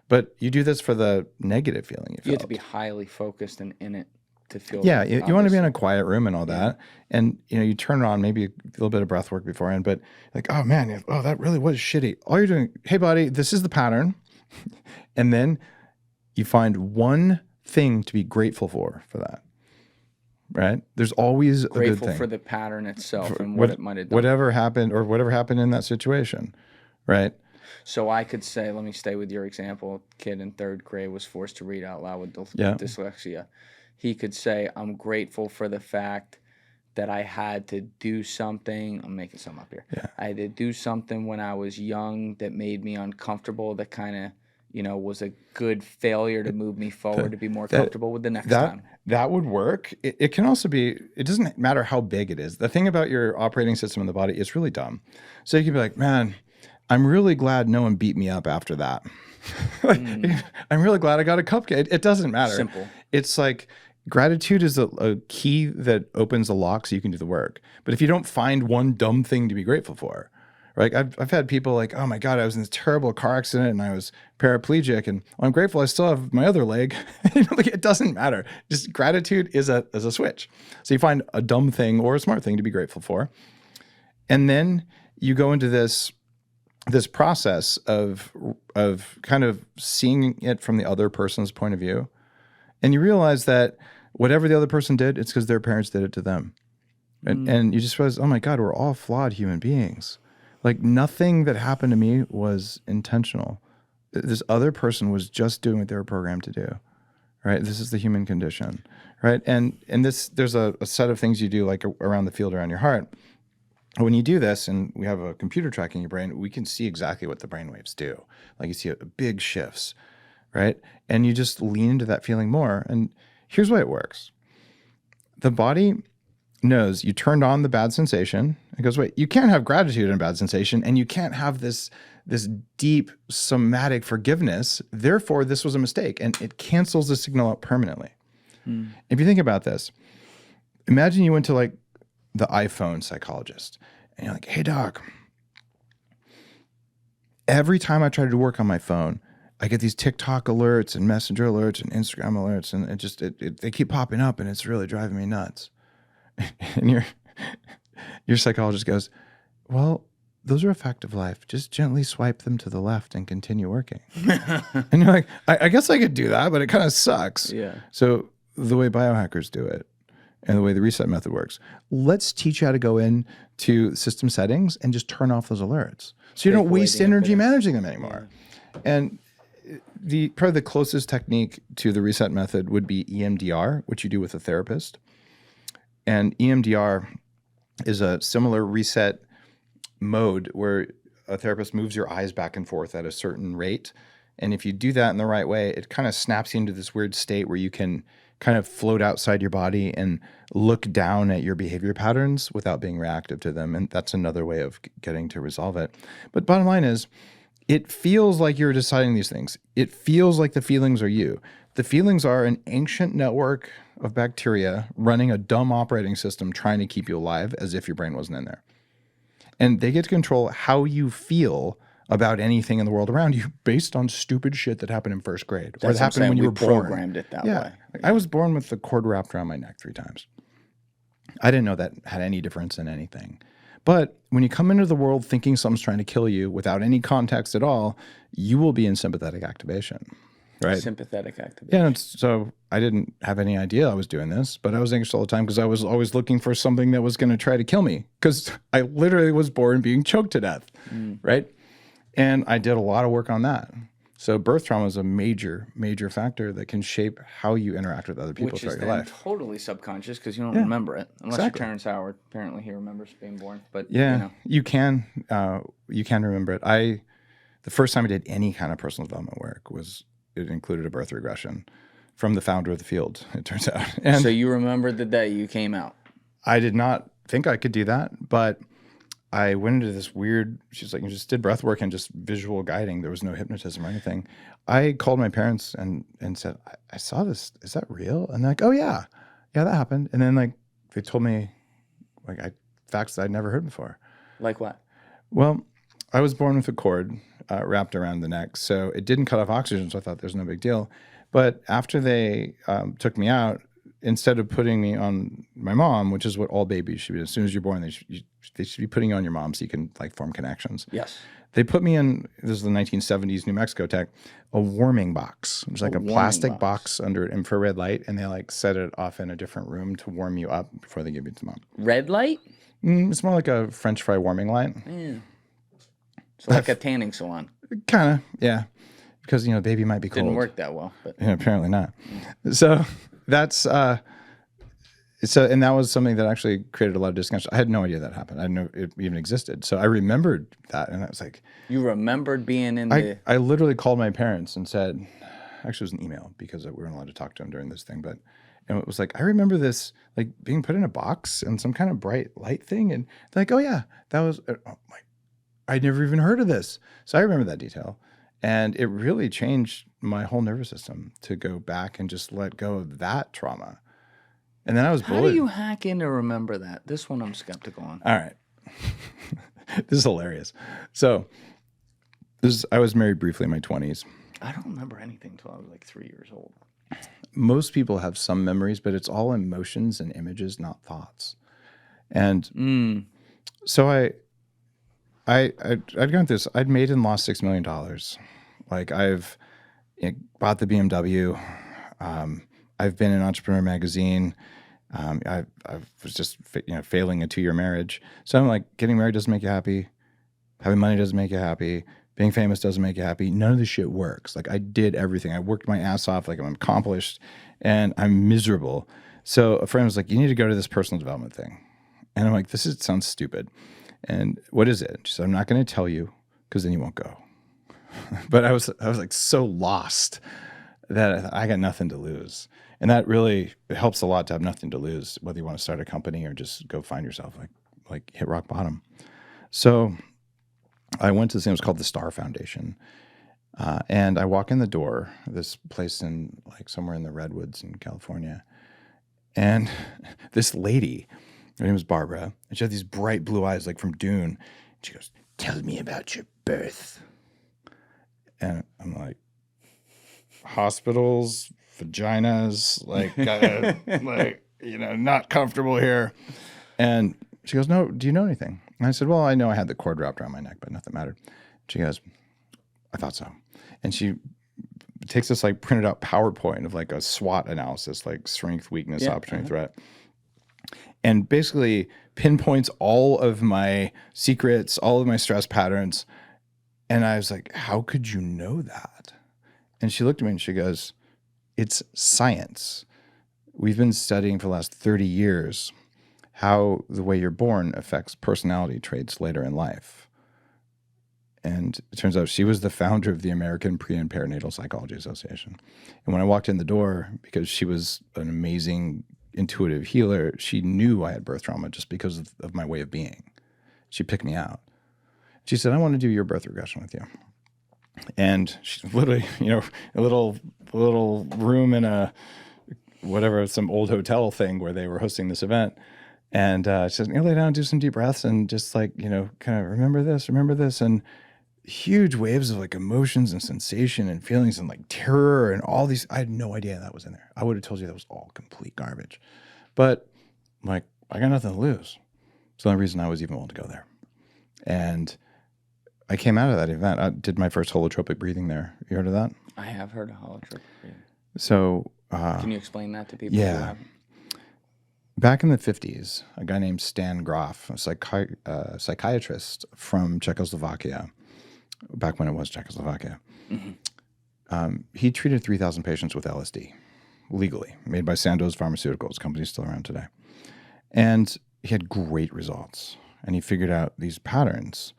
But you do this for the negative feeling you felt. You have to be highly focused and in it to feel. Yeah, you want to be in a quiet room and all that. And you turn it on, maybe a little bit of breath work beforehand, but like, oh man, oh, that really was shitty. All you're doing, hey buddy, this is the pattern. And then you find one thing to be grateful for that. Right? There's always a good thing. Grateful for the pattern itself and what it might have done. Whatever happened in that situation, right? So I could say, let me stay with your example. Kid in 3rd grade was forced to read out loud with dyslexia. He could say, I'm grateful for the fact that I had to do something. I'm making something up here. Yeah. I had to do something when I was young that made me uncomfortable, that kind of, was a good failure to move me forward to be more comfortable with the next time. That would work. It can also be, it doesn't matter how big it is. The thing about your operating system in the body is really dumb. So you can be like, man, I'm really glad no one beat me up after that. I'm really glad I got a cupcake. It doesn't matter. Simple. It's like gratitude is a key that opens a lock so you can do the work. But if you don't find one dumb thing to be grateful for, right? I've had people like, oh my God, I was in this terrible car accident and I was paraplegic and I'm grateful I still have my other leg. Like it doesn't matter. Just gratitude is a switch. So you find a dumb thing or a smart thing to be grateful for. And then you go into this process of kind of seeing it from the other person's point of view. And you realize that whatever the other person did, it's because their parents did it to them. And you just realize, oh my God, we're all flawed human beings. Like nothing that happened to me was intentional. This other person was just doing what they were programmed to do, right? This is the human condition, right? And there's a set of things you do like around the field around your heart. When you do this, and we have a computer tracking your brain, we can see exactly what the brain waves do. Like you see big shifts, right? And you just lean into that feeling more. And here's why it works. The body knows you turned on the bad sensation. It goes, wait, you can't have gratitude and a bad sensation, and you can't have this deep somatic forgiveness. Therefore, this was a mistake, and it cancels the signal out permanently. If you think about this, imagine you went to like the iPhone psychologist, and you're like, hey doc, every time I try to work on my phone, I get these TikTok alerts and Messenger alerts and Instagram alerts, and they keep popping up, and it's really driving me nuts. And your psychologist goes, well, those are a fact of life. Just gently swipe them to the left and continue working. And you're like, I guess I could do that, but it kind of sucks. Yeah. So the way biohackers do it and the way the reset method works, let's teach you how to go in to system settings and just turn off those alerts. So you don't waste energy managing them anymore. Yeah. And probably the closest technique to the reset method would be EMDR, which you do with a therapist. And EMDR is a similar reset mode where a therapist moves your eyes back and forth at a certain rate. And if you do that in the right way, it kind of snaps you into this weird state where you can kind of float outside your body and look down at your behavior patterns without being reactive to them. And that's another way of getting to resolve it. But bottom line is, it feels like you're deciding these things. It feels like the feelings are you. The feelings are an ancient network of bacteria running a dumb operating system trying to keep you alive as if your brain wasn't in there. And they get to control how you feel about anything in the world around you based on stupid shit that happened in first grade. Or that happened when you were born. Programmed it that way. I was born with the cord wrapped around my neck 3 times. I didn't know that had any difference in anything. But when you come into the world thinking something's trying to kill you without any context at all, you will be in sympathetic activation, right? Sympathetic activation. Yeah, and so I didn't have any idea I was doing this, but I was anxious all the time because I was always looking for something that was going to try to kill me because I literally was born being choked to death, right? And I did a lot of work on that. So birth trauma is a major, major factor that can shape how you interact with other people throughout your life. Which is totally subconscious because you don't remember it. Unless you're Terrence Howard. Apparently he remembers being born. But you can remember it. The first time I did any kind of personal development work it included a birth regression from the founder of the field, it turns out. And so you remembered the day you came out? I did not think I could do that, but I went into this weird, she's like, you just did breath work and just visual guiding. There was no hypnotism or anything. I called my parents and said, I saw this. Is that real? And they're like, oh yeah, that happened. And then like, they told me facts that I'd never heard before. Like what? Well, I was born with a cord wrapped around the neck. So it didn't cut off oxygen. So I thought there's no big deal. But after they took me out, instead of putting me on my mom, which is what all babies should be, as soon as you're born, they should be putting you on your mom so you can like form connections. Yes. They put me in, this is the 1970s New Mexico tech, a warming box. It was like a plastic box under infrared light, and they like set it off in a different room to warm you up before they give you to mom. Red light? It's more like a French fry warming light. Yeah. So like a tanning salon. Kind of, yeah. Because, baby might be cold. Didn't work that well. But. Apparently not. So that's... and that was something that actually created a lot of discussion. I had no idea that happened. I didn't know it even existed. So I remembered that, and I was like... You remembered being in the... I literally called my parents and said... Actually, it was an email because we weren't allowed to talk to them during this thing. And it was like, I remember this, like, being put in a box and some kind of bright light thing. And they're like, oh, yeah, that was... I'd never even heard of this. So I remember that detail. And it really changed my whole nervous system to go back and just let go of that trauma. And then I was bullied. How do you hack in to remember that? This one I'm skeptical on. All right. This is hilarious. So I was married briefly in my 20s. I don't remember anything until I was like 3 years old. Most people have some memories, but it's all emotions and images, not thoughts. And so I'd gone through this. I'd made and lost $6 million. Like I've bought the BMW. I've been in Entrepreneur Magazine. I was just failing a 2-year marriage. So I'm like, getting married doesn't make you happy. Having money doesn't make you happy. Being famous doesn't make you happy. None of this shit works. Like I did everything. I worked my ass off. Like I'm accomplished, and I'm miserable. So a friend was like, "You need to go to this personal development thing," and I'm like, sounds stupid. And what is it? She said, "I'm not going to tell you because then you won't go." But I was like so lost that I got nothing to lose. And that really, it helps a lot to have nothing to lose, whether you want to start a company or just go find yourself, like hit rock bottom. So I went to this thing, it was called the Star Foundation. And I walk in the door, this place in like somewhere in the Redwoods in California. And this lady, her name was Barbara, and she had these bright blue eyes like from Dune. She goes, "Tell me about your birth." And I'm like, hospitals, vaginas, not comfortable here. And she goes, "No, do you know anything?" And I said, "Well, I know I had the cord wrapped around my neck, but nothing mattered." She goes, "I thought so." And she takes this like printed out PowerPoint of like a SWOT analysis, like strength, weakness, opportunity, threat. And basically pinpoints all of my secrets, all of my stress patterns. And I was like, "How could you know that?" And she looked at me and she goes, "It's science. We've been studying for the last 30 years how the way you're born affects personality traits later in life." And it turns out she was the founder of the American Pre- and Perinatal Psychology Association. And when I walked in the door, because she was an amazing intuitive healer, she knew I had birth trauma just because of my way of being. She picked me out. She said, I want to do your birth regression with you. And she's literally, a little room in some old hotel thing where they were hosting this event. And she said, lay down, do some deep breaths, and just kind of remember this. And huge waves of emotions and sensation and feelings and terror and all these. I had no idea that was in there. I would have told you that was all complete garbage. But I got nothing to lose. It's the only reason I was even willing to go there. And I came out of that event. I did my first holotropic breathing there. You heard of that? I have heard of holotropic breathing. So can you explain that to people? Yeah. Who haven't? Back in the 50s, a guy named Stan Grof, a psychiatrist from Czechoslovakia, back when it was Czechoslovakia, he treated 3,000 patients with LSD, legally, made by Sandoz Pharmaceuticals, company still around today. And he had great results. And he figured out these patterns.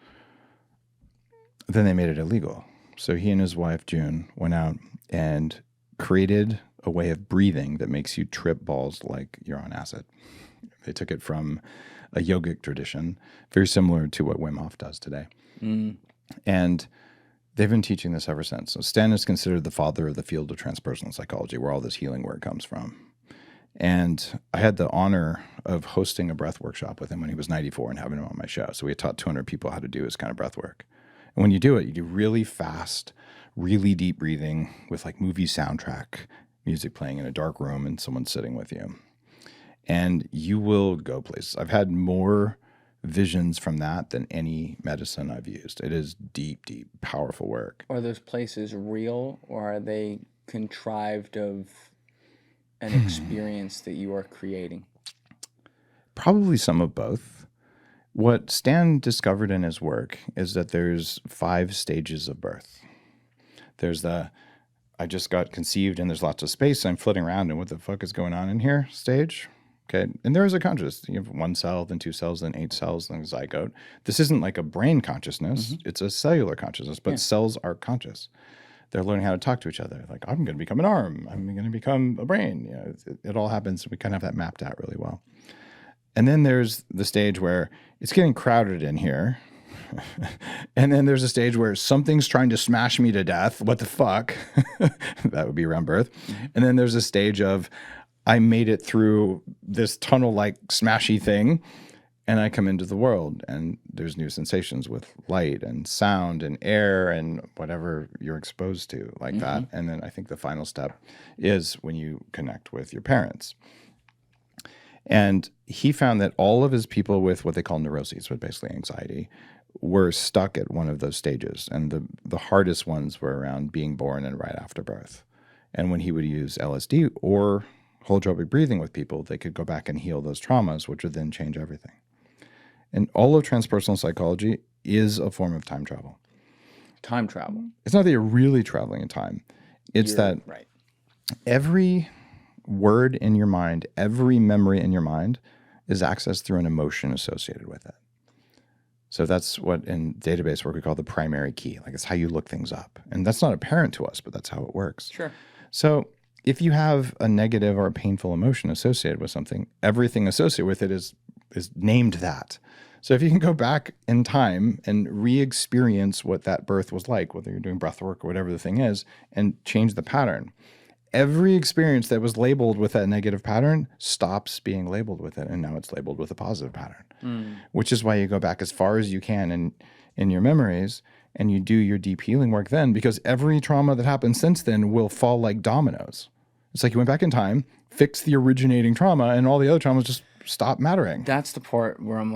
Then they made it illegal. So he and his wife, June, went out and created a way of breathing that makes you trip balls like you're on acid. They took it from a yogic tradition, very similar to what Wim Hof does today. And they've been teaching this ever since. So Stan is considered the father of the field of transpersonal psychology, where all this healing work comes from. And I had the honor of hosting a breath workshop with him when he was 94 and having him on my show. So we had taught 200 people how to do his kind of breath work. And when you do it, you do really fast, really deep breathing with movie soundtrack music playing in a dark room and someone sitting with you. And you will go places. I've had more visions from that than any medicine I've used. It is deep, deep, powerful work. Are those places real, or are they contrived of an experience that you are creating? Probably some of both. What Stan discovered in his work is that there's 5 stages of birth. There's the I just got conceived and there's lots of space. I'm floating around and what the fuck is going on in here stage. Okay. And there is a consciousness. You have 1 cell, then 2 cells, then 8 cells, then zygote. This isn't like a brain consciousness. It's a cellular consciousness, but cells are conscious. They're learning how to talk to each other. I'm going to become an arm. I'm going to become a brain. It all happens. We kind of have that mapped out really well. And then there's the stage where it's getting crowded in here. And then there's a stage where something's trying to smash me to death. What the fuck? That would be around birth. And then there's a stage of I made it through this tunnel-like smashy thing, and I come into the world, and there's new sensations with light and sound and air and whatever you're exposed to that. And then I think the final step is when you connect with your parents. And he found that all of his people with what they call neuroses, but basically anxiety, were stuck at one of those stages. And the hardest ones were around being born and right after birth. And when he would use LSD or holotropic breathing with people, they could go back and heal those traumas, which would then change everything. And all of transpersonal psychology is a form of time travel. Time travel. It's not that you're really traveling in time. It's that every word in your mind, every memory in your mind is accessed through an emotion associated with it. So that's what in database work we call the primary key. It's how you look things up. And that's not apparent to us, but that's how it works. Sure. So if you have a negative or a painful emotion associated with something, everything associated with it is named that. So if you can go back in time and re-experience what that birth was like, whether you're doing breath work or whatever the thing is, and change the pattern, every experience that was labeled with that negative pattern stops being labeled with it, and now it's labeled with a positive pattern, which is why you go back as far as you can in your memories, and you do your deep healing work then, because every trauma that happened since then will fall like dominoes. It's like you went back in time, fixed the originating trauma, and all the other traumas just stop mattering. That's the part where I'm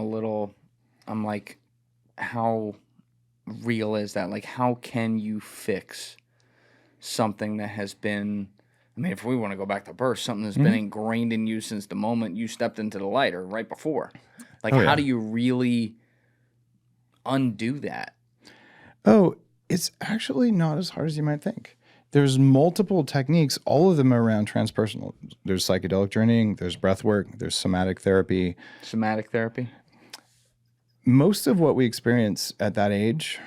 like, how real is that? How can you fix something that has been, if we want to go back to birth, something that's been ingrained in you since the moment you stepped into the light or right before? How do you really undo that? Oh, it's actually not as hard as you might think. There's multiple techniques. All of them are around transpersonal. There's psychedelic journeying, there's breath work, there's somatic therapy. Somatic therapy? Most of what we experience at that age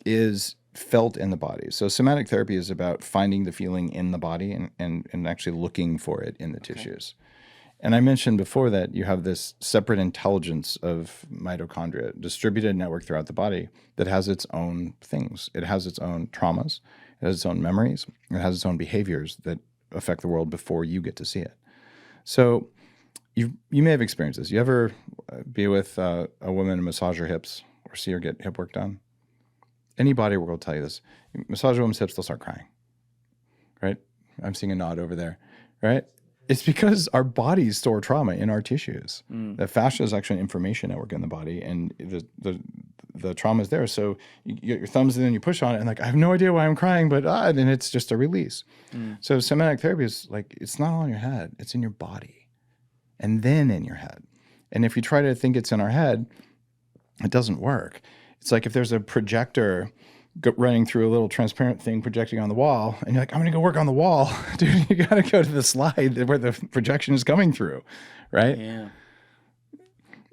is felt in the body. So somatic therapy is about finding the feeling in the body and actually looking for it in the tissues. And I mentioned before that you have this separate intelligence of mitochondria, distributed network throughout the body that has its own things. It has its own traumas, it has its own memories, it has its own behaviors that affect the world before you get to see it. So you may have experienced this. You ever be with a woman and massage her hips or see her get hip work done? Any body work will tell you this. You massage a woman's hips, they'll start crying, right? I'm seeing a nod over there, right? It's because our bodies store trauma in our tissues. The fascia is actually an information network in the body, and the trauma is there. So you get your thumbs in and you push on it, and like, I have no idea why I'm crying, but then it's just a release. So somatic therapy is like, it's not all in your head, it's in your body, and then in your head. And if you try to think it's in our head, it doesn't work. It's like if there's a projector running through a little transparent thing projecting on the wall, and you're like, I'm going to go work on the wall. Dude, you got to go to the slide where the projection is coming through, right? Yeah.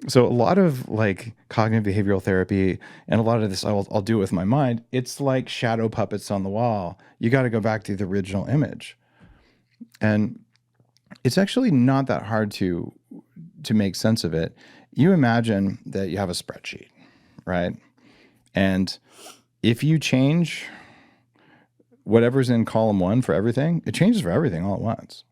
So a lot of like cognitive behavioral therapy and a lot of this I'll do with my mind, it's like shadow puppets on the wall. You got to go back to the original image. And it's actually not that hard to make sense of it. You imagine that you have a spreadsheet, right? And if you change whatever's in column 1 for everything, it changes for everything all at once,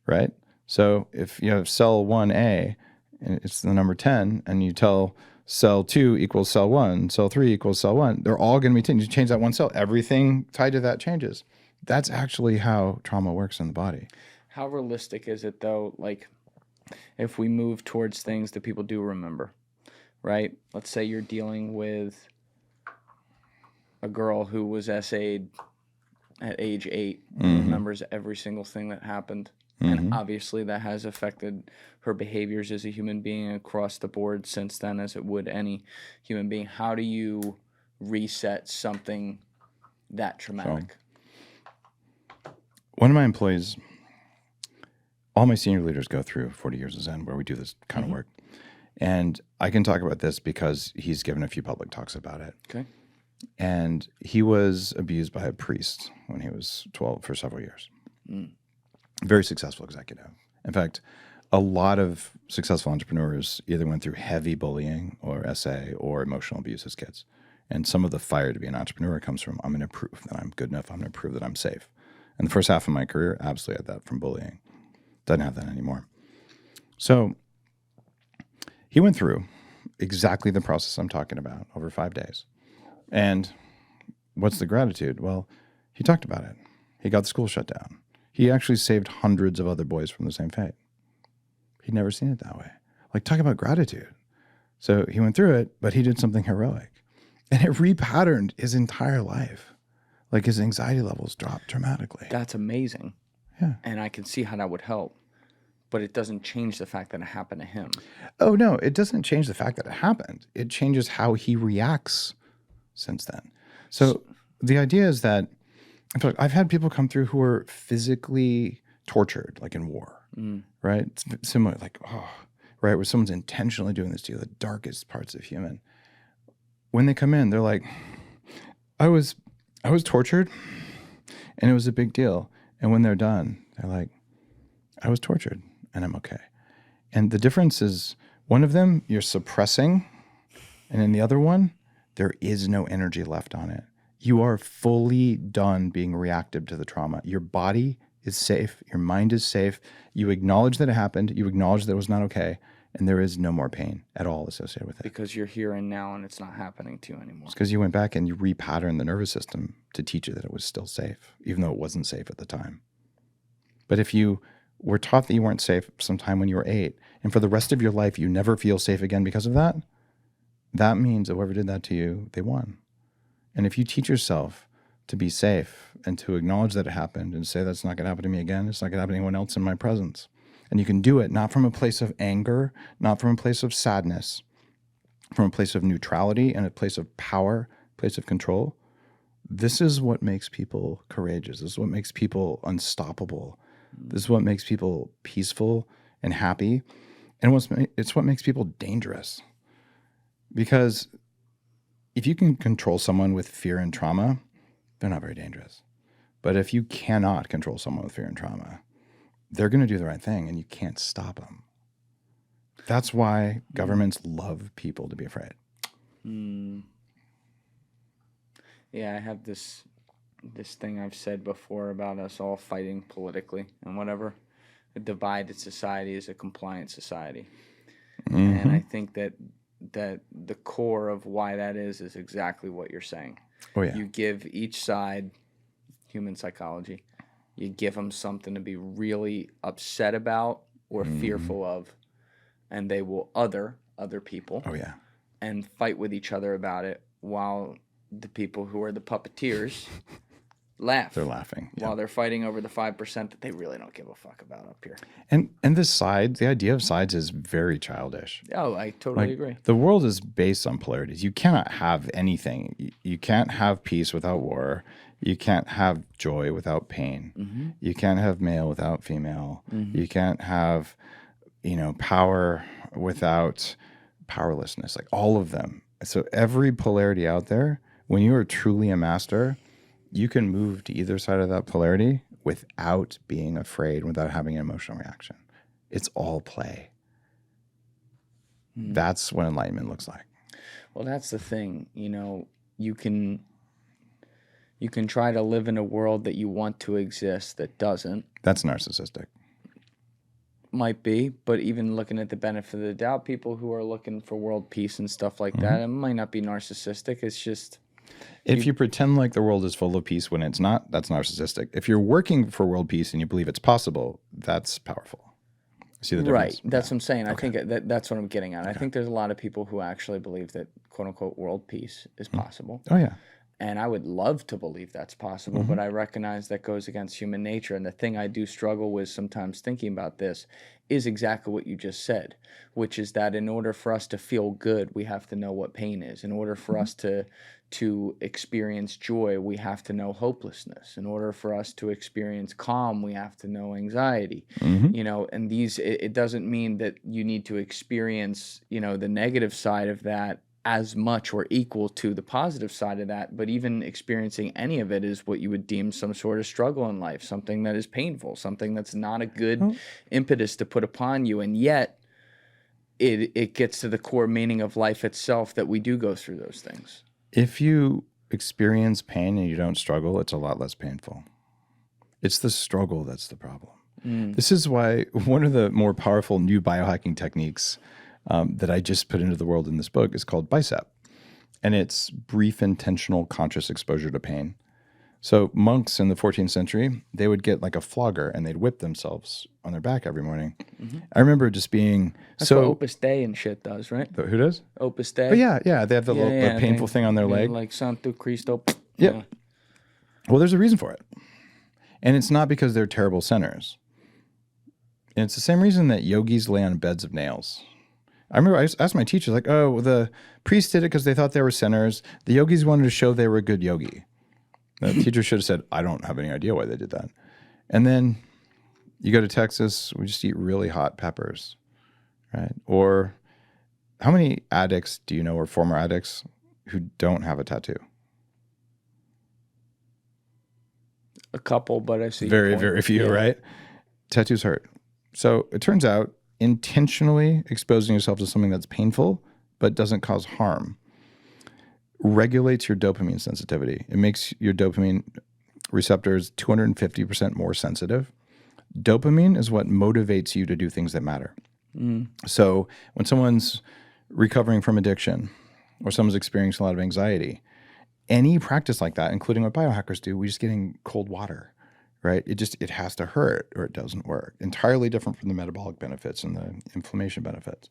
right? So if you have cell 1A, and it's the number 10, and you tell cell 2 equals cell 1, cell 3 equals cell 1, they're all going to be 10. You change that one cell, everything tied to that changes. That's actually how trauma works in the body. How realistic is it, though, like, if we move towards things that people do remember, right? Let's say you're dealing with a girl who was SA'd at age 8, remembers every single thing that happened. And obviously that has affected her behaviors as a human being across the board since then, as it would any human being. How do you reset something that traumatic? So, one of my employees, all my senior leaders go through 40 years of Zen where we do this kind of work. And I can talk about this because he's given a few public talks about it. Okay. And he was abused by a priest when he was 12 for several years. Very successful executive. In fact, a lot of successful entrepreneurs either went through heavy bullying or SA or emotional abuse as kids. And some of the fire to be an entrepreneur comes from, I'm going to prove that I'm good enough. I'm going to prove that I'm safe. And the first half of my career, absolutely had that from bullying. Doesn't have that anymore. So he went through exactly the process I'm talking about over 5 days. And what's the gratitude? Well, he talked about it. He got the school shut down. He actually saved hundreds of other boys from the same fate. He'd never seen it that way. Like, talk about gratitude. So he went through it, but he did something heroic. And it repatterned his entire life. Like, his anxiety levels dropped dramatically. That's amazing. Yeah. And I can see how that would help. But it doesn't change the fact that it happened to him. Oh, no, it doesn't change the fact that it happened. It changes how he reacts since then. So the idea is that, in fact, I've had people come through who are physically tortured, like in war, right? It's similar, like, right, where someone's intentionally doing this to you, the darkest parts of human. When they come in, they're like, I was tortured, and it was a big deal. And when they're done, they're like, I was tortured, and I'm okay. And the difference is, one of them, you're suppressing, and in the other one, there is no energy left on it. You are fully done being reactive to the trauma. Your body is safe. Your mind is safe. You acknowledge that it happened. You acknowledge that it was not okay. And there is no more pain at all associated with it. Because you're here and now and it's not happening to you anymore. It's because you went back and you repatterned the nervous system to teach you that it was still safe, even though it wasn't safe at the time. But if you were taught that you weren't safe sometime when you were 8, and for the rest of your life you never feel safe again because of that, that means that whoever did that to you, they won. And if you teach yourself to be safe and to acknowledge that it happened and say that's not going to happen to me again, it's not going to happen to anyone else in my presence. And you can do it not from a place of anger, not from a place of sadness, from a place of neutrality and a place of power, place of control. This is what makes people courageous. This is what makes people unstoppable. This is what makes people peaceful and happy. And it's what makes people dangerous. Because if you can control someone with fear and trauma, they're not very dangerous. But if you cannot control someone with fear and trauma, they're going to do the right thing and you can't stop them. That's why governments love people to be afraid. Yeah, I have this thing I've said before about us all fighting politically and whatever. A divided society is a compliant society. And I think that the core of why that is exactly what you're saying. Oh, yeah. You give each side, human psychology, you give them something to be really upset about or fearful of, and they will other people. Oh, yeah. And fight with each other about it while the people who are the puppeteers laugh. They're laughing. While they're fighting over the 5% that they really don't give a fuck about up here. And the idea of sides is very childish. Oh, I totally agree. The world is based on polarities. You cannot have anything. You can't have peace without war. You can't have joy without pain. You can't have male without female. You can't have, power without powerlessness. Like all of them. So every polarity out there, when you are truly a master, you can move to either side of that polarity without being afraid, without having an emotional reaction. It's all play. That's what enlightenment looks like. Well, that's the thing. You can try to live in a world that you want to exist that doesn't. That's narcissistic. Might be, but even looking at the benefit of the doubt, people who are looking for world peace and stuff like that, it might not be narcissistic. It's just... If you pretend like the world is full of peace when it's not, that's narcissistic. If you're working for world peace and you believe it's possible, that's powerful. See the difference? Right. That's what I'm saying. I think that's what I'm getting at. I think there's a lot of people who actually believe that quote unquote world peace is possible. Oh, yeah. And I would love to believe that's possible, but I recognize that goes against human nature. And the thing I do struggle with sometimes thinking about this is exactly what you just said, which is that in order for us to feel good, we have to know what pain is. In order for us to experience joy, we have to know hopelessness. In order for us to experience calm, we have to know anxiety. And it doesn't mean that you need to experience, the negative side of that as much or equal to the positive side of that, but even experiencing any of it is what you would deem some sort of struggle in life, something that is painful, something that's not a good impetus to put upon you. And yet it gets to the core meaning of life itself that we do go through those things. If you experience pain and you don't struggle, it's a lot less painful. It's the struggle that's the problem. This is why one of the more powerful new biohacking techniques that I just put into the world in this book is called Bicep. And it's brief, intentional, conscious exposure to pain. So monks in the 14th century, they would get like a flogger and they'd whip themselves on their back every morning. I remember just being That's what Opus Dei and shit does, right? Who does? Opus Dei. Oh, yeah. They have the little painful thing on their leg. Like Santo Cristo. Yeah. Well, there's a reason for it. And it's not because they're terrible sinners. And it's the same reason that yogis lay on beds of nails. I remember I asked my teachers, like, oh, well, the priests did it because they thought they were sinners. The yogis wanted to show they were a good yogi. The teacher should have said, I don't have any idea why they did that. And then you go to Texas, we just eat really hot peppers, right? Or how many addicts do you know or former addicts who don't have a tattoo? A couple, but I see. Very, very few, right? Tattoos hurt. So it turns out intentionally exposing yourself to something that's painful but doesn't cause harm regulates your dopamine sensitivity. It makes your dopamine receptors 250% more sensitive. Dopamine is what motivates you to do things that matter. So when someone's recovering from addiction or someone's experiencing a lot of anxiety, any practice like that, including what biohackers do, we just get in cold water, right? It has to hurt or it doesn't work. Entirely different from the metabolic benefits and the inflammation benefits.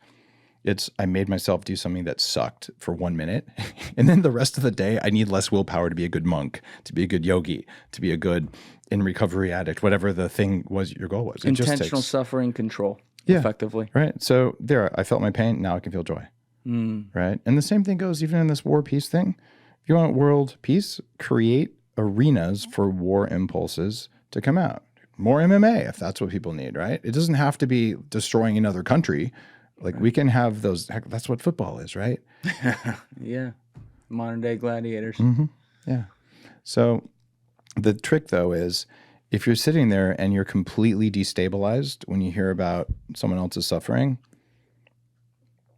I made myself do something that sucked for 1 minute. And then the rest of the day, I need less willpower to be a good monk, to be a good yogi, to be a good in recovery addict, whatever the thing was, your goal was. Intentional suffering control, effectively. Right. So there, I felt my pain. Now I can feel joy. Right. And the same thing goes even in this war peace thing. If you want world peace, create arenas for war impulses to come out. More MMA, if that's what people need, right? It doesn't have to be destroying another country. Like we can have those, heck, that's what football is, right? Yeah. Modern day gladiators. Yeah. So the trick, though, is if you're sitting there and you're completely destabilized when you hear about someone else's suffering,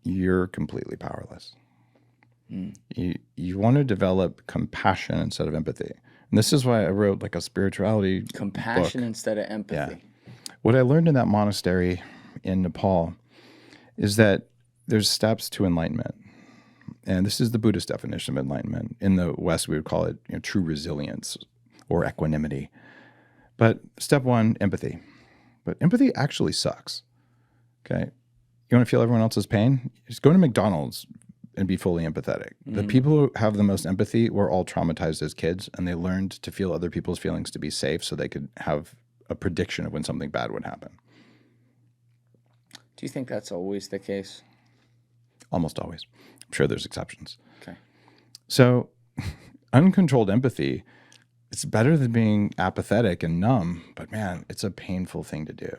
you're completely powerless. You want to develop compassion instead of empathy. And this is why I wrote like a spirituality Compassion book. instead of empathy. Yeah. What I learned in that monastery in Nepal is that there's steps to enlightenment. And this is the Buddhist definition of enlightenment. In the West, we would call it true resilience or equanimity. But step one, empathy. But empathy actually sucks. Okay. You want to feel everyone else's pain? Just go to McDonald's and be fully empathetic. The people who have the most empathy were all traumatized as kids, and they learned to feel other people's feelings to be safe so they could have a prediction of when something bad would happen. Do you think that's always the case? Almost always. I'm sure there's exceptions. Okay. So uncontrolled empathy, it's better than being apathetic and numb, but man, it's a painful thing to do.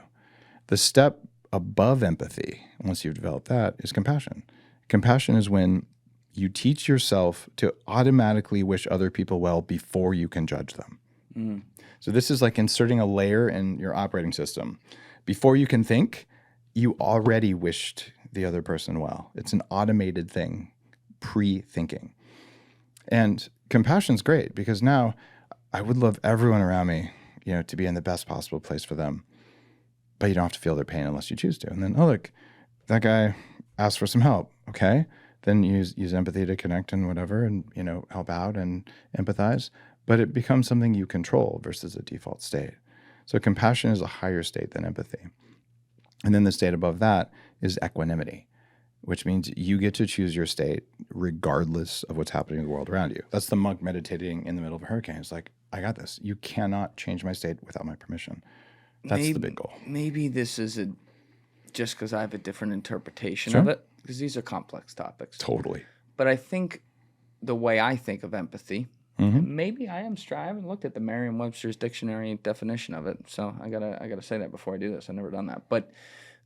The step above empathy, once you've developed that, is compassion. Compassion is when you teach yourself to automatically wish other people well before you can judge them. So this is like inserting a layer in your operating system. Before you can think, you already wished the other person well. It's an automated thing, pre-thinking. And compassion's great because now I would love everyone around me, to be in the best possible place for them. But you don't have to feel their pain unless you choose to. And then, oh, look, that guy asked for some help. Okay. Then use empathy to connect and whatever and, help out and empathize. But it becomes something you control versus a default state. So compassion is a higher state than empathy. And then the state above that is equanimity, which means you get to choose your state regardless of what's happening in the world around you. That's the monk meditating in the middle of a hurricane. It's like, I got this. You cannot change my state without my permission. That's the big goal. Maybe this is just because I have a different interpretation of it, because these are complex topics. Totally. But I think the way I think of empathy, maybe I haven't looked at the Merriam-Webster's dictionary definition of it, so I gotta say that before I do this. I've never done that. But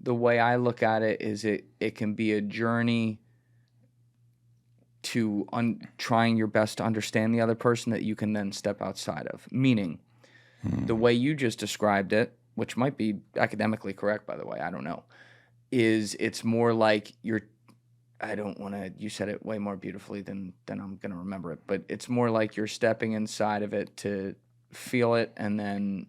the way I look at it is it can be a journey to trying your best to understand the other person that you can then step outside of. Meaning, the way you just described it, which might be academically correct, by the way, I don't know, is it's more like you said it way more beautifully than I'm going to remember it, but it's more like you're stepping inside of it to feel it and then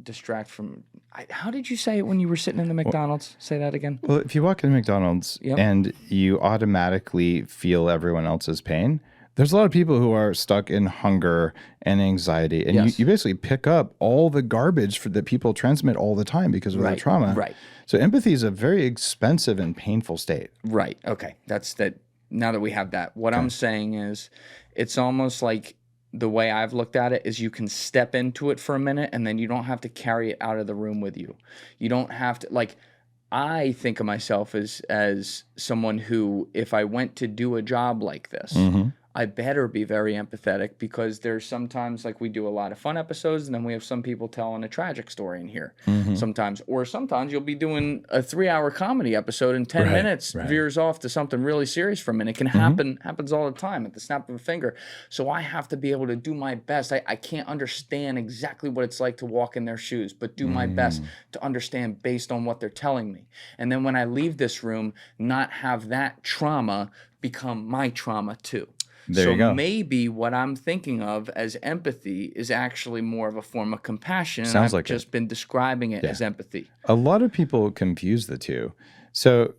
distract from. How did you say it when you were sitting in the McDonald's? Say that again. Well, if you walk into McDonald's and you automatically feel everyone else's pain, there's a lot of people who are stuck in hunger and anxiety, and you basically pick up all the garbage that people transmit all the time because of that trauma. Right. So empathy is a very expensive and painful state. Right. Okay. That's that. Now that we have that, what I'm saying is, it's almost like the way I've looked at it is you can step into it for a minute, and then you don't have to carry it out of the room with you. You don't have to I think of myself as someone who, if I went to do a job like this, I better be very empathetic, because there's sometimes, like, we do a lot of fun episodes, and then we have some people telling a tragic story in here sometimes. Or sometimes you'll be doing a 3-hour comedy episode, and 10 minutes veers off to something really serious for a minute. It can happens all the time at the snap of a finger. So I have to be able to do my best. I can't understand exactly what it's like to walk in their shoes, but do my best to understand based on what they're telling me. And then when I leave this room, not have that trauma become my trauma too. There you go. So maybe what I'm thinking of as empathy is actually more of a form of compassion. Sounds I've like just been describing it as empathy. A lot of people confuse the two. So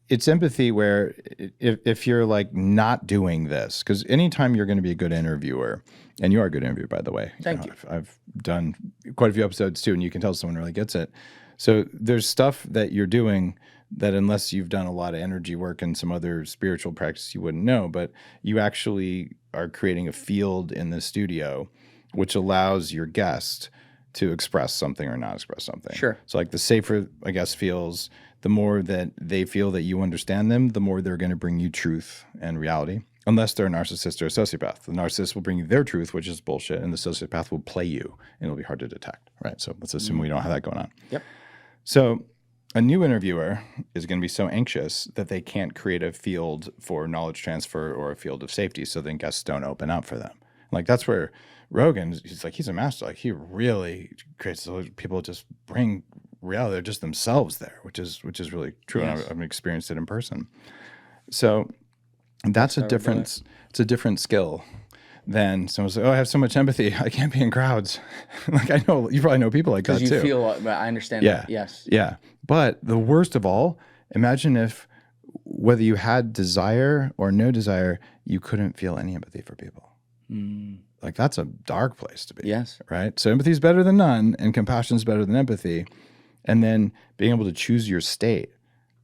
it's empathy where if you're like not doing this, because anytime you're going to be a good interviewer, and you are a good interviewer, by the way. Thank you. I've done quite a few episodes too, and you can tell someone really gets it. So there's stuff that you're doing that unless you've done a lot of energy work and some other spiritual practice, you wouldn't know, but you actually are creating a field in the studio which allows your guest to express something or not express something. Sure. So like the safer a guest feels, the more that they feel that you understand them, the more they're going to bring you truth and reality. Unless they're a narcissist or a sociopath. The narcissist will bring you their truth, which is bullshit, and the sociopath will play you, and it'll be hard to detect, right? So let's assume we don't have that going on. Yep. So a new interviewer is going to be so anxious that they can't create a field for knowledge transfer or a field of safety, so then guests don't open up for them. Like that's where Rogan, he's a master. Like he really creates those people just bring reality. They're just themselves there, which is really true. Yes. And I've experienced it in person. So that's a different. It's a different skill than someone's like, oh, I have so much empathy, I can't be in crowds. Like I know you probably know people like that too. Because you feel, I understand that. Yes. Yeah. But the worst of all, imagine if whether you had desire or no desire, you couldn't feel any empathy for people. Like that's a dark place to be. Yes. Right. So empathy is better than none, and compassion is better than empathy. And then being able to choose your state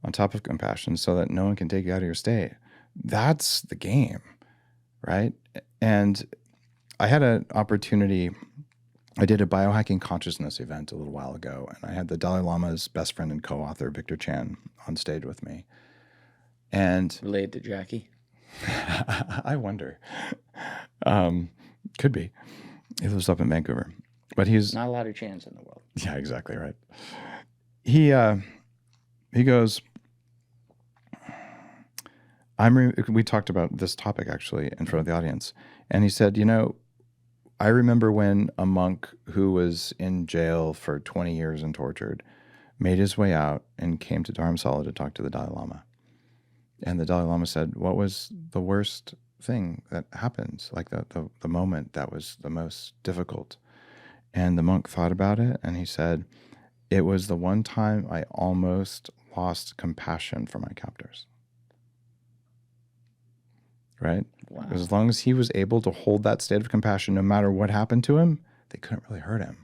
on top of compassion so that no one can take you out of your state. That's the game. Right. And I had an opportunity. I did a biohacking consciousness event a little while ago, and I had the Dalai Lama's best friend and co-author, Victor Chan, on stage with me. And Related to Jackie? I wonder. Could be. He lives up in Vancouver. But he's not a lot of Chans in the world. Yeah, exactly right. He goes, we talked about this topic actually in front of the audience. And he said, I remember when a monk who was in jail for 20 years and tortured made his way out and came to Dharamsala to talk to the Dalai Lama. And the Dalai Lama said, what was the worst thing that happened? Like the moment that was the most difficult? And the monk thought about it and he said, it was the one time I almost lost compassion for my captors. Right? Wow. As long as he was able to hold that state of compassion, no matter what happened to him, they couldn't really hurt him.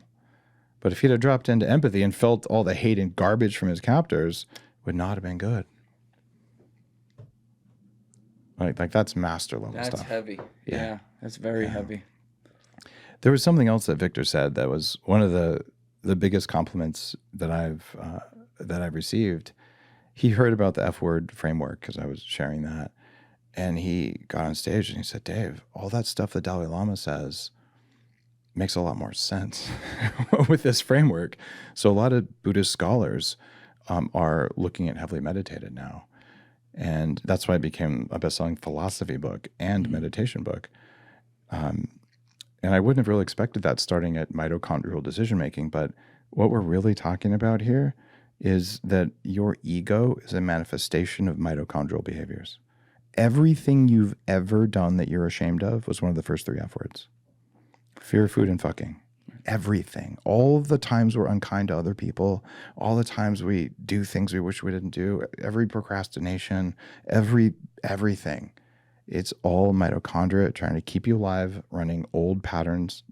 But if he'd have dropped into empathy and felt all the hate and garbage from his captors, it would not have been good. Like that's master level stuff. That's heavy. Yeah, that's very heavy. There was something else that Victor said that was one of the biggest compliments that I've received. He heard about the F word framework because I was sharing that. And he got on stage and he said, Dave, all that stuff the Dalai Lama says makes a lot more sense with this framework. So a lot of Buddhist scholars are looking at heavily meditated now. And that's why it became a best-selling philosophy book and meditation book. And I wouldn't have really expected that starting at mitochondrial decision-making. But what we're really talking about here is that your ego is a manifestation of mitochondrial behaviors. Everything you've ever done that you're ashamed of was one of the first 3 F words. Fear, food, and fucking. Everything. All of the times we're unkind to other people, all the times we do things we wish we didn't do, every procrastination, everything. It's all mitochondria trying to keep you alive, running old patterns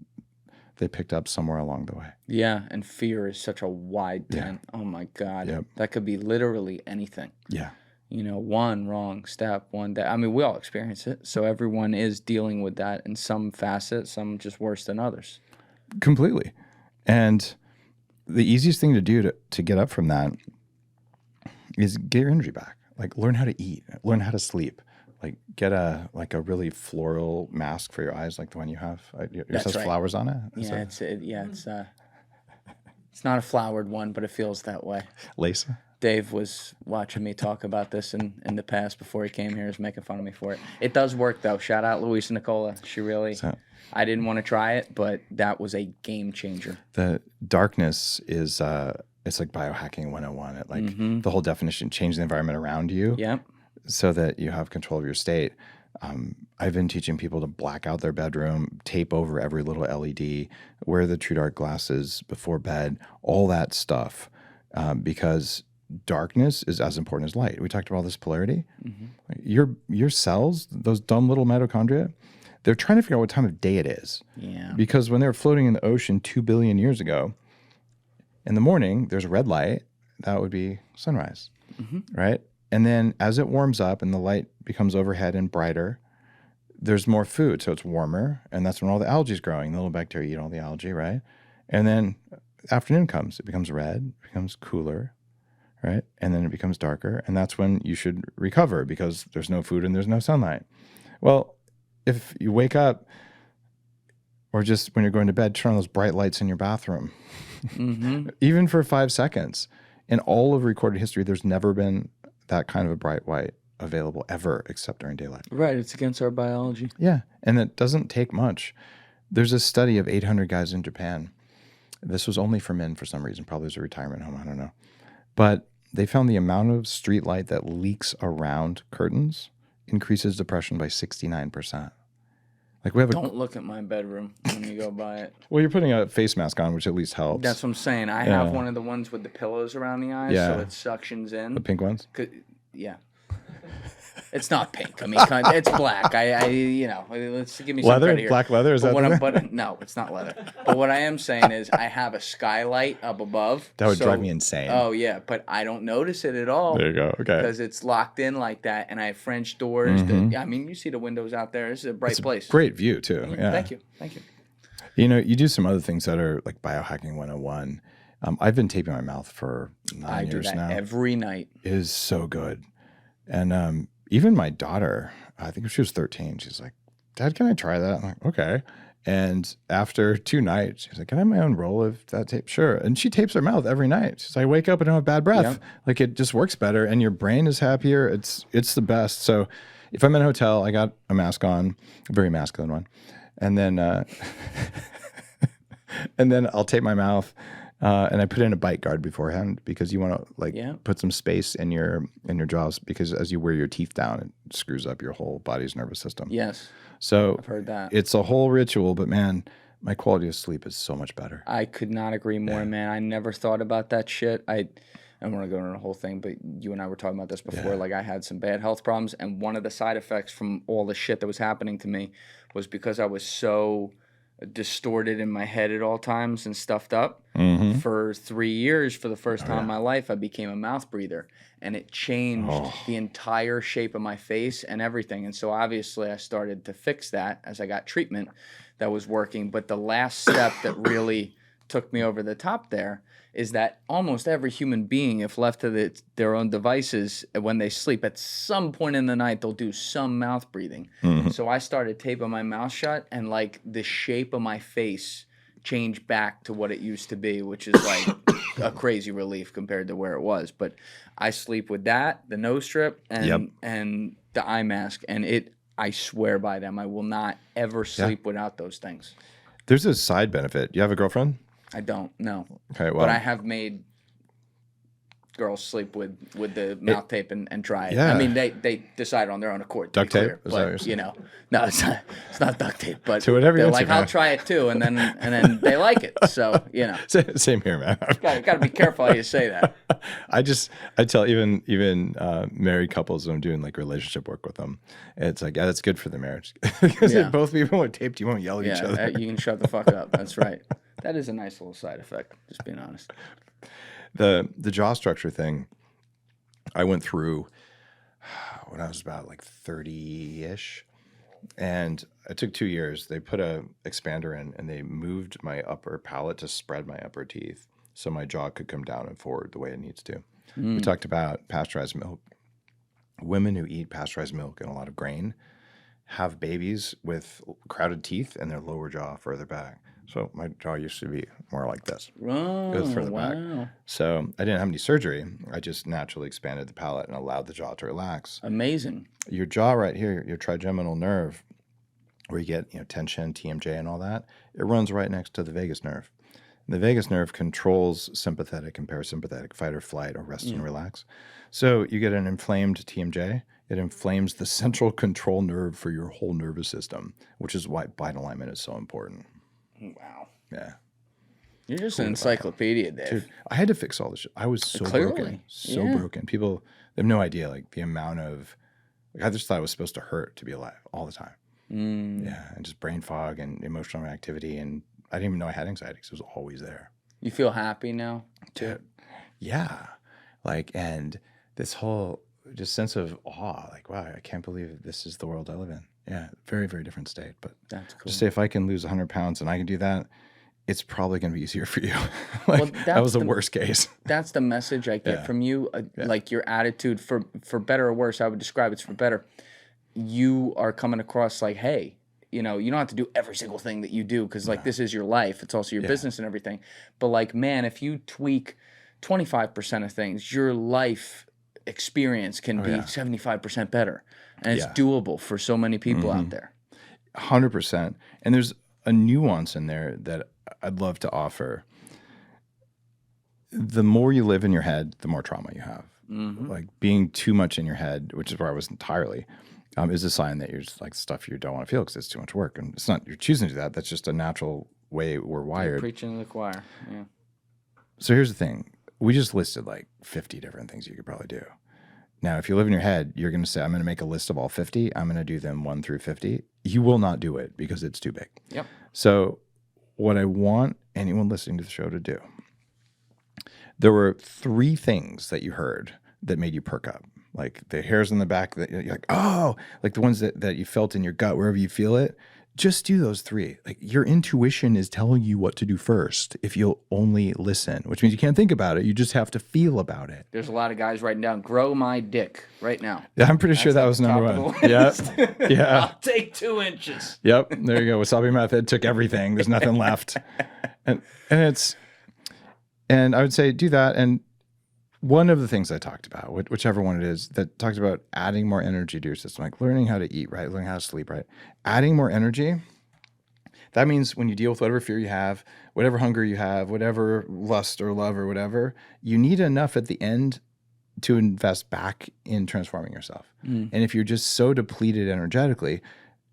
they picked up somewhere along the way. Yeah, and fear is such a wide tent. Oh my God. Yep. That could be literally anything. Yeah. One wrong step, one day. I mean, we all experience it. So everyone is dealing with that in some facet, some just worse than others. Completely. And the easiest thing to do to get up from that is get your energy back. Like learn how to eat, learn how to sleep. Like get a really floral mask for your eyes, like the one you have. Yours has flowers on it. It's not a flowered one, but it feels that way. Lace. Dave was watching me talk about this in the past before he came here. He was making fun of me for it. It does work, though. Shout out Luisa Nicola. She really... I didn't want to try it, but that was a game changer. The darkness is... it's like biohacking 101. It the whole definition, change the environment around you so that you have control of your state. I've been teaching people to black out their bedroom, tape over every little LED, wear the True Dark glasses before bed, all that stuff, because darkness is as important as light. We talked about this polarity. Your cells, those dumb little mitochondria, they're trying to figure out what time of day it is. Yeah. Because when they were floating in the ocean 2 billion years ago, in the morning, there's red light. That would be sunrise, right? And then as it warms up and the light becomes overhead and brighter, there's more food, so it's warmer, and that's when all the algae is growing. The little bacteria eat all the algae, right? And then afternoon comes. It becomes red, it becomes cooler, right? And then it becomes darker, and that's when you should recover because there's no food and there's no sunlight. Well, if you wake up or just when you're going to bed, turn on those bright lights in your bathroom, even for 5 seconds. In all of recorded history, there's never been that kind of a bright white available ever, except during daylight. Right. It's against our biology. Yeah. And it doesn't take much. There's a study of 800 guys in Japan. This was only for men for some reason. Probably as a retirement home. I don't know. But they found the amount of street light that leaks around curtains increases depression by 69%. Like we have Don't look at my bedroom when you go by it. Well, you're putting a face mask on, which at least helps. That's what I'm saying. I have one of the ones with the pillows around the eyes, so it suctions in. The pink ones? Yeah. It's not pink. I mean, it's black. Let's give me some Leather? credit here. Black leather? Is that but no, it's not leather. But what I am saying is I have a skylight up above. That would drive me insane. Oh, yeah. But I don't notice it at all. There you go. Okay. Because it's locked in like that, and I have French doors. I mean, you see the windows out there. This is a bright place. Great view, too. Yeah. Thank you. Thank you. You know, you do some other things that are like Biohacking 101. I've been taping my mouth for 9 years now. I do that every night. It is so good. And even my daughter, I think she was 13, she's like, Dad, can I try that? I'm like, okay. And after 2 nights, she's like, can I have my own roll of that tape? Sure. And she tapes her mouth every night. She's like, I wake up and I don't have bad breath. Yep. Like it just works better and your brain is happier. It's the best. So if I'm in a hotel, I got a mask on, a very masculine one. And then, and then I'll tape my mouth. And I put in a bite guard beforehand because you want to put some space in your jaws because as you wear your teeth down, it screws up your whole body's nervous system. Yes. So I've heard that. It's a whole ritual, but man, my quality of sleep is so much better. I could not agree more, man. I never thought about that shit. I don't want to go into the whole thing, but you and I were talking about this before. Like I had some bad health problems, and one of the side effects from all the shit that was happening to me was because I was so distorted in my head at all times and stuffed up. For 3 years, for the first time in my life, I became a mouth breather, and it changed the entire shape of my face and everything. And so obviously I started to fix that as I got treatment that was working. But the last step that really took me over the top there is that almost every human being, if left to their own devices, when they sleep, at some point in the night, they'll do some mouth breathing. So I started taping my mouth shut, and like the shape of my face changed back to what it used to be, which is like a crazy relief compared to where it was. But I sleep with that, the nose strip, and the eye mask, and I swear by them. I will not ever sleep without those things. There's a side benefit. You have a girlfriend? I don't, no. Okay, well, but I have made girls sleep with the mouth tape and try it. Yeah. I mean, they decide on their own accord. Duct tape? Clear, but, you know, no, it's not duct tape. But to whatever they're like, I'll try it too, and then they like it. So you know, same here, man. Got to be careful how you say that. I tell even married couples when I'm doing like relationship work with them, it's like that's good for the marriage because if both people are taped, you won't yell at each other. You can shut the fuck up. That's right. That is a nice little side effect. Just being honest. The jaw structure thing, I went through when I was about like 30-ish, and it took 2 years. They put a expander in, and they moved my upper palate to spread my upper teeth, so my jaw could come down and forward the way it needs to. We talked about pasteurized milk. Women who eat pasteurized milk and a lot of grain have babies with crowded teeth and their lower jaw further back. So my jaw used to be more like this. Oh, it was further wow. back. So I didn't have any surgery. I just naturally expanded the palate and allowed the jaw to relax. Amazing. Your jaw right here, your trigeminal nerve, where you get tension, TMJ, and all that, it runs right next to the vagus nerve. And the vagus nerve controls sympathetic and parasympathetic, fight or flight, or rest and relax. So you get an inflamed TMJ. It inflames the central control nerve for your whole nervous system, which is why bite alignment is so important. Wow. Yeah. You're just an encyclopedia, Dave. Dude, I had to fix all this shit. I was so broken. Broken. People, they have no idea, like, the amount of, like, I just thought it was supposed to hurt to be alive all the time. Yeah, and just brain fog and emotional reactivity, and I didn't even know I had anxiety because it was always there. You feel happy now, too? Dude, yeah. Like, and this whole just sense of awe, like, wow, I can't believe this is the world I live in. Yeah, very, very different state. But that's cool. Just say if I can lose 100 pounds and I can do that, it's probably going to be easier for you. That was the worst case. That's the message I get from you. Like your attitude, for better or worse, I would describe it's for better. You are coming across like, hey, you don't have to do every single thing that you do because like this is your life. It's also your business and everything. But like, man, if you tweak 25% of things, your life experience can be 75% better. And it's doable for so many people out there. 100%. And there's a nuance in there that I'd love to offer. The more you live in your head, the more trauma you have. Like being too much in your head, which is where I was entirely, is a sign that you're just like stuff you don't want to feel because it's too much work. And it's not you're choosing to do that. That's just a natural way we're wired. You're preaching to the choir. Yeah. So here's the thing. We just listed like 50 different things you could probably do. Now, if you live in your head, you're going to say, I'm going to make a list of all 50. I'm going to do them 1 through 50. You will not do it because it's too big. Yep. So what I want anyone listening to the show to do, there were 3 things that you heard that made you perk up. Like the hairs on the back that you're like, oh, like the ones that you felt in your gut, wherever you feel it. Just do those 3. Like your intuition is telling you what to do first if you'll only listen, which means you can't think about it. You just have to feel about it. There's a lot of guys writing down, grow my dick right now. I'm pretty sure that was number 1. Yeah. Yeah. I'll take 2 inches. Yep. There you go. Wasabi method took everything. There's nothing left. And I would say do that. And one of the things I talked about, whichever one it is, that talks about adding more energy to your system, like learning how to eat right, learning how to sleep right, adding more energy. That means when you deal with whatever fear you have, whatever hunger you have, whatever lust or love or whatever, you need enough at the end to invest back in transforming yourself. And if you're just so depleted energetically,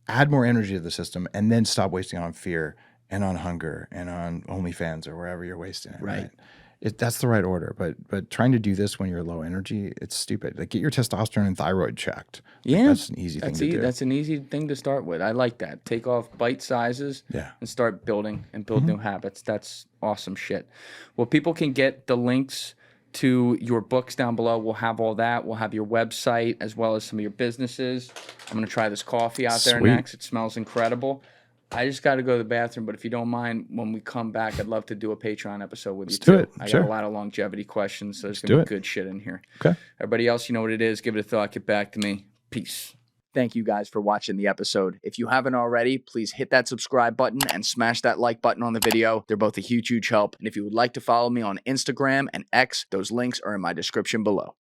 add more energy to the system and then stop wasting on fear and on hunger and on OnlyFans or wherever you're wasting it. Right. That's the right order, but trying to do this when you're low energy, it's stupid. Like get your testosterone and thyroid checked. Yeah, like, that's an easy thing to do. That's an easy thing to start with. I like that. Take off bite sizes and start building and build new habits. That's awesome shit. Well, people can get the links to your books down below. We'll have all that. We'll have your website as well as some of your businesses. I'm going to try this coffee out there next. It smells incredible. I just got to go to the bathroom, but if you don't mind, when we come back, I'd love to do a Patreon episode with you too. I got a lot of longevity questions, so there's going to be good shit in here. Okay. Everybody else, you know what it is. Give it a thought. Get back to me. Peace. Thank you guys for watching the episode. If you haven't already, please hit that subscribe button and smash that like button on the video. They're both a huge, huge help. And if you would like to follow me on Instagram and X, those links are in my description below.